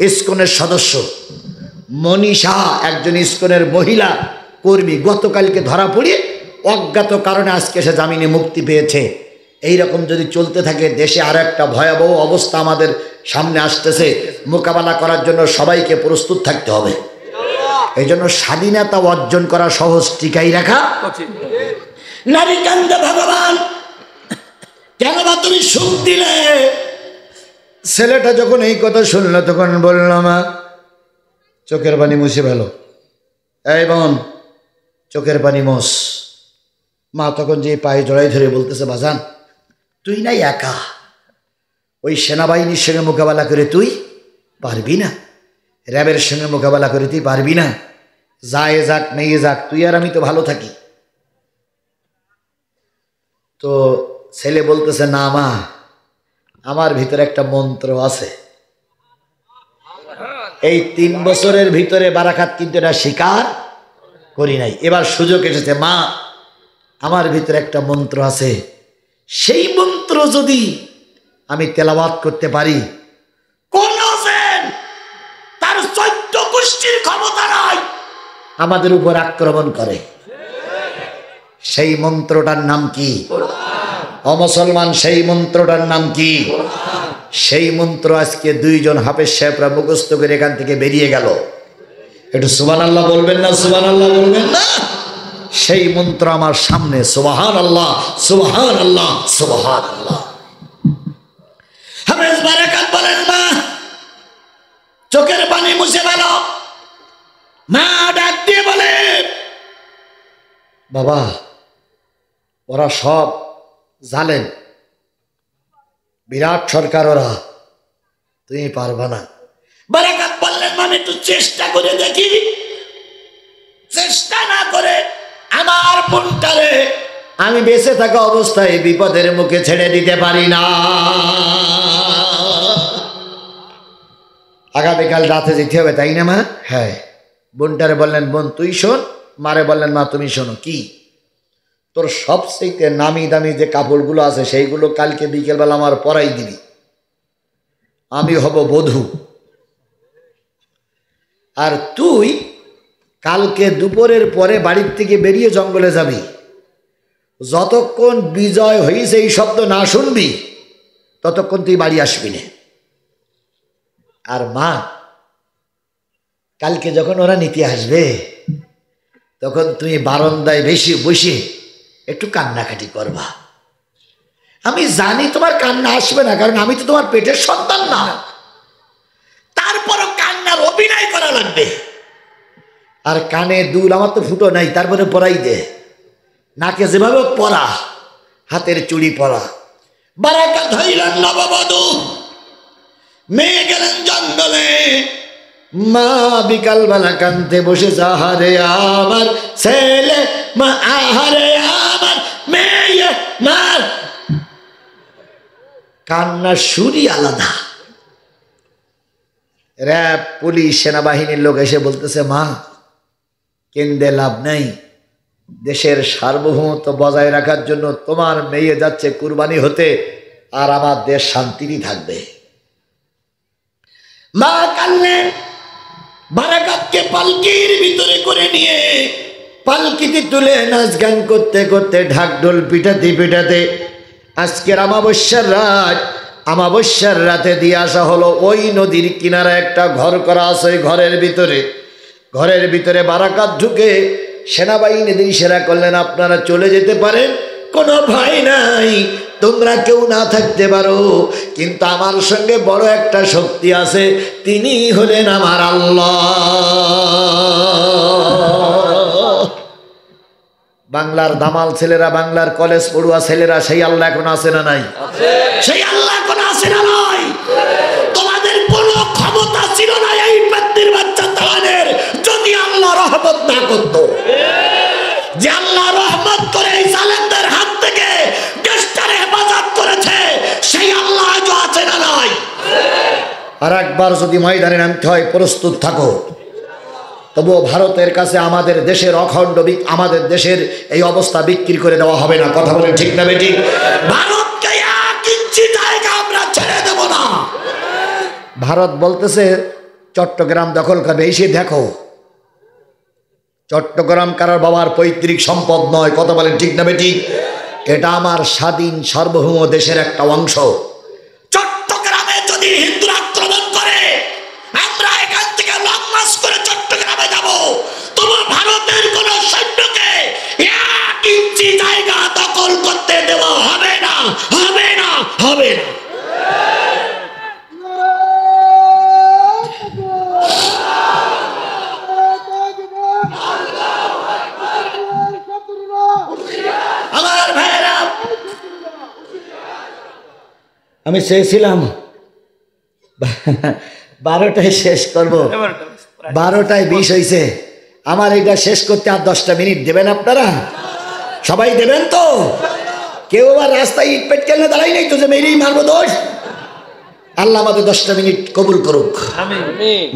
ইসকনের সদস্য। মনীষা একজন ইসকনের মহিলা কর্মী, গতকালকে ধরা পড়িয়ে অজ্ঞাত কারণে আজকে সে জামিনে মুক্তি পেয়েছে। এইরকম যদি চলতে থাকে দেশে আর একটা ভয়াবহ অবস্থা আমাদের সামনে আসতেছে। মোকাবেলা করার জন্য সবাইকে প্রস্তুত থাকতে হবে। এই জন্য স্বাধীনতা অর্জন করা সহজ, টিকাই রাখা নারী কান্দে ভগবান কেন বা তুমি সুখ দিলে? ছেলেটা যখন এই কথা শুনলো তখন বলল, মা চোখের পানি মুছে ফেলো, এই বোন চোখের পানি মোছ। মা তখন যে পায়ে জড়াই ধরে বলতেছে, বাজান তুই নাই একা, ওই সেনাবাহিনীর সঙ্গে মোকাবেলা করে তুই পারবি না, র্যাবের সঙ্গে মোকাবেলা করে তুই পারবি না, যায় যাক মেয়ে যাক, তুই আর আমি তো ভালো থাকি। তো ছেলে বলতেছে, না মা আমার ভিতরে একটা মন্ত্র আছে, এই 3 বছরের ভিতরে বারাকাত কিন্তু এটা স্বীকার করি নাই, এবার সুযোগ এসেছে। মা আমার ভিতরে একটা মন্ত্র আছে, সেই মন্ত্র যদি আমি তেলাওয়াত করতে পারি, কোন তার 14 গোষ্ঠীর ক্ষমতা নাই আমাদের উপর আক্রমণ করে। সেই মন্ত্রটার নাম কি? ও মুসলমান, সেই মন্ত্রটার নাম কি? সেই মন্ত্র আজকে 2 জন হাফেজ সাহেবরা মুখস্থ করে এখান থেকে বেরিয়ে গেল। একটু সুবহানাল্লাহ বলবেন না? সুবহানাল্লাহ বলবেন না? সেই মন্ত্র আমার সামনে, সুবহানাল্লাহ সুবহানাল্লাহ সুবহানাল্লাহ। হাফেজ বারাকাত বলেন, মা চোখের পানি মুছে ফেলো। মা ডাক দিয়ে বলে, বাবা ওরা সব জালেম, বিরাট সরকার, ওরা তুমি পারবা না। বারাকাত বললেন, আমি একটু চেষ্টা করে দেখি। চেষ্টা না করে আমার বোনটারে আমি বেঁচে থাকা অবস্থায় বিপদের মুখে ছেড়ে দিতে পারি না। আগামীকাল রাতে যেতে হবে, তাই না মা? হ্যাঁ। বোনটারে বললেন, বোন তুই শোন। মারে বললেন, মা তুমি শোনো। কি? তোর সবচেয়ে নামি দামি যে কাপড়গুলো আছে সেইগুলো কালকে বিকেলবেলা আমার পরাই দিবি, আমি হব বধূ। আর তুই কালকে দুপুরের পরে বাড়ির থেকে বেরিয়ে জঙ্গলে যাবি, যতক্ষণ বিজয় হয়েছে এই শব্দ না শুনবি ততক্ষণ তুই বাড়ি আসবি না। আর মা কালকে যখন ওরা নিতে আসবে তখন তুমি বারান্দায় বেশি বসে একটু কান্নাকাটি করবা। আমি জানি তোমার কান্না আসবে না, কারণ আমি তো তোমার পেটের সন্তান না, তারপরও কান্নার অভিনয় করা লাগবে। আর কানে দুল আমার তো ফুটো নাই, তারপরে পরাই দে। নাকে যেভাবে পরা, হাতের চুড়ি পরা। বারাকাত হইলেন নববধূ, মেয়ে গেলেন জঙ্গলে। মা বিকালবেলা কানতে বসে, আহারে আমার ছেলে, মা আহারে আমার মেয়ে। মার কান্নার সুরই আলাদা। র্যাব, পুলিশ, সেনাবাহিনীর লোক এসে বলতেছে, মা কেন্দে লাভ নাই, দেশের সার্বভৌমত্ব বজায় রাখার জন্য তোমার মেয়ে যাচ্ছে কুরবানি হতে, আর আমার দেশ শান্তিরই থাকবে। মা কানলেন। বারাকাতকে পালকির ভিতরে করে নিয়ে পালকিতে তুলে নাচ গান করতে করতে ঢাকঢোল পিটাতে পিটাতে আজকের আমাবস্যার রাতে দিয়ে আসা হলো। ওই নদীর কিনারে একটা ঘর করা আছে, ওই ঘরের ভিতরে বারাকাত ঢুকে সেনাবাহিনীদের ইশারা করলেন, আপনারা চলে যেতে পারেন, কোনো ভয় নাই, তোমরা কেউ না থাকতে পারো, কিন্তু আমার সঙ্গে বড় একটা শক্তি আছে, তিনি হলেন আমার আল্লাহ। বাংলার দামাল ছেলেরা, বাংলার কলেজ পড়ুয়া ছেলেরা, সেই আল্লাহ এখন আছে না নাই? সেই আল্লাহ এখন আছে না নাই? তোমাদের কোনো ক্ষমতা ছিল না এই ব্যক্তির বাচ্চা তাদের, যদি আল্লাহ রহমত না করত। যে আল্লাহ রহমত করে এই জালেমদের হাত থেকে দেশটার হেফাজত করেছে, সেই আল্লাহ আজও আছে না নাই? আর একবার যদি ময়দানে নামতে হয়, প্রস্তুত থাকো। তবুও ভারতের কাছে আমাদের দেশের আমাদের দেশের এই অবস্থা বিক্রি করে দেওয়া হবে না। কথা বলে ঠিক না বেঠিক? ভারতকে 1 ইঞ্চি জায়গা আমরা ছেড়ে দেব না। ভারত বলতেছে চট্টগ্রাম দখল করবে, এসে দেখো চট্টগ্রাম কারোর বাবার পৈতৃক সম্পদ নয়। কথা বলেন ঠিক না বেঠিক? এটা আমার স্বাধীন সার্বভৌম দেশের একটা অংশ। চট্টগ্রামে যদি হিন্দুরা আক্রমণ করে, আমরা এখান থেকে লং মার্চ করে চট্টগ্রামে যাব, তোমার ভারতের কোন সৈন্যকে 1 ইঞ্চি জায়গা দখল করতে দেওয়া হবে না, হবে না, হবে না। আমার ভাইরা, আমি চেয়েছিলাম 12টায় শেষ করব, 12টায় 20 হয়েছে। আমার এটা শেষ করতে আর 10টা মিনিট দেবেন আপনারা? সবাই দেবেন তো? কেউ আবার রাস্তায় ইট পেট কেন দাঁড়াই নাই তো যে মেরেই মারবো দোষ? আল্লাহ আমাদের 10টা মিনিট কবুল করুক।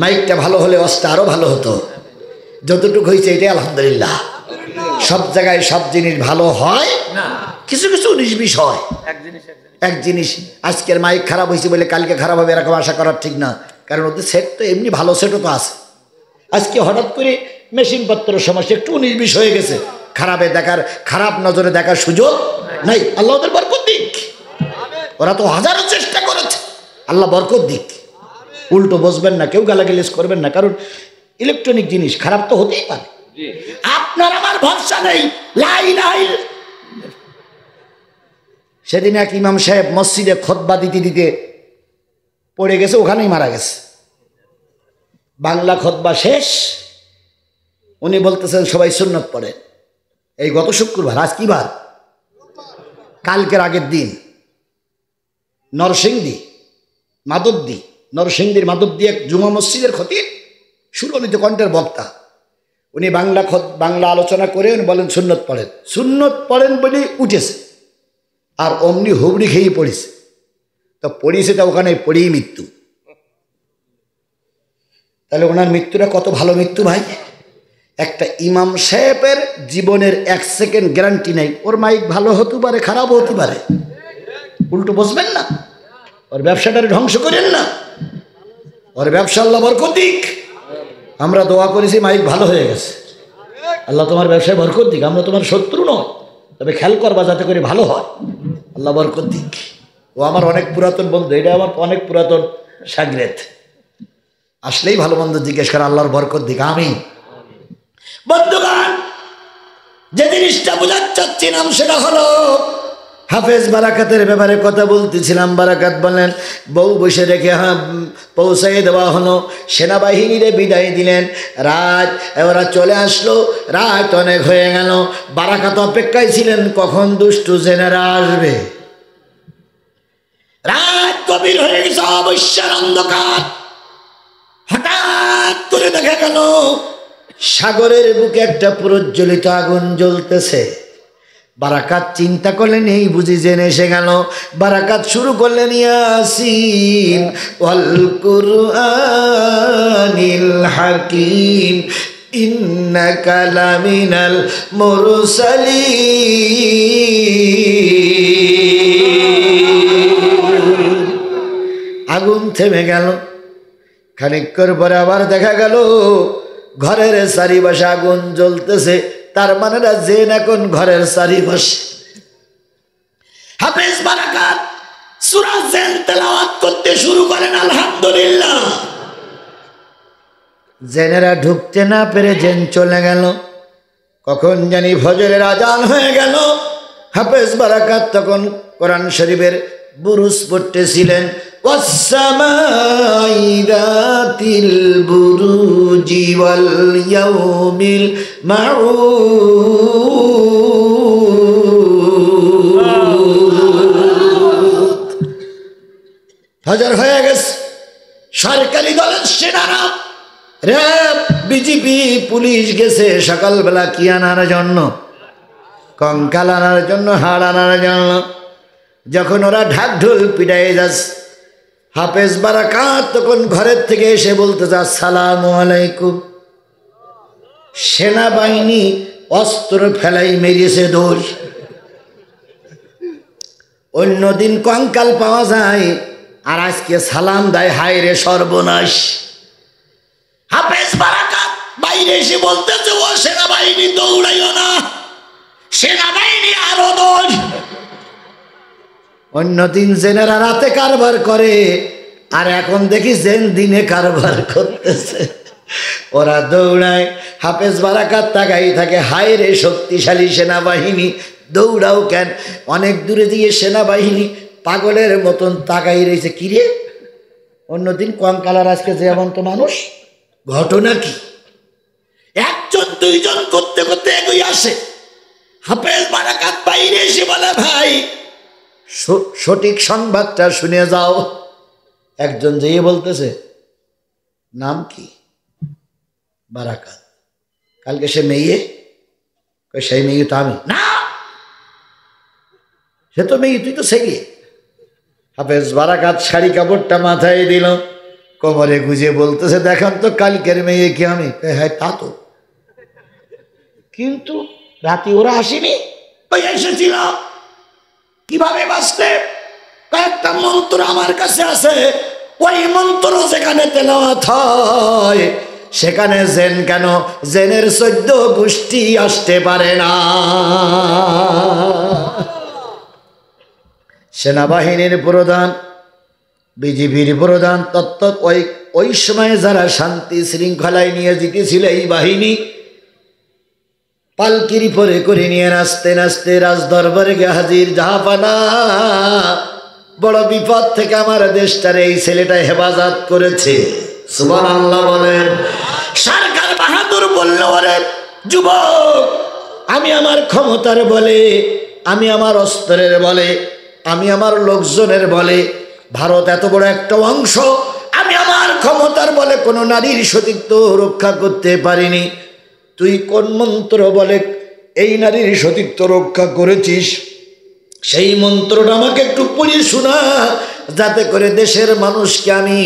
মাইকটা ভালো হলে অস্তা আরো ভালো হতো। যতটুকু হয়েছে এটাই আলহামদুলিল্লাহ। সব জায়গায় সব জিনিস ভালো হয় না, কিছু কিছু 19-20 হয়। এক জিনিস আজকের মাইক খারাপ হয়েছে বলে কালকে খারাপ হবে এরকম আশা করার ঠিক না, কারণ ওদের সেট তো এমনি ভালো সেটও তো আছে। আজকে হঠাৎ করে মেশিনপত্র সমস্যা একটু 19-20 হয়ে গেছে, খারাপ নজরে দেখার সুযোগ নাই। আল্লাহ ওদের বরকত দিক, ওরা তো হাজারো চেষ্টা করেছে, আল্লাহ বরকত দিক। উল্টো বসবেন না, কেউ গালাগালিজ করবেন না, কারণ ইলেকট্রনিক জিনিস খারাপ তো হতেই পারে। আপনার আমার ভরসা নেই। সেদিন এক ইমাম সাহেব মসজিদে খুতবা দিতে দিতে পড়ে গেছে, ওখানেই মারা গেছে। বাংলা খুতবা শেষ, উনি বলতেছেন সবাই সুন্নত পড়ে। এই গত শুক্রবার, আজ কি বার? কালকের আগের দিন নরসিংদীর মাধবদী এক জুমা মসজিদের খতিব, সুললিত কণ্ঠের বক্তা, উনি বাংলা আলোচনা করে উনি বলেন সুন্নত পড়েন বলে উঠেছে, আর অমনি হুবড়ি খেয়ে পড়েছে। তো পড়িয়েছে, তা ওখানে পড়েই মৃত্যু। তাহলে ওনার মৃত্যুটা কত ভালো মৃত্যু ভাই! একটা ইমাম সাহেবের জীবনের 1 সেকেন্ড গ্যারান্টি নেই। ওর মাইক ভালো হতে পারে, খারাপও হতে পারে, উল্টো বসবেন না, ওর ব্যবসাটারে ধ্বংস করেন না, ওর ব্যবসা আল্লাহ বরকত দিক। আমরা দোয়া করেছি মাইক ভালো হয়ে গেছে, আল্লাহ তোমার ব্যবসায় বরকত দিক। আমরা তোমার শত্রু নয়, তবে খেয়াল করবা যাতে করে ভালো হয়, আল্লাহ বরকত দিক। ও আমার অনেক পুরাতন বন্ধু, এটা আমার অনেক পুরাতন শাগরেদ, আসলেই ভালো মন্দ জিজ্ঞেস করে, আল্লাহর বরকত দিক। আমি বন্ধুগণ, যে জিনিসটা বোঝাতে চাচ্ছিলাম সেটা হলো হাফেজ বারাকাতের ব্যাপারে কথা বলতেছিলাম। বারাকাত বলেন বউ বসে রেখে পৌঁছাই দেওয়া হলো, সেনাবাহিনীরে বিদায় দিলেন। রাত ওরা চলে আসলো, রাত অনেক হয়ে গেল। বারাকাত অপেক্ষায় ছিলেন কখন দুষ্টু জেনারা আসবে। রাত গভীর হয়ে গেছে, অবশ্যই অন্ধকার। হঠাৎ করে দেখা গেল সাগরের বুকে একটা প্রজ্বলিত আগুন জ্বলতেছে। বারাকাত চিন্তা করলেন এই বুঝি জেনে এসে গেল। বারাকাত শুরু করলেন ইয়াসিন ওয়াল কুরআনিল হাকিম ইন্নাকা লামিনাল মুরসালিন। আগুন থেমে গেল। খানিকক্ষণ পরে আবার দেখা গেল ঘরের চারিপাশে আগুন জ্বলতেছে। তার মানে জেন এখন ঘরের চারিপাশে। হাফেজ বারাকাত সূরা জিন তেলাওয়াত করতে শুরু করেন, আলহামদুলিল্লাহ। জেনেরা ঢুকতে না পেরে জেন চলে গেল। কখন জানি ফজরের আজান হয়ে গেল। হাফেজ বারাকাত তখন কোরআন শরীফের বুরুজ পড়তেছিলেন, ওয়াসসামাই যাতিল বুরুজি ওয়াল ইয়াউমিল মাউদ। ফজর হয়ে গেছে। সরকারি দলের সেনারা, র্যাব, বিজিবি, পুলিশ গেছে সকালবেলা কি আনার জন্য? কঙ্কাল আনার জন্য, হাড় আনার জন্য। যখন ওরা ঢাক ঢোল পিটাই যাচ্ছে, হাফেজ বারাকাত তখন ঘরের থেকে এসে বলতেছে, আসসালামু আলাইকুম। সেনাবাহিনী অস্ত্র ফেলাই মেরেছে দোষ। অন্যদিন কঙ্কাল পাওয়া যায়, আর আজকে সালাম দেয়, হায় রে সর্বনাশ। হাফেজ বারাকাত বাইরে এসে বলতেছে, ও সেনাবাহিনী দৌড়াইও না, সেনাবাহিনী আরো দোষ। অন্যদিন জেনেরা রাতে কারবার করে, আর এখন দেখি জেন দিনে কারবার করতেছে। ওরা দৌড়ায়, হাফেজ বারাকাত তাকাই থাকে, হায় রে শক্তিশালী সেনাবাহিনী, দৌড়াও কেন? অনেক দূরে দিয়ে সেনাবাহিনী পাগলের মতন তাকাই রয়েছে। কিরে, অন্যদিন কঙ্কালার, আজকে যেমন তো মানুষ। ঘটনা কি? একজন দুইজন করতে করতে এগোই আসে। হাফেজ বারাকাত বাইরে এসে বলে, ভাই সঠিক সংবাদটা শুনে যাও। একজন যেয়ে বলতেছে, নাম কি? বারাকাত। কালকে সে মেয়ে, সেই মেয়ে তো আমি না, সে তো মেয়ে, তুই তো সেই। হাফেজ বারাকাত শাড়ি কাপড়টা মাথায় দিল, কোমরে গুজে বলতেছে, দেখান তো কালকের মেয়ে কি আমি? হ্যাঁ তা তো, কিন্তু রাতে ওরা আসেনি। ওই এসেছিল। কিভাবে বাঁচতে? কয়েকটা মন্ত্র আমার কাছে আছে, ওই মন্ত্র যেখানে তেলাওয়াত হয় সেখানে জেন কেন, জেনের 14 গোষ্ঠী আসতে পারে না। সেনাবাহিনীর প্রধান, বিজিবির প্রধান, ওই সময় যারা শান্তি শৃঙ্খলায় নিয়ে জিতেছিল এই বাহিনী, পালকির পরে করে নিয়ে নাচতে নাচতে রাজদরবারে গিয়ে হাজির। জাহাপানা, বড় বিপদ থেকে আমার দেশটার এই ছেলেটা হেফাজত করেছে। সুবহানাল্লাহ বলেন। সরকার বাহাদুর বলল, ওরে যুবক, আমি আমার ক্ষমতার বলে, আমি আমার অস্ত্রের বলে, আমি আমার লোকজনের বলে, ভারত এত বড় একটা অংশ, আমি আমার ক্ষমতার বলে কোনো নারীর সতীত্ব রক্ষা করতে পারিনি। তুই কোন মন্ত্র বলে এই নারীর সতীত্ব রক্ষা করেছিস? সেই মন্ত্রটা আমাকে একটু পড়ে শোনা, যাতে করে দেশের মানুষকে আমি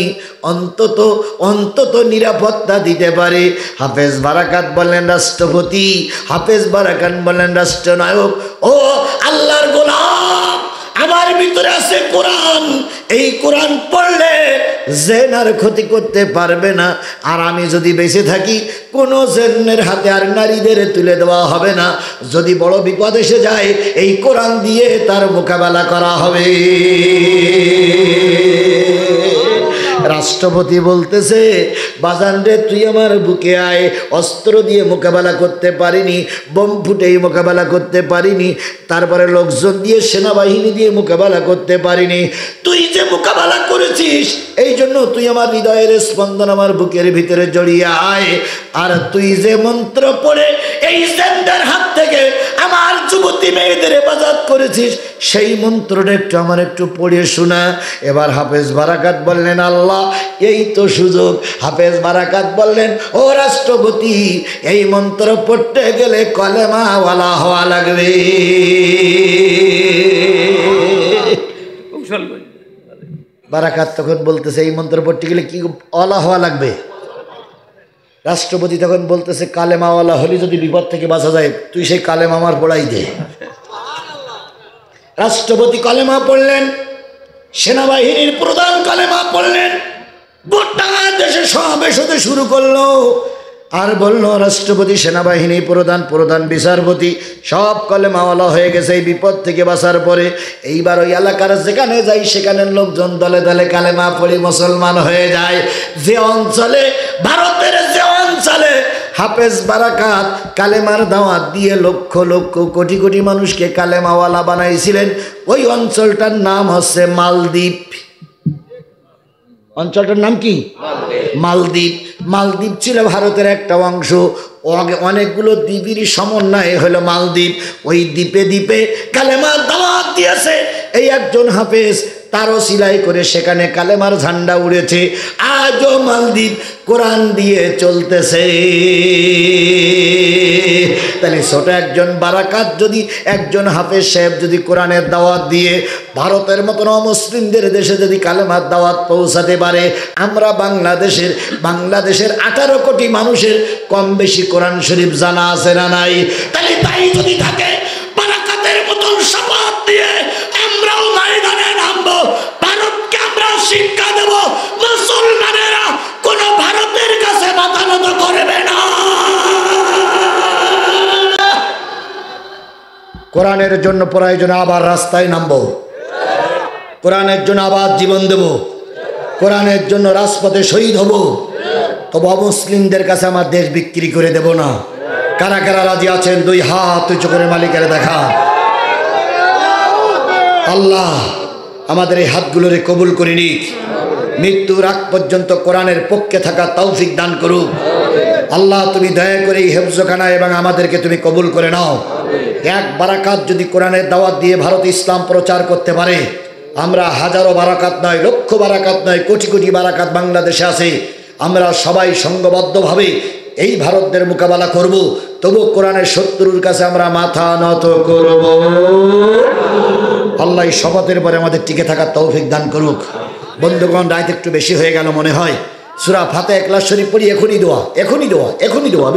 অন্তত নিরাপত্তা দিতে পারি। হাফেজ বারাকাত বললেন রাষ্ট্রপতি, হাফেজ বারাকাত বললেন রাষ্ট্রনায়ক, ও আল্লাহর গোলাম, আমার ভিতরে আছে কোরআন, এই কোরআন পড়লে জেন আর ক্ষতি করতে পারবে না, আর আমি যদি বেঁচে থাকি কোনো জেনের হাতে আর নারীদের তুলে দেওয়া হবে না। যদি বড় বিপদ এসে যায় এই কোরআন দিয়ে তার মোকাবেলা করা হবে। রাষ্ট্রপতি বলতেছে, বাজান রে, তুই আমার বুকে আয়। অস্ত্র দিয়ে মোকাবেলা করতে পারিনি, বোম ফুটেই মোকাবেলা করতে পারিনি, তারপরে লোকজন দিয়ে, সেনাবাহিনী দিয়ে মোকাবেলা করতে পারিনি। তুই যে মোকাবেলা করেছিস, এই জন্য তুই আমার হৃদয়ের স্পন্দন আমার বুকের ভিতরে জড়িয়ে আয়। আর তুই যে মন্ত্র পড়ে এই জেনদের হাত থেকে আমার যুবতী মেয়েদের হেফাজত করেছিস, সেই মন্ত্রটা আমার একটু পড়ে শোনা। এবার হাফেজ বারাকাত বললেন, আল্লাহ, এই তো সুযোগ। হাফেজ বারাকাত বললেন, ও রাষ্ট্রপতি, এই মন্ত্র পড়তে গেলে কলেমাওয়ালা হওয়া লাগবে। বারাকাত তখন বলতেছে, এই মন্ত্র পড়তে গেলে কি ওয়ালা হওয়া লাগবে? রাষ্ট্রপতি তখন বলতেছে, কালেমাওয়ালা হলে যদি বিপদ থেকে বাঁচা যায়, তুই সেই কালেমা আমার পড়াই দে। রাষ্ট্রপতি কলেমা পড়লেন, সেনাবাহিনীর প্রধান কলেমা পড়লেন, গোটা দেশে সমাবেশ হতে শুরু করলো আর বললো রাষ্ট্রপতি, সেনাবাহিনী প্রধান, প্রধান বিচারপতি সব কলেমাওয়ালা হয়ে গেছে এই বিপদ থেকে বাঁচার পরে। এইবার ওই এলাকার যেখানে যাই সেখানের লোকজন দলে দলে কালেমা পড়ি মুসলমান হয়ে যায়। যে অঞ্চলে, ভারতের যে অঞ্চলে হাফেজ বারাকাত কালেমার দাওয়াত দিয়ে লক্ষ লক্ষ কোটি কোটি মানুষকে কালেমাওয়ালা বানাইছিলেন, ওই অঞ্চলটার নাম হচ্ছে মালদ্বীপ। অঞ্চলটার নাম কি? মালদ্বীপ। মালদ্বীপ ছিল ভারতের একটা অংশ, অনেকগুলো দ্বীপেরই সমন্বয়ে হলো মালদ্বীপ। ওই দ্বীপে দ্বীপে কালেমার দাওয়াত দিয়েছে এই একজন হাফেজ, তারও সিলাই করে সেখানে কালেমার ঝান্ডা উড়েছে। আজও মালদ্বীপ কোরআন দিয়ে চলতেছে। তাহলে ছোট একজন বারাকাত যদি, একজন হাফেজ সাহেব যদি কোরআনের দাওয়াত দিয়ে ভারতের মতন অমুসলিমদের দেশে যদি কালেমার দাওয়াত পৌঁছাতে পারে, আমরা বাংলাদেশের 18 কোটি মানুষের কম বেশি কোরআন শরীফ জানা আছে না নাই? তাহলে তাই যদি থাকে, বারাকাতের মতন শপথ দিয়ে আমরাও ময়দানে নামবো, ভারতকে আমরা শিক্ষা দেব, মুসলমানেরা কোন ভারতের কাছে মাথা নত করবে না। কোরআনের জন্য প্রয়োজনে আবার রাস্তায় নামবো, কোরআনের জন্য আবার জীবন দেব, কোরআনের জন্য রাজপথে শহীদ হব। তবে অমুসলিমদের কাছে আমার দেশ বিক্রি করে দেব না। কারা কারা রাজি আছেন? 2 হাত উঁচু করে মালিকের দেখা। আল্লাহ আমাদের এই হাতগুলোরে কবুল করে নিক, মৃত্যুর আগ পর্যন্ত কোরআনের পক্ষে থাকা তৌফিক দান করুক। আল্লাহ তুমি দয়া করে এই হেফজখানা এবং আমাদেরকে তুমি কবুল করে নাও। এক বারাকাত যদি কোরআনের দাওয়াত দিয়ে ভারত ইসলাম প্রচার করতে পারে, আমরা হাজারো বারাকাত নয়, লক্ষ বারাকাত নয়, কোটি কোটি বারাকাত বাংলাদেশে আছে, আমরা সবাই সংঘবদ্ধভাবে এই ভারতদের মোকাবেলা করব। তবু কোরআনের শত্রুর কাছে আমরা মাথা নত করব। আল্লাহ এই শপথের পরে আমাদের টিকে থাকার তৌফিক দান করুক। বন্ধুগণ, রাত একটু বেশি হয়ে গেল মনে হয়। সূরা ফাতিহা ইখলাস শরীফ পড়ি, এখনই দোয়া, এখনই দোয়া, এখনই দোয়া।